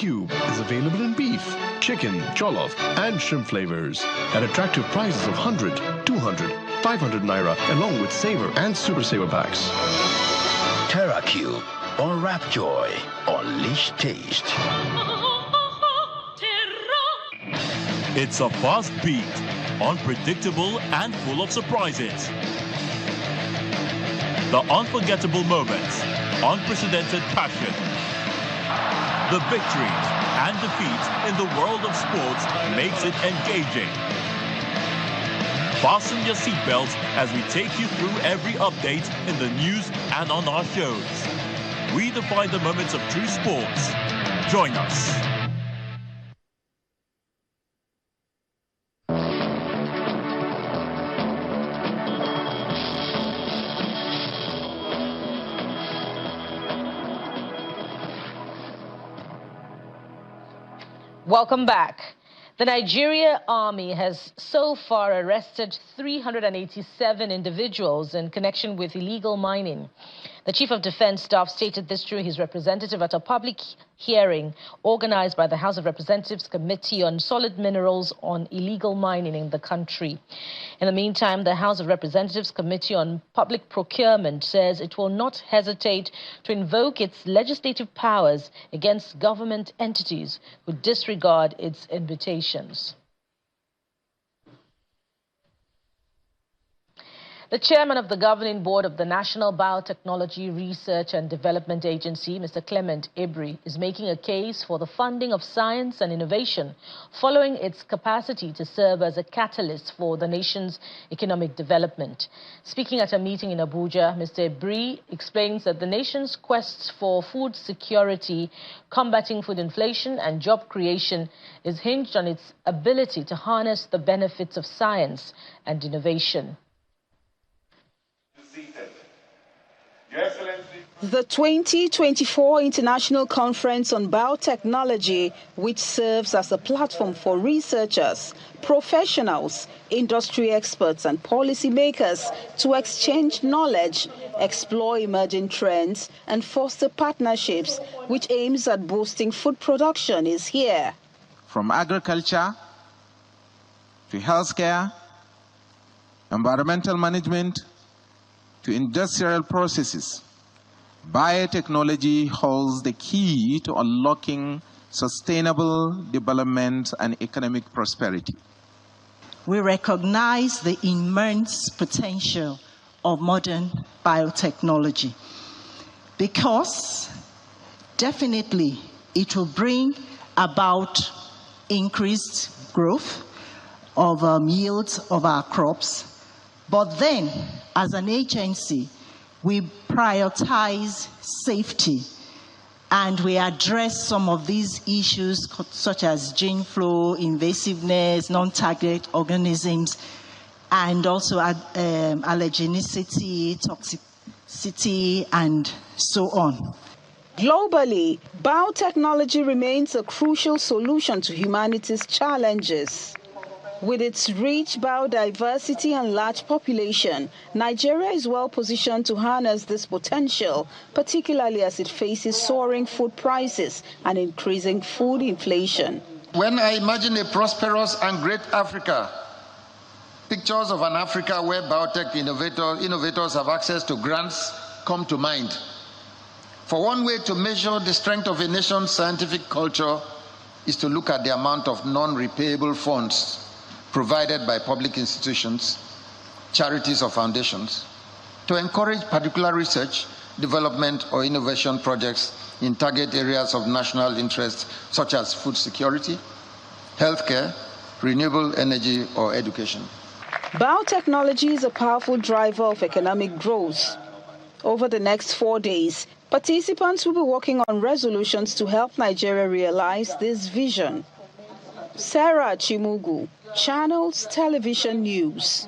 Cube is available in beef, chicken, jollof, and shrimp flavors at attractive prices of 100, 200, 500 naira, along with saver and super saver packs. Terra Cube, unwrap joy, unleash taste. It's a fast beat, unpredictable and full of surprises. The unforgettable moments, unprecedented passion. The victories and defeats in the world of sports makes it engaging. Fasten your seatbelts as we take you through every update in the news and on our shows. We define the moments of true sports. Join us. Welcome back. The Nigeria Army has so far arrested 387 individuals in connection with illegal mining. The Chief of Defense Staff stated this through his representative at a public hearing organized by the House of Representatives Committee on Solid Minerals on Illegal Mining in the country. In the meantime, the House of Representatives Committee on Public Procurement says it will not hesitate to invoke its legislative powers against government entities who disregard its invitations. The chairman of the governing board of the National Biotechnology Research and Development Agency, Mr. Clement Ibri, is making a case for the funding of science and innovation following its capacity to serve as a catalyst for the nation's economic development. Speaking at a meeting in Abuja, Mr. Ibri explains that the nation's quest for food security, combating food inflation and job creation is hinged on its ability to harness the benefits of science and innovation. The 2024 International Conference on Biotechnology, which serves as a platform for researchers, professionals, industry experts and policymakers to exchange knowledge, explore emerging trends and foster partnerships which aims at boosting food production, is here. From agriculture to healthcare, environmental management, to industrial processes, biotechnology holds the key to unlocking sustainable development and economic prosperity. We recognize the immense potential of modern biotechnology because definitely it will bring about increased growth of yields of our crops. But then, as an agency, we prioritize safety and we address some of these issues such as gene flow, invasiveness, non-target organisms, and also allergenicity, toxicity, and so on. Globally, biotechnology remains a crucial solution to humanity's challenges. With its rich biodiversity and large population, Nigeria is well positioned to harness this potential, particularly as it faces soaring food prices and increasing food inflation. When I imagine a prosperous and great Africa, pictures of an Africa where biotech innovators have access to grants come to mind. For one way to measure the strength of a nation's scientific culture is to look at the amount of non-repayable funds provided by public institutions, charities or foundations to encourage particular research, development or innovation projects in target areas of national interest such as food security, healthcare, renewable energy or education. Biotechnology is a powerful driver of economic growth. Over the next 4 days, participants will be working on resolutions to help Nigeria realize this vision. Sarah Chimugu, Channels Television News.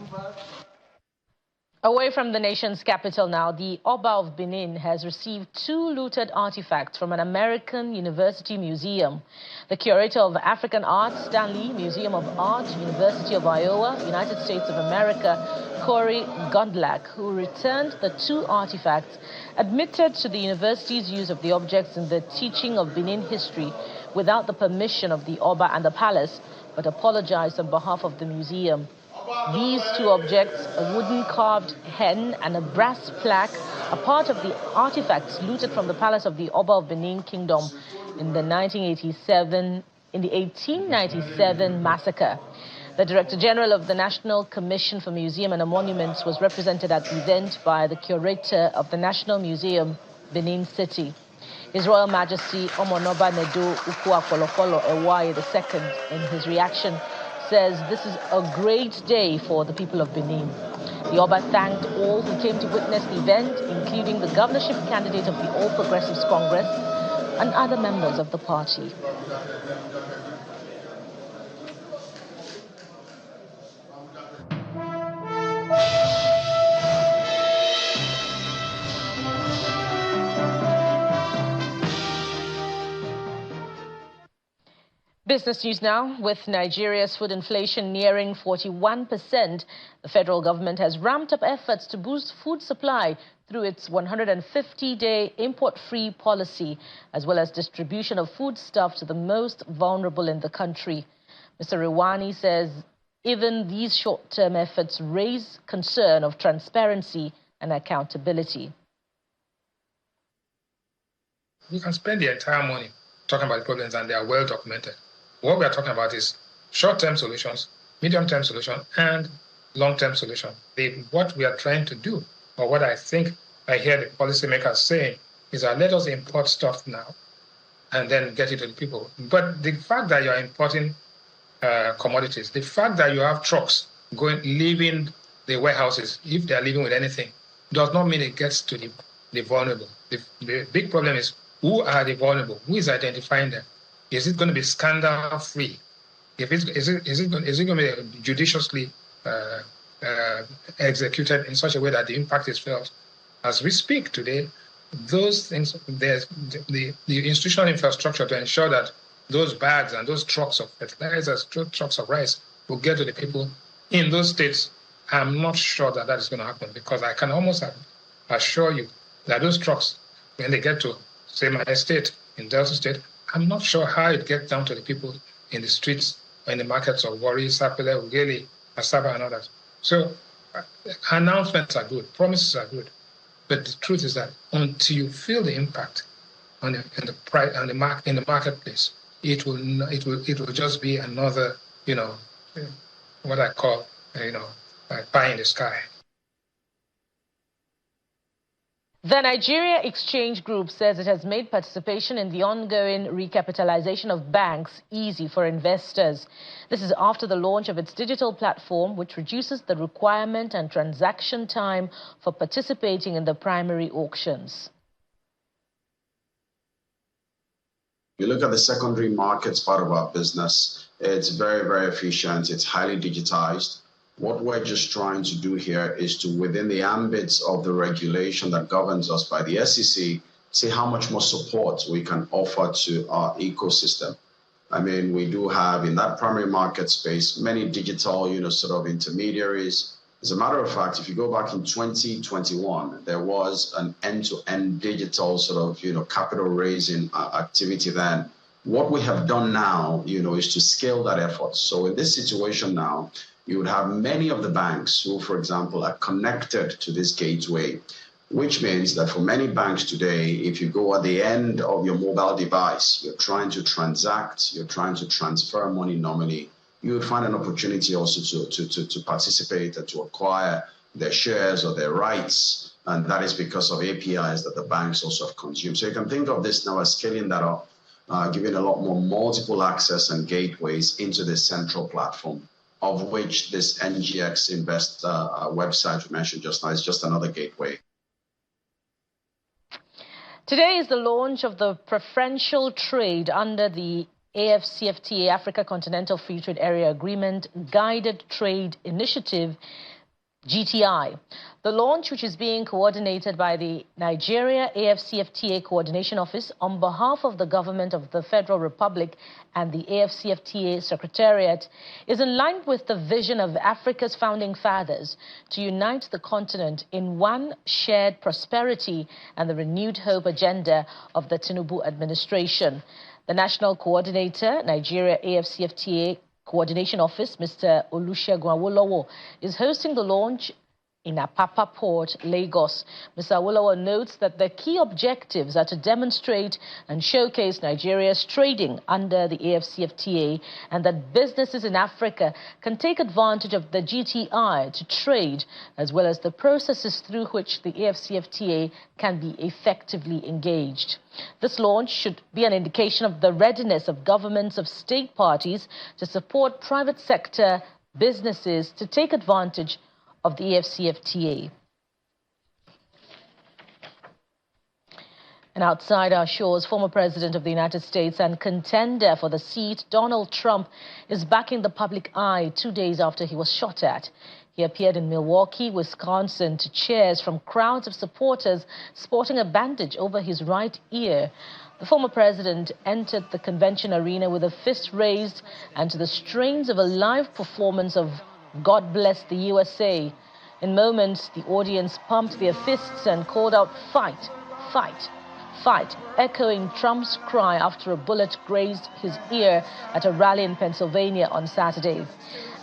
Away from the nation's capital now, the Oba of Benin has received 2 looted artifacts from an American university museum. The curator of African Art, Stanley Museum of Art, University of Iowa, United States of America, Corey Gondlach, who returned the 2 artifacts, admitted to the university's use of the objects in the teaching of Benin history without the permission of the Oba and the palace, but apologized on behalf of the museum. These 2 objects, a wooden carved hen and a brass plaque, are part of the artifacts looted from the palace of the Oba of Benin Kingdom in the 1897 massacre. The Director General of the National Commission for Museum and Monuments was represented at the event by the curator of the National Museum, Benin City. His Royal Majesty Omonoba Nedo Ukwa Kolokolo Ewaye II, in his reaction, says this is a great day for the people of Benin. The Oba thanked all who came to witness the event, including the governorship candidate of the All Progressives Congress and other members of the party. Business news now. With Nigeria's food inflation nearing 41%, the federal government has ramped up efforts to boost food supply through its 150-day import-free policy, as well as distribution of foodstuff to the most vulnerable in the country. Mr. Rewani says even these short-term efforts raise concern of transparency and accountability. We can spend the entire morning talking about the problems, and they are well documented. What we are talking about is short-term solutions, medium-term solution, and long-term solution. What we are trying to do, or what I think I hear the policymakers saying, is that let us import stuff now and then get it to the people. But the fact that you are importing commodities, the fact that you have trucks leaving the warehouses, if they are leaving with anything, does not mean it gets to the vulnerable. The big problem is, who are the vulnerable? Who is identifying them? Is it going to be scandal-free? Is it going to be judiciously executed in such a way that the impact is felt? As we speak today, those things, there's the institutional infrastructure to ensure that those bags and those trucks of fertilizers, trucks of rice will get to the people in those states. I'm not sure that that is going to happen, because I can almost assure you that those trucks, when they get to, say, my estate in Delta State, I'm not sure how it gets down to the people in the streets or in the markets of Warri, Sapele, Ughelli, Asaba, and others. So announcements are good, promises are good, but the truth is that until you feel the impact in the marketplace, it will just be another, what I call, pie in the sky. The Nigeria Exchange Group says it has made participation in the ongoing recapitalization of banks easy for investors. This is after the launch of its digital platform, which reduces the requirement and transaction time for participating in the primary auctions. You look at the secondary markets part of our business, it's very, very efficient. It's highly digitized. What we're just trying to do here is to, within the ambits of the regulation that governs us by the SEC, see how much more support we can offer to our ecosystem. I mean, we do have in that primary market space many digital, sort of intermediaries. As a matter of fact, if you go back in 2021, there was an end-to-end digital sort of, capital raising activity then. What we have done now, is to scale that effort. So in this situation now, you would have many of the banks who, for example, are connected to this gateway, which means that for many banks today, if you go at the end of your mobile device, you're trying to transact, you're trying to transfer money normally, you would find an opportunity also to participate and to acquire their shares or their rights. And that is because of APIs that the banks also have consumed. So you can think of this now as scaling that up, giving a lot more multiple access and gateways into this central platform, of which this NGX Invest website we mentioned just now is just another gateway. Today is the launch of the preferential trade under the AfCFTA, Africa Continental Free Trade Area Agreement Guided Trade Initiative, GTI. The launch, which is being coordinated by the Nigeria AfCFTA Coordination Office on behalf of the government of the Federal Republic and the AfCFTA Secretariat, is in line with the vision of Africa's founding fathers to unite the continent in one shared prosperity and the renewed hope agenda of the Tinubu administration. The national coordinator, Nigeria AfCFTA Coordination Office, Mr. Olusegun Awolowo, is hosting the launch in Apapa Port, Lagos. Mr. Awolowo notes that the key objectives are to demonstrate and showcase Nigeria's trading under the AfCFTA, and that businesses in Africa can take advantage of the GTI to trade, as well as the processes through which the AfCFTA can be effectively engaged. This launch should be an indication of the readiness of governments of state parties to support private sector businesses to take advantage of the AfCFTA. And outside our shores, former President of the United States and contender for the seat, Donald Trump, is back in the public eye 2 days after he was shot at. He appeared in Milwaukee, Wisconsin, to cheers from crowds of supporters sporting a bandage over his right ear. The former president entered the convention arena with a fist raised and to the strains of a live performance of God Bless the USA. In moments, the audience pumped their fists and called out, "Fight, fight, fight," echoing Trump's cry after a bullet grazed his ear at a rally in Pennsylvania on Saturday.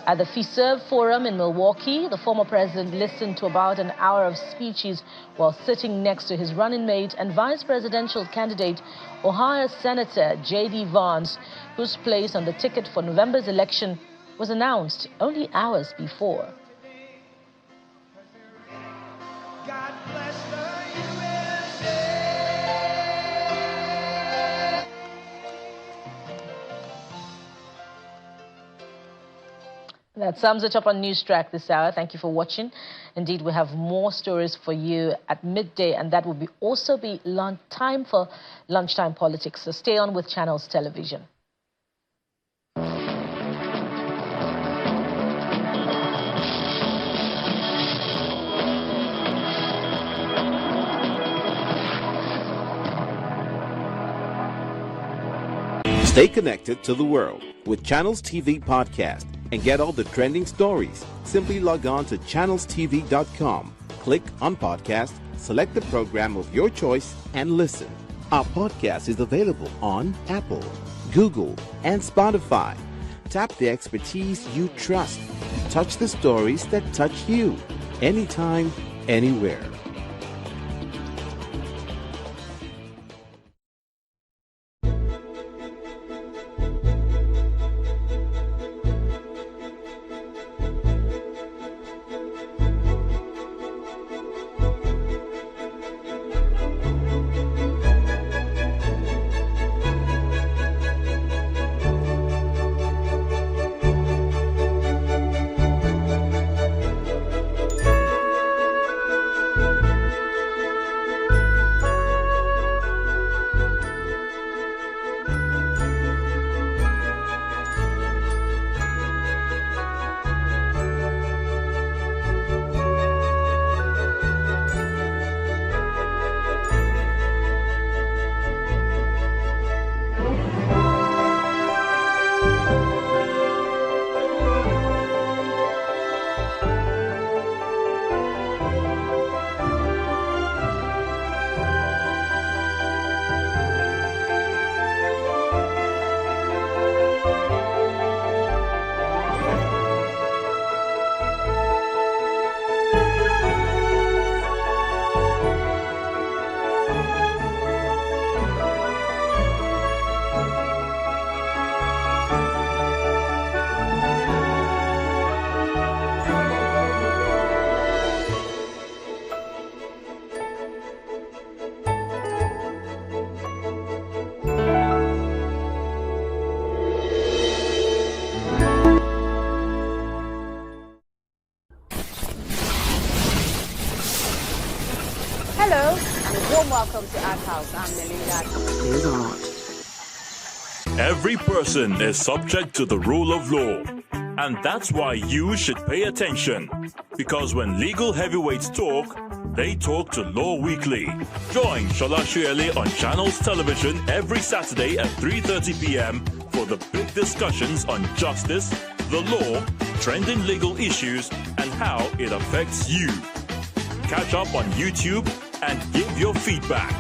At the FISERV Forum in Milwaukee, the former president listened to about an hour of speeches while sitting next to his running mate and vice presidential candidate, Ohio Senator J.D. Vance, whose place on the ticket for November's election was announced only hours before. God bless the That sums it up on News Track this hour. Thank you for watching. Indeed, we have more stories for you at midday, and that will also be time for lunchtime politics. So stay on with Channels Television. Stay connected to the world with Channels TV Podcast and get all the trending stories. Simply log on to channelstv.com, click on podcast, select the program of your choice, and listen. Our podcast is available on Apple, Google, and Spotify. Tap the expertise you trust. Touch the stories that touch you. Anytime, anywhere. Hello, and a warm welcome to Art House. I'm Melinda. Every person is subject to the rule of law, and that's why you should pay attention. Because when legal heavyweights talk, they talk to Law Weekly. Join Shola Shuele on Channels Television every Saturday at 3:30 p.m. for the big discussions on justice, the law, trending legal issues, and how it affects you. Catch up on YouTube and give your feedback.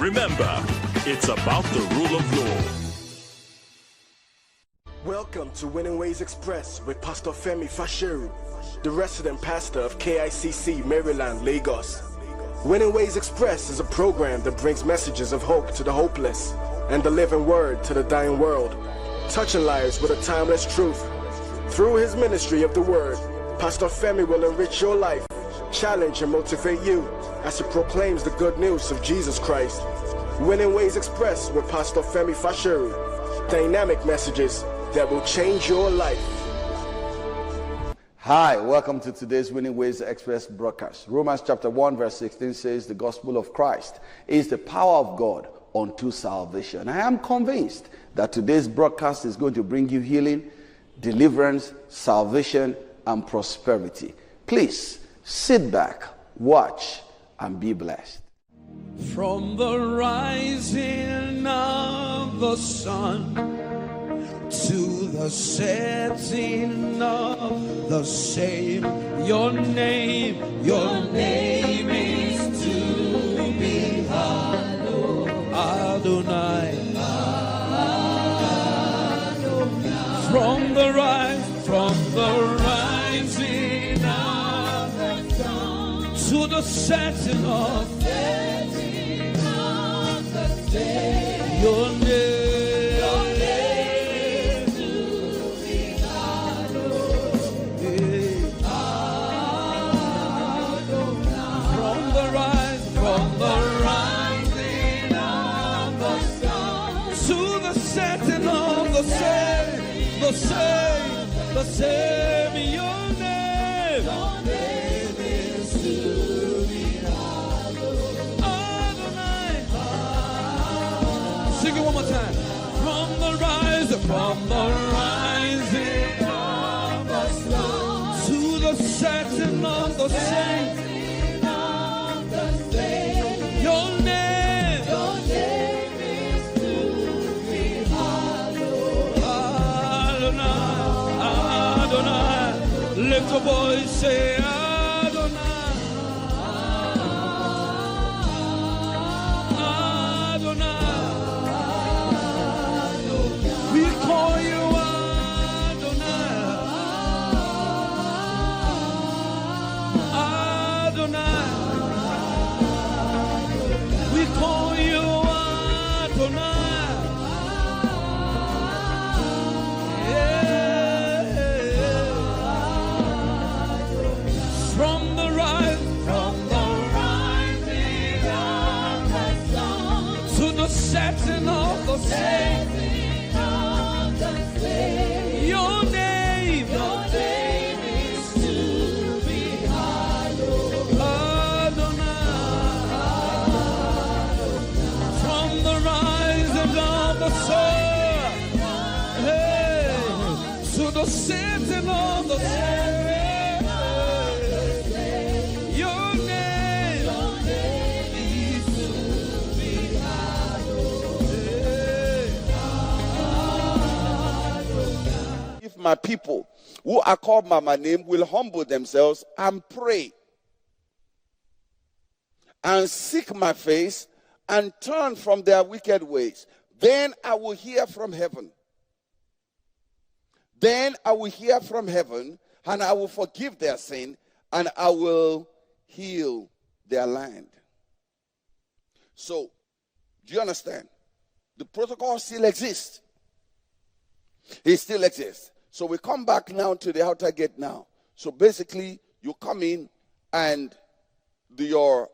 Remember, it's about the rule of law. Welcome to Winning Ways Express with Pastor Femi Fasheru, the resident pastor of KICC, Maryland, Lagos. Winning Ways Express is a program that brings messages of hope to the hopeless and the living word to the dying world, touching lives with a timeless truth. Through his ministry of the word, Pastor Femi will enrich your life, challenge and motivate you as he proclaims the good news of Jesus Christ. Winning Ways Express with Pastor Femi Fasheru. Dynamic messages that will change your life. Hi, welcome to today's Winning Ways Express broadcast. Romans chapter 1 verse 16 says the gospel of Christ is the power of God unto salvation. I am convinced that today's broadcast is going to bring you healing, deliverance, salvation, and prosperity. Please sit back, watch, and be blessed. From the rising of the sun to the setting of the same, your name is to be hallowed. Adonai. From the rising of the sun to the setting of the day, your name to be hallowed. From the rising of the sun to the setting of the same, the same, your name is to be hallowed. Adonai. Sing it one more time. From the rising of the sun to the setting of the same, your name is to be hallowed. Adonai, lift your voice, say Adonai, Adonai, we call you Adonai, Adonai, we call you Adonai. From the rising of the sun to the setting of the same, your name is to be hallowed. Adonai. From the rising of the sun, hey, to the setting of the same. If my people who are called by my name will humble themselves and pray and seek my face and turn from their wicked ways, then I will hear from heaven. Then I will hear from heaven, and I will forgive their sin, and I will heal their land. So, do you understand? The protocol still exists. It still exists. So we come back now to the outer gate now. So basically, you come in and your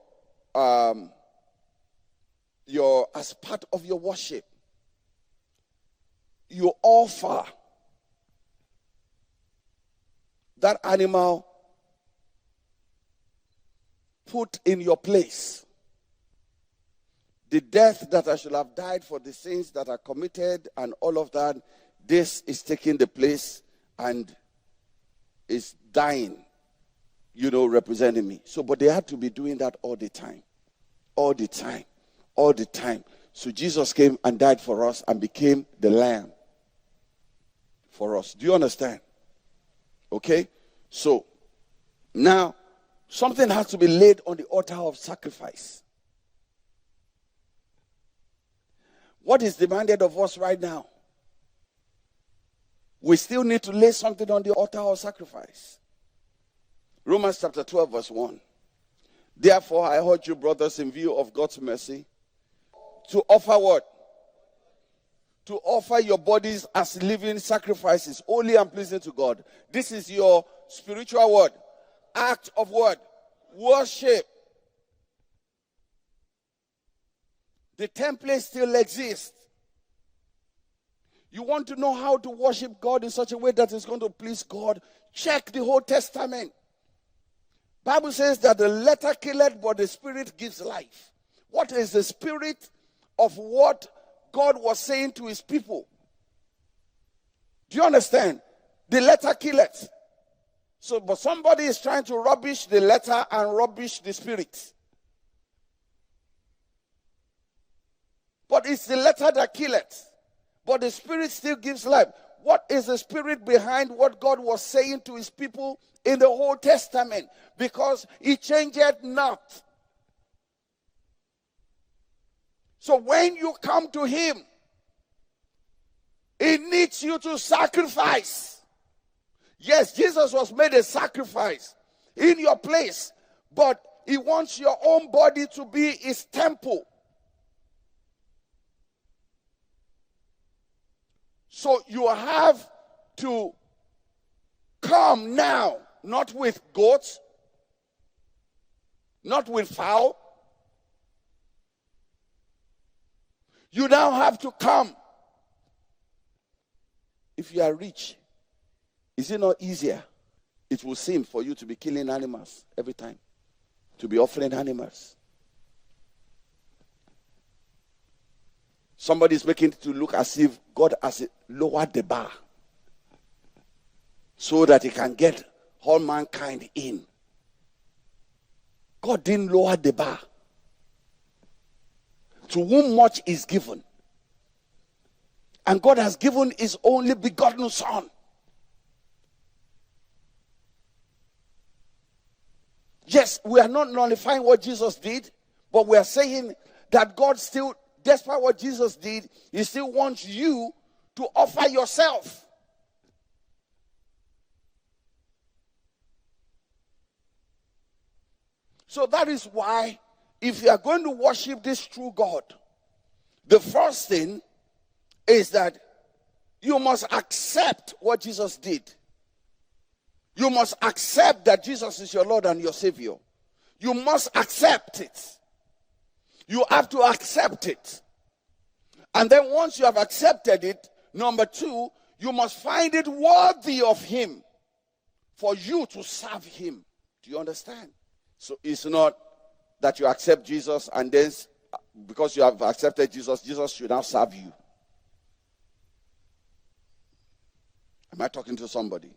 as part of your worship, you offer that animal put in your place. The death that I should have died for the sins that are committed and all of that, this is taking the place and is dying, representing me. So, but they had to be doing that all the time. All the time. All the time. So Jesus came and died for us and became the lamb for us. Do you understand? Okay? So, now, something has to be laid on the altar of sacrifice. What is demanded of us right now? We still need to lay something on the altar of sacrifice. Romans chapter 12 verse 1. Therefore, I urge you, brothers, in view of God's mercy, to offer what? To offer your bodies as living sacrifices, holy and pleasing to God. This is your spiritual word. Act of what? Worship. The template still exists. You want to know how to worship God in such a way that is going to please God? Check the Old Testament. Bible says that the letter killeth, but the spirit gives life. What is the spirit of what God was saying to his people? Do you understand? The letter killeth. So, but somebody is trying to rubbish the letter and rubbish the spirit. But it's the letter that killeth, but the spirit still gives life. What is the spirit behind what God was saying to his people in the Old Testament? Because he changeth not. So when you come to him, he needs you to sacrifice. Yes, Jesus was made a sacrifice in your place, but he wants your own body to be his temple. So you have to come now, not with goats, not with fowl. You now have to come. If you are rich, is it not easier? It will seem for you to be killing animals every time, to be offering animals. Somebody is making it to look as if God has lowered the bar so that he can get all mankind in. God didn't lower the bar. To whom much is given. And God has given his only begotten Son. Yes, we are not nullifying what Jesus did, but we are saying that God still, despite what Jesus did, he still wants you to offer yourself. So that is why, if you are going to worship this true God, the first thing is that you must accept what Jesus did. You must accept that Jesus is your Lord and your Savior. You must accept it. You have to accept it. And then once you have accepted it, number two, you must find it worthy of him for you to serve him. Do you understand? So it's not that you accept Jesus and then because you have accepted Jesus, Jesus should now serve you. Am I talking to somebody?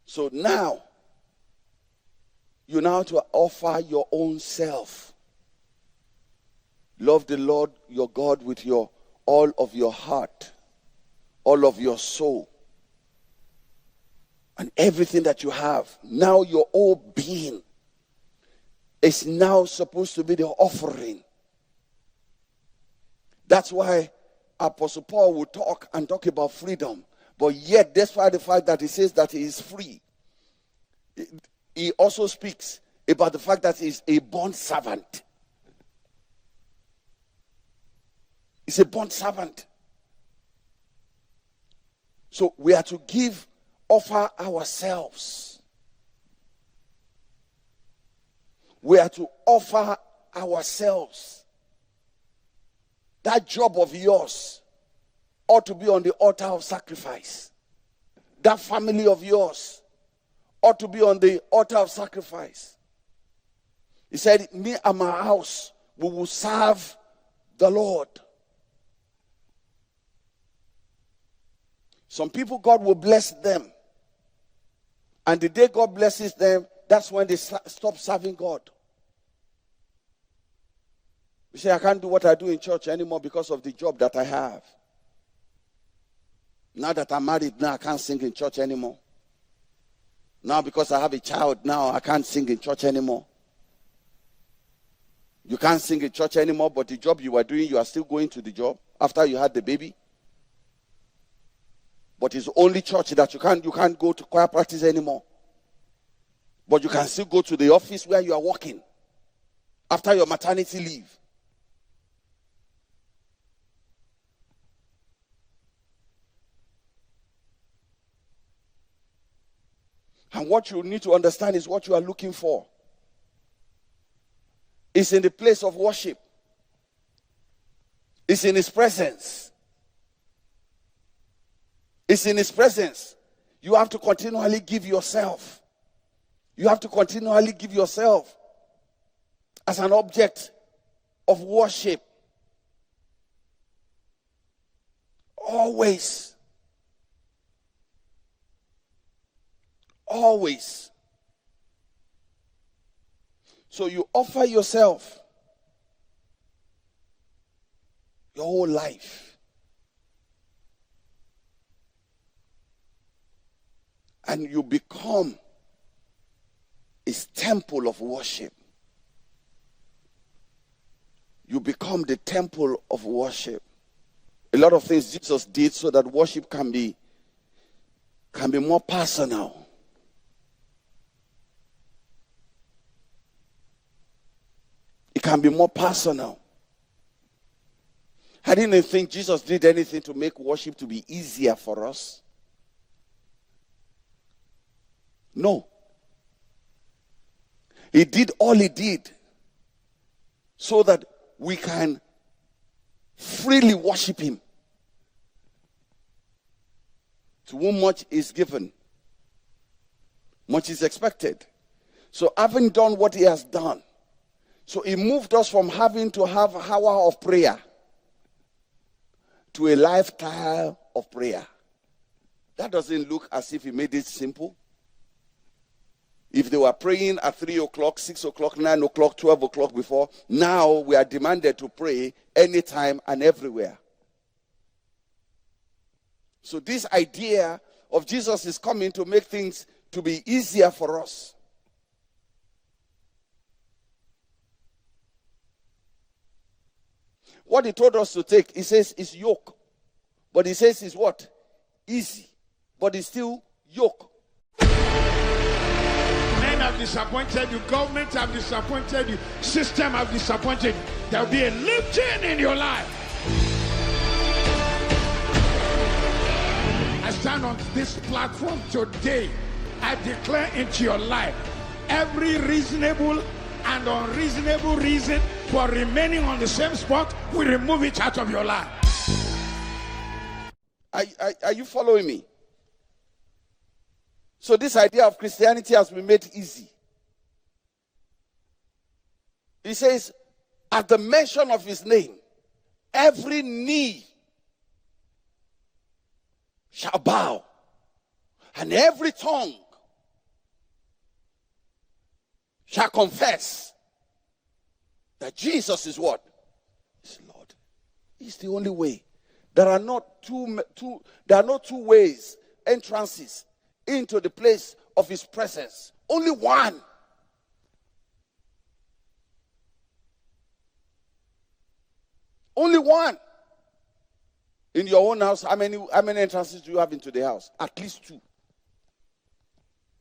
So now, you now have to offer your own self. Love the Lord your God with all of your heart, all of your soul, and everything that you have. Now your whole being is now supposed to be the offering. That's why Apostle Paul will talk about freedom. But yet, despite the fact that he says that he is free, he also speaks about the fact that he is a bond servant. He's a bond servant. So we are to offer ourselves. We are to offer ourselves. That job of yours ought to be on the altar of sacrifice. That family of yours ought to be on the altar of sacrifice. He said, me and my house, we will serve the Lord. Some people, God will bless them. And the day God blesses them, that's when they stop serving God. You say, I can't do what I do in church anymore because of the job that I have. Now that I'm married, now I can't sing in church anymore. Now because I have a child, now I can't sing in church anymore. You can't sing in church anymore, but the job you were doing, you are still going to the job after you had the baby. But it's only church that you can't go to choir practice anymore. But you can still go to the office where you are working after your maternity leave. And what you need to understand is what you are looking for. It's in the place of worship. It's in his presence. It's in his presence. You have to continually give yourself. You have to continually give yourself as an object of worship. Always. Always. So you offer yourself, your whole life. And you become a temple of worship. You become the temple of worship. A lot of things Jesus did so that worship can be more personal. It can be more personal. I didn't think Jesus did anything to make worship to be easier for us. No. He did all he did so that we can freely worship him. To whom much is given, much is expected. So having done what he has done, so he moved us from having to have an hour of prayer to a lifestyle of prayer. That doesn't look as if he made it simple. If they were praying at 3 o'clock, 6 o'clock, 9 o'clock, 12 o'clock before, now we are demanded to pray anytime and everywhere. So this idea of Jesus is coming to make things to be easier for us. What he told us to take, he says is yoke. But he says is what? Easy. But it's still yoke. Men have disappointed you, government have disappointed you, system have disappointed you. There will be a lifting in your life. I stand on this platform today. I declare into your life every reasonable and unreasonable reason for remaining on the same spot, we remove it out of your life. Are you following me? So this idea of Christianity has been made easy. He says, at the mention of his name, every knee shall bow, and every tongue shall confess that Jesus is what? Is Lord. He's the only way. There are not two ways, entrances into the place of his presence. Only one. Only one. In your own house, how many entrances do you have into the house? At least 2.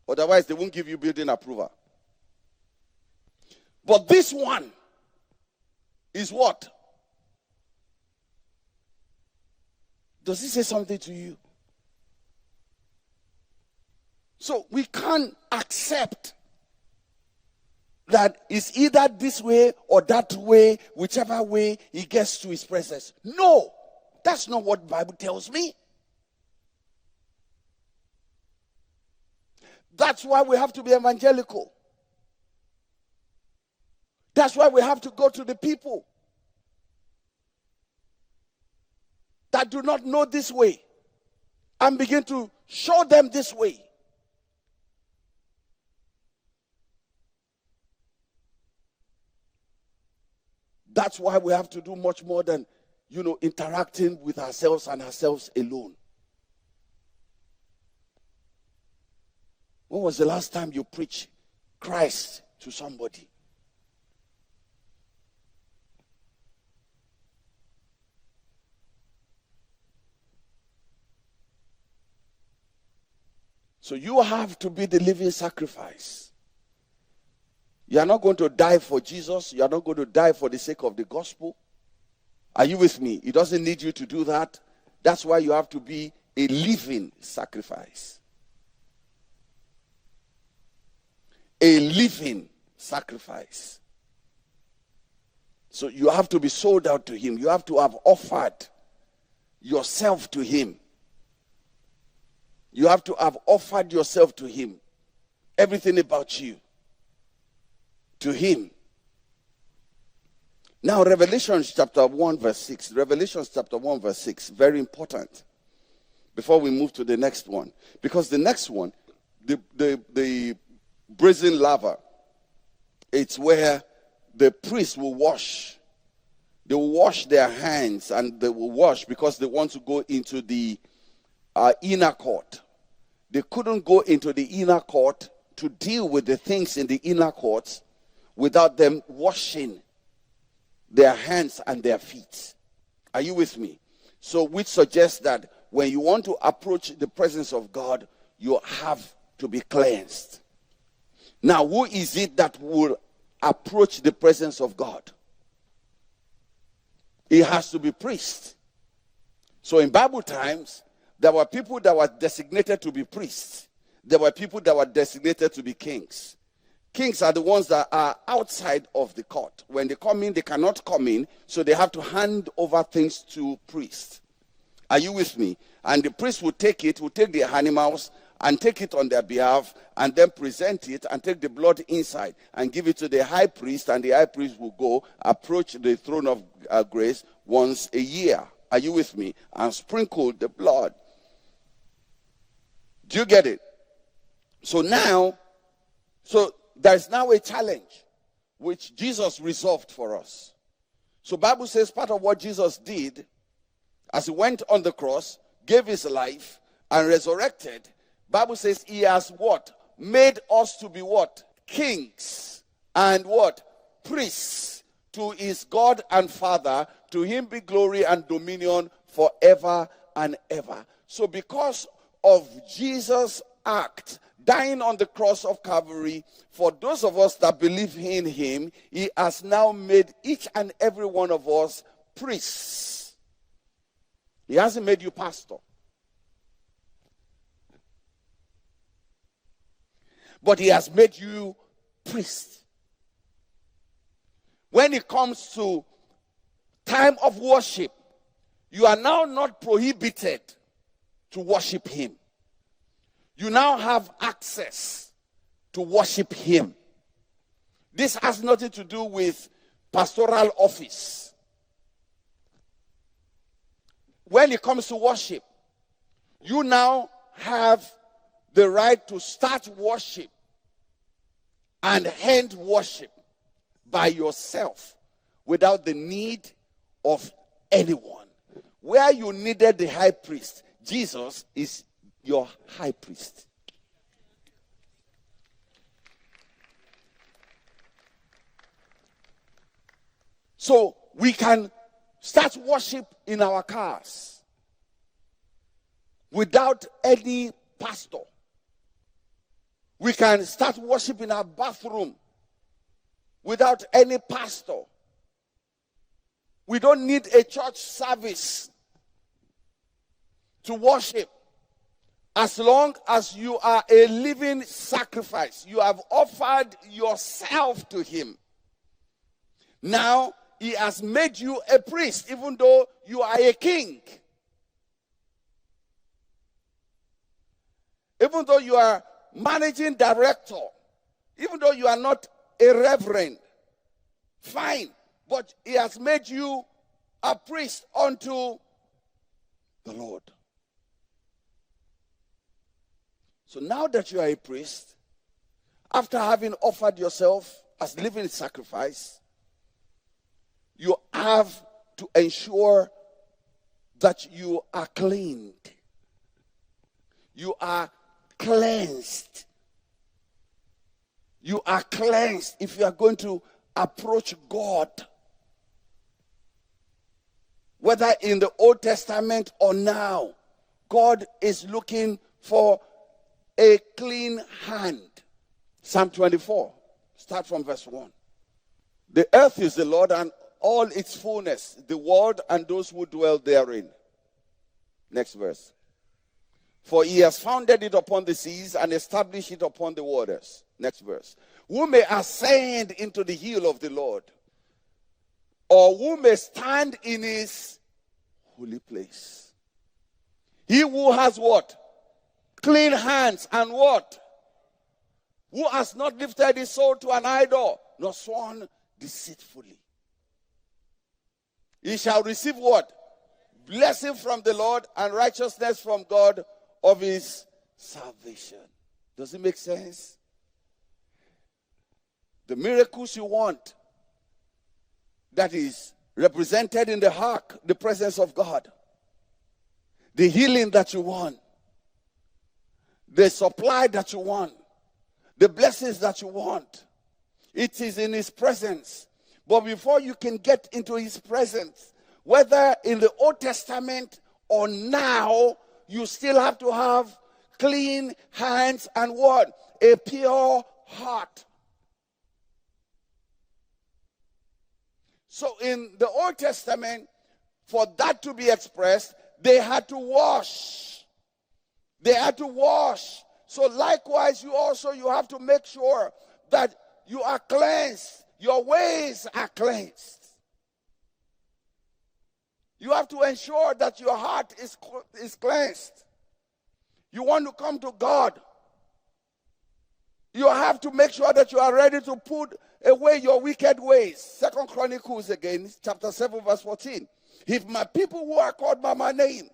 Otherwise, they won't give you building approval. But this one is what? Does it say something to you? So we can't accept that it's either this way or that way, whichever way he gets to his presence. No, that's not what the Bible tells me. That's why we have to be evangelical. That's why we have to go to the people that do not know this way and begin to show them this way. That's why we have to do much more than, interacting with ourselves and ourselves alone. When was the last time you preached Christ to somebody? So you have to be the living sacrifice. You are not going to die for Jesus. You are not going to die for the sake of the gospel. Are you with me? He doesn't need you to do that. That's why you have to be a living sacrifice. A living sacrifice. So you have to be sold out to him. You have to have offered yourself to him. You have to have offered yourself to him. Everything about you. To him. Now, Revelation chapter 1 verse 6. Revelation chapter 1 verse 6. Very important. Before we move to the next one. Because the next one, the brazen laver. It's where the priest will wash. They will wash their hands, and they will wash because they want to go into the inner court. They couldn't go into the inner court to deal with the things in the inner court without them washing their hands and their feet. Are you with me? So which suggests that when you want to approach the presence of God, you have to be cleansed. Now, who is it that will approach the presence of God? It has to be priests. So in Bible times, there were people that were designated to be priests. There were people that were designated to be kings. Kings are the ones that are outside of the court. When they come in, they cannot come in, so they have to hand over things to priests. Are you with me? And the priest will take the animals and take it on their behalf and then present it and take the blood inside and give it to the high priest, and the high priest will go approach the throne of grace once a year. Are you with me? And sprinkle the blood. Do you get it? So there's now a challenge which Jesus resolved for us. So Bible says part of what Jesus did as he went on the cross, gave his life and resurrected, Bible says he has what? Made us to be what? Kings and what? Priests to his God and Father. To him be glory and dominion forever and ever. So because of Jesus' act, dying on the cross of Calvary, for those of us that believe in him, he has now made each and every one of us priests. He hasn't made you pastor. But he has made you priest. When it comes to time of worship, you are now not prohibited to worship him. You now have access to worship him. This has nothing to do with pastoral office. When it comes to worship, you now have the right to start worship and end worship by yourself without the need of anyone. Where you needed the high priest, Jesus is your high priest. So we can start worship in our cars without any pastor. We can start worship in our bathroom without any pastor. We don't need a church service to worship. As long as you are a living sacrifice, you have offered yourself to him. Now, he has made you a priest, even though you are a king. Even though you are managing director, even though you are not a reverend, fine. But he has made you a priest unto the Lord. So now that you are a priest, after having offered yourself as living sacrifice, you have to ensure that you are cleaned. You are cleansed. You are cleansed if you are going to approach God. Whether in the Old Testament or now, God is looking for a clean hand. Psalm 24, start from verse 1. The earth is the Lord and all its fullness, the world and those who dwell therein. Next verse. For he has founded it upon the seas and established it upon the waters. Next verse. Who may ascend into the hill of the Lord? Or who may stand in his holy place? He who has what? Clean hands and what? Who has not lifted his soul to an idol, nor sworn deceitfully. He shall receive what? Blessing from the Lord and righteousness from God of his salvation. Does it make sense? The miracles you want, that is represented in the ark, the presence of God. The healing that you want. The supply that you want. The blessings that you want. It is in his presence. But before you can get into his presence, whether in the Old Testament or now, you still have to have clean hands and what? A pure heart. So in the Old Testament, for that to be expressed, they had to wash. They had to wash. So likewise, you have to make sure that you are cleansed. Your ways are cleansed. You have to ensure that your heart is cleansed. You want to come to God. You have to make sure that you are ready to put away your wicked ways. 2 Chronicles again, chapter 7, verse 14. If my people who are called by my name,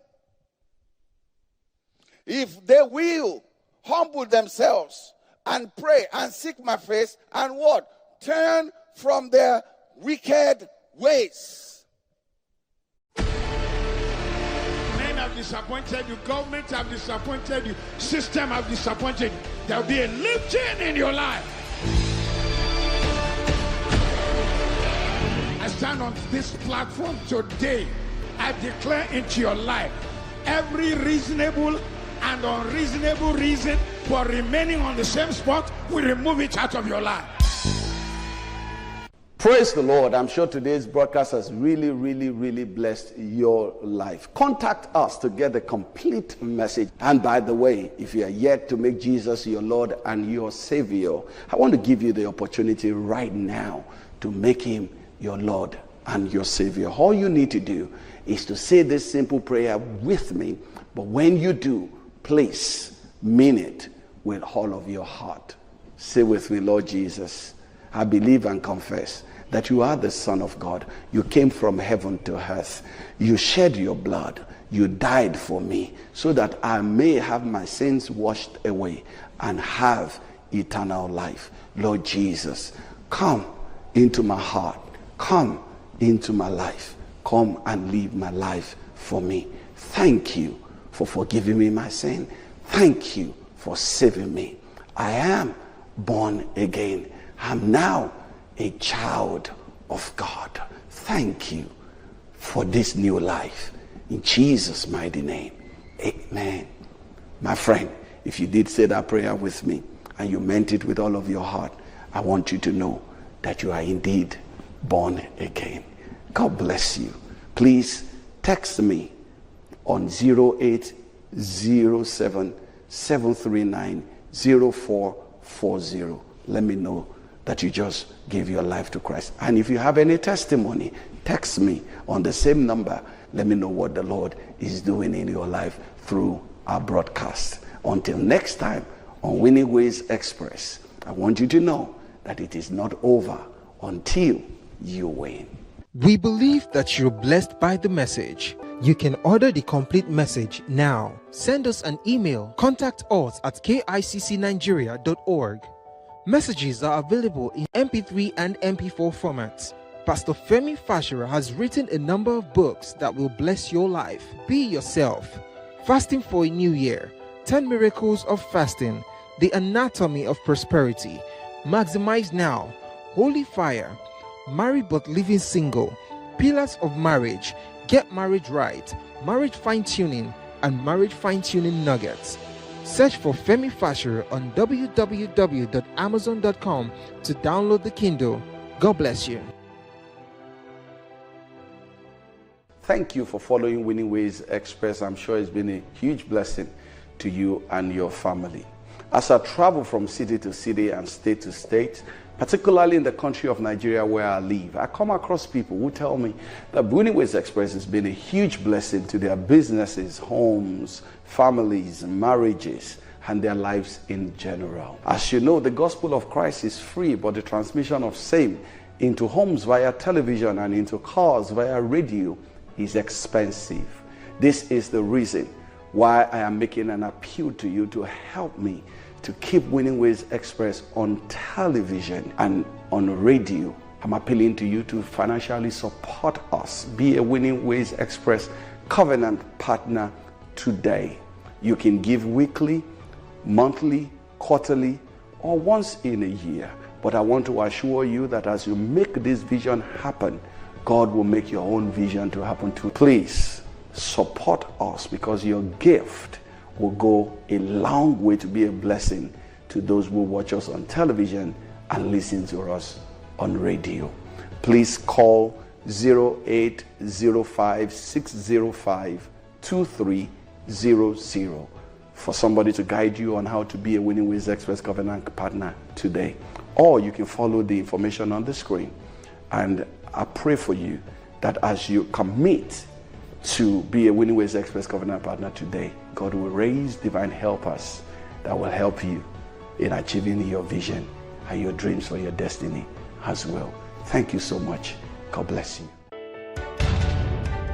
if they will humble themselves and pray and seek my face and what? Turn from their wicked ways. Men have disappointed you, government have disappointed you, system have disappointed you. There will be a lifting in your life. I stand on this platform today. I declare into your life every reasonable and unreasonable reason for remaining on the same spot, we remove it out of your life. Praise the Lord. I'm sure today's broadcast has really blessed your life. Contact us to get the complete message. And by the way, if you are yet to make Jesus your Lord and your Savior, I want to give you the opportunity right now to make him your Lord and your Savior. All you need to do is to say this simple prayer with me. But when you do, please mean it with all of your heart. Say with me, Lord Jesus, I believe and confess that you are the Son of God. You came from heaven to earth. You shed your blood. You died for me so that I may have my sins washed away and have eternal life. Lord Jesus, come into my heart. Come into my life. Come and live my life for me. Thank you for forgiving me my sin. Thank you for saving me. I am born again. I'm now a child of God. Thank you for this new life. In Jesus' mighty name, amen. My friend, if you did say that prayer with me and you meant it with all of your heart, I want you to know that you are indeed born again. God bless you. Please text me on 0807-739-0440. Let me know that you just gave your life to Christ. And if you have any testimony, text me on the same number. Let me know what the Lord is doing in your life through our broadcast. Until next time on Winning Ways Express, I want you to know that it is not over until you win. We believe that you're blessed by the message. You can order the complete message now. Send us an email. Contact us at kiccnigeria.org. Messages are available in MP3 and MP4 formats. Pastor Femi Fashira has written a number of books that will bless your life. Be yourself. Fasting for a New Year, 10 Miracles of Fasting, The Anatomy of Prosperity, Maximize Now, Holy Fire, Married but Living Single, Pillars of Marriage, Get Married Right, Marriage Fine-Tuning, and Marriage Fine-Tuning Nuggets. Search for Femi Fasher on www.amazon.com to download the Kindle. God bless you. Thank you for following Winning Ways Express. I'm sure it's been a huge blessing to you and your family. As I travel from city to city and state to state, particularly in the country of Nigeria where I live, I come across people who tell me that Winning Ways Express has been a huge blessing to their businesses, homes, families, marriages, and their lives in general. As you know, the gospel of Christ is free, but the transmission of same into homes via television and into cars via radio is expensive. This is the reason why I am making an appeal to you to help me to keep Winning Ways Express on television and on radio. I'm appealing to you to financially support us. Be a Winning Ways Express Covenant partner today. You can give weekly, monthly, quarterly, or once in a year. But I want to assure you that as you make this vision happen, God will make your own vision to happen too. Please support us, because your gift will go a long way to be a blessing to those who watch us on television and listen to us on radio. Please call 0805-605-2300 for somebody to guide you on how to be a Winning Ways Express Covenant partner today. Or you can follow the information on the screen. And I pray for you that as you commit to be a Winning Ways Express Covenant partner today, God will raise divine helpers that will help you in achieving your vision and your dreams for your destiny as well. Thank you so much. God bless you.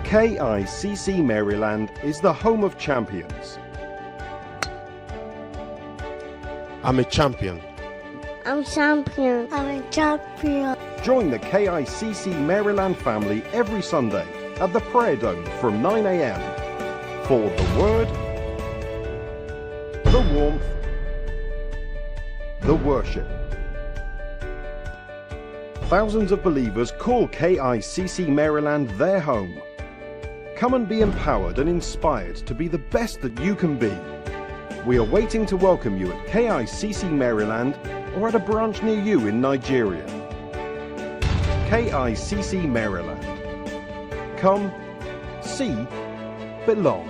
KICC Maryland is the home of champions. I'm a champion. I'm champion. I'm a champion. Join the KICC Maryland family every Sunday at the Prayer Dome from 9 a.m. for the word, the warmth, the worship. Thousands of believers call KICC Maryland their home. Come and be empowered and inspired to be the best that you can be. We are waiting to welcome you at KICC Maryland or at a branch near you in Nigeria. KICC Maryland. Come, see, belong.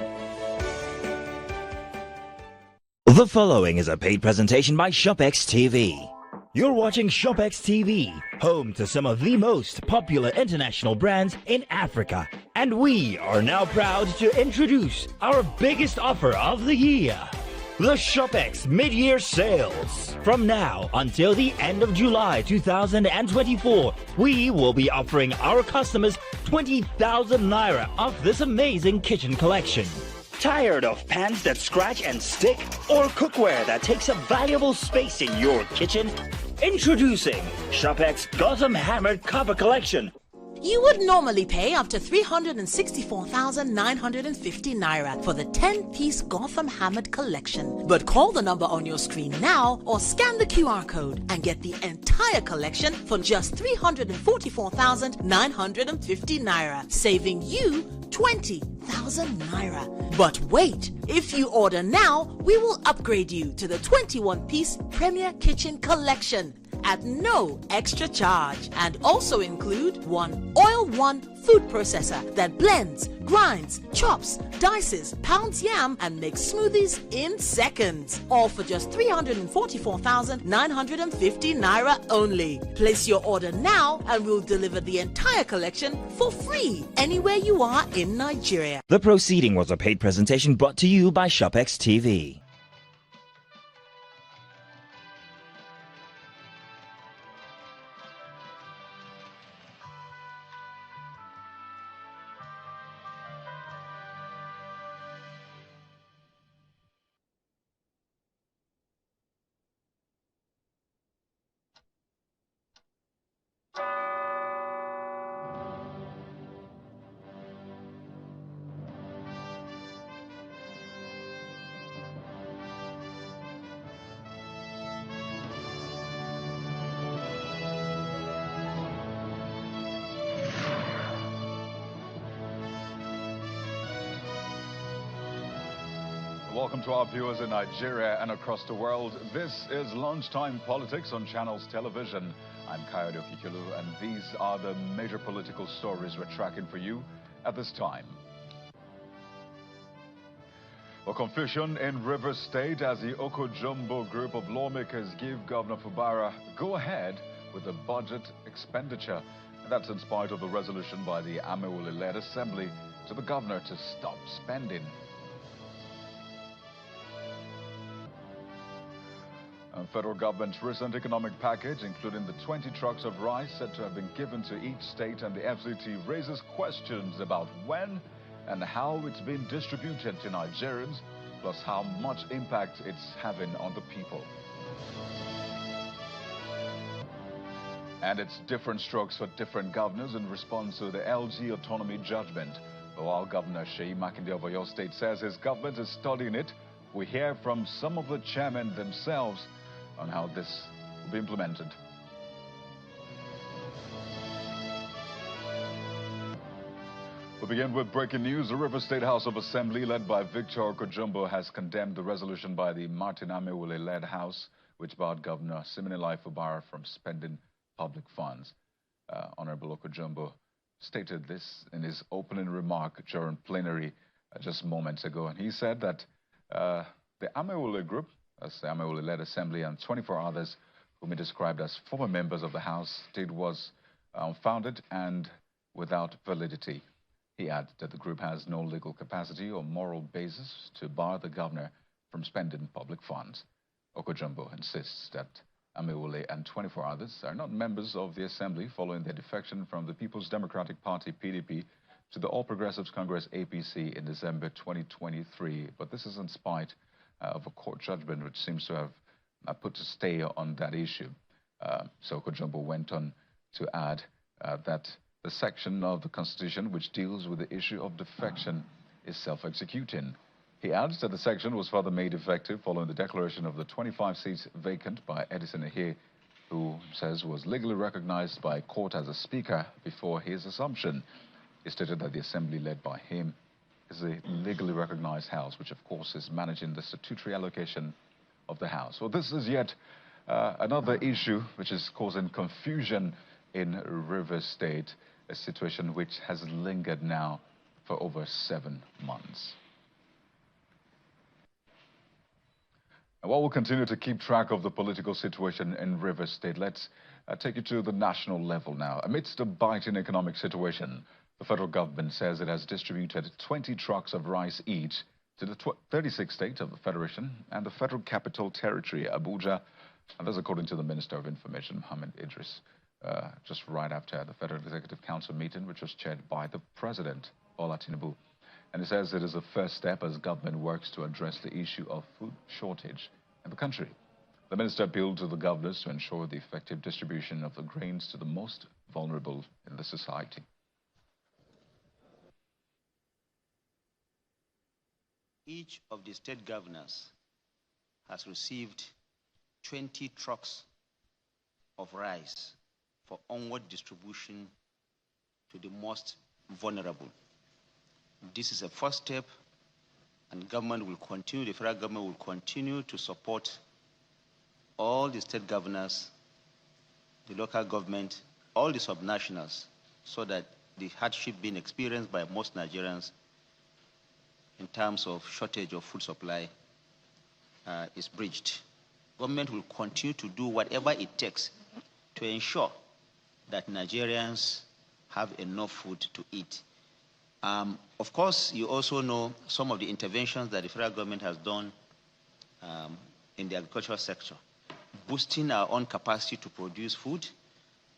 The following is a paid presentation by ShopX TV. You're watching ShopX TV, home to some of the most popular international brands in Africa. And we are now proud to introduce our biggest offer of the year, the ShopX Mid-Year Sales. From now until the end of July 2024, we will be offering our customers 20,000 Naira off this amazing kitchen collection. Tired of pans that scratch and stick, or cookware that takes up valuable space in your kitchen? Introducing ShopX Gotham Hammered Copper Collection. You would normally pay up to 364,950 Naira for the 10-piece Gotham Hammered collection. But call the number on your screen now or scan the QR code and get the entire collection for just 344,950 Naira, saving you 20,000 Naira. But wait, if you order now, we will upgrade you to the 21-piece Premier Kitchen Collection at no extra charge, and also include one Oil One food processor that blends, grinds, chops, dices, pounds yam, and makes smoothies in seconds. All for just 344,950 Naira only. Place your order now and we'll deliver the entire collection for free anywhere you are in Nigeria. The proceeding was a paid presentation brought to you by ShopX TV. Welcome to our viewers in Nigeria and across the world. This is Lunchtime Politics on Channels Television. I'm Kayode Okikelu, and these are the major political stories we're tracking for you at this time. A confusion in Rivers State as the Okojumbo group of lawmakers give Governor Fubara go ahead with the budget expenditure. And that's in spite of the resolution by the Amewole-led Assembly to the governor to stop spending. Federal government's recent economic package, including the 20 trucks of rice said to have been given to each state and the FCT, raises questions about when and how it's been distributed to Nigerians plus how much impact it's having on the people. And it's different strokes for different governors in response to the LG autonomy judgment. While Governor Seyi Makinde of Oyo State says his government is studying it, we hear from some of the chairmen themselves on how this will be implemented. We begin with breaking news. The River State House of Assembly, led by Victor Okojumbo, has condemned the resolution by the Martin Amewule-led House, which barred Governor Siminalayi Fubara from spending public funds. Honorable Okojumbo stated this in his opening remark during plenary just moments ago. And he said that the Amewule group, that's the Amewule-led Assembly, and 24 others whom he described as former members of the House, state was unfounded and without validity. He added that the group has no legal capacity or moral basis to bar the governor from spending public funds. Okojumbo insists that Amewule and 24 others are not members of the Assembly following their defection from the People's Democratic Party, PDP, to the All Progressives Congress, APC, in December 2023. But this is in spite of a court judgment which seems to have put a stay on that issue. So Okojumbo went on to add that the section of the Constitution which deals with the issue of defection is self-executing. He adds that the section was further made effective following the declaration of the 25 seats vacant by Edison Ehe, who says was legally recognized by court as a speaker before his assumption. He stated that the Assembly led by him is a legally recognized House, which of course is managing the statutory allocation of the House. Well, this is yet another issue which is causing confusion in Rivers State, a situation which has lingered now for over 7 months. And while we'll continue to keep track of the political situation in Rivers State, let's take you to the national level now. Amidst a biting economic situation, the federal government says it has distributed 20 trucks of rice each to the 36 states of the Federation and the Federal Capital Territory, Abuja. And that's according to the Minister of Information, Mohammed Idris, just right after the Federal Executive Council meeting, which was chaired by the President, Bola Tinubu. And he says it is a first step as government works to address the issue of food shortage in the country. The minister appealed to the governors to ensure the effective distribution of the grains to the most vulnerable in the society. Each of the state governors has received 20 trucks of rice for onward distribution to the most vulnerable. This is a first step, and government will continue, the federal government will continue to support all the state governors, the local government, all the subnationals, so that the hardship being experienced by most Nigerians in terms of shortage of food supply is bridged. Government will continue to do whatever it takes to ensure that Nigerians have enough food to eat. Of course, you also know some of the interventions that the federal government has done in the agricultural sector, boosting our own capacity to produce food,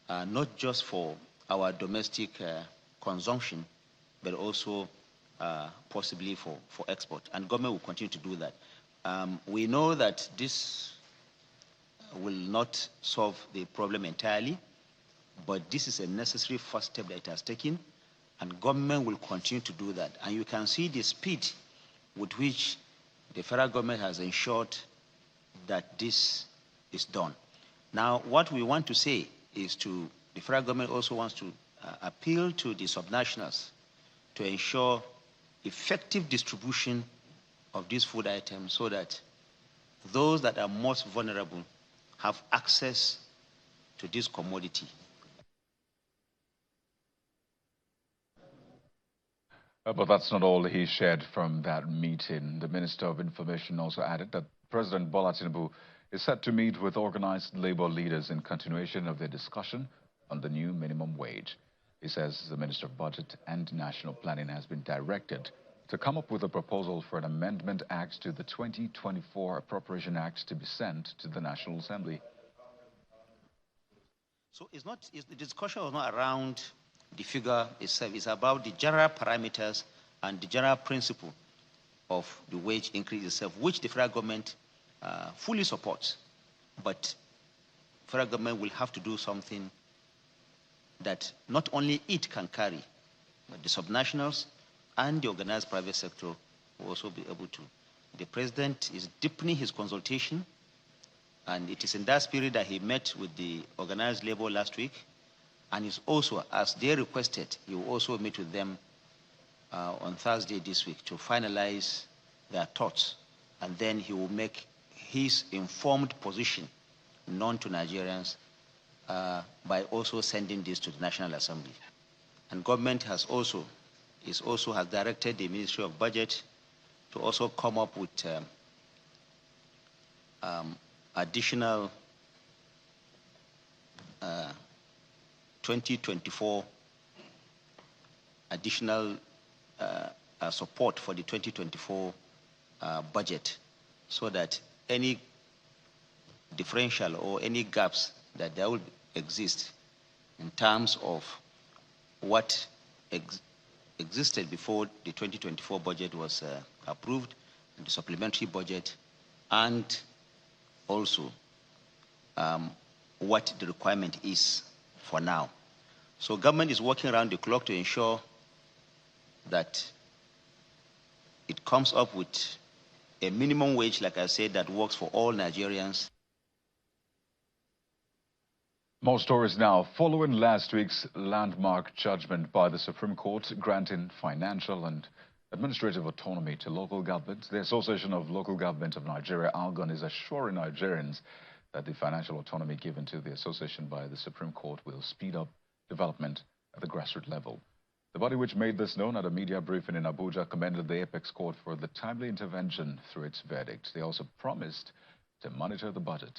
not just for our domestic consumption, but also possibly for export. And government will continue to do that. We know that this will not solve the problem entirely, but this is a necessary first step that it has taken, and government will continue to do that. And you can see the speed with which the federal government has ensured that this is done. Now, what we want to say is the federal government also wants to appeal to the subnationals to ensure effective distribution of these food items so that those that are most vulnerable have access to this commodity. But that's not all he shared from that meeting. The Minister of Information also added that President Bola Tinubu is set to meet with organized labor leaders in continuation of their discussion on the new minimum wage. He says the Minister of Budget and National Planning has been directed to come up with a proposal for an amendment act to the 2024 Appropriation Act to be sent to the National Assembly. So the discussion was not around the figure itself. It's about the general parameters and the general principle of the wage increase itself, which the federal government fully supports. But federal government will have to do something that not only it can carry, but the subnationals and the organized private sector will also be able to. The president is deepening his consultation, and it is in that spirit that he met with the organized labor last week, and is also, as they requested, he will also meet with them on Thursday this week to finalize their thoughts, and then he will make his informed position known to Nigerians by also sending this to the National Assembly. And government has also directed the Ministry of Budget to also come up with additional 2024 additional support for the 2024 budget, so that any differential or any gaps that there will exist in terms of what existed before the 2024 budget was approved, and the supplementary budget, and also what the requirement is for now. So government is working around the clock to ensure that it comes up with a minimum wage, like I said, that works for all Nigerians. More stories now. Following last week's landmark judgment by the Supreme Court granting financial and administrative autonomy to local governments, the Association of Local Governments of Nigeria, ALGON, is assuring Nigerians that the financial autonomy given to the association by the Supreme Court will speed up development at the grassroots level. The body, which made this known at a media briefing in Abuja, commended the Apex Court for the timely intervention through its verdict. They also promised to monitor the budget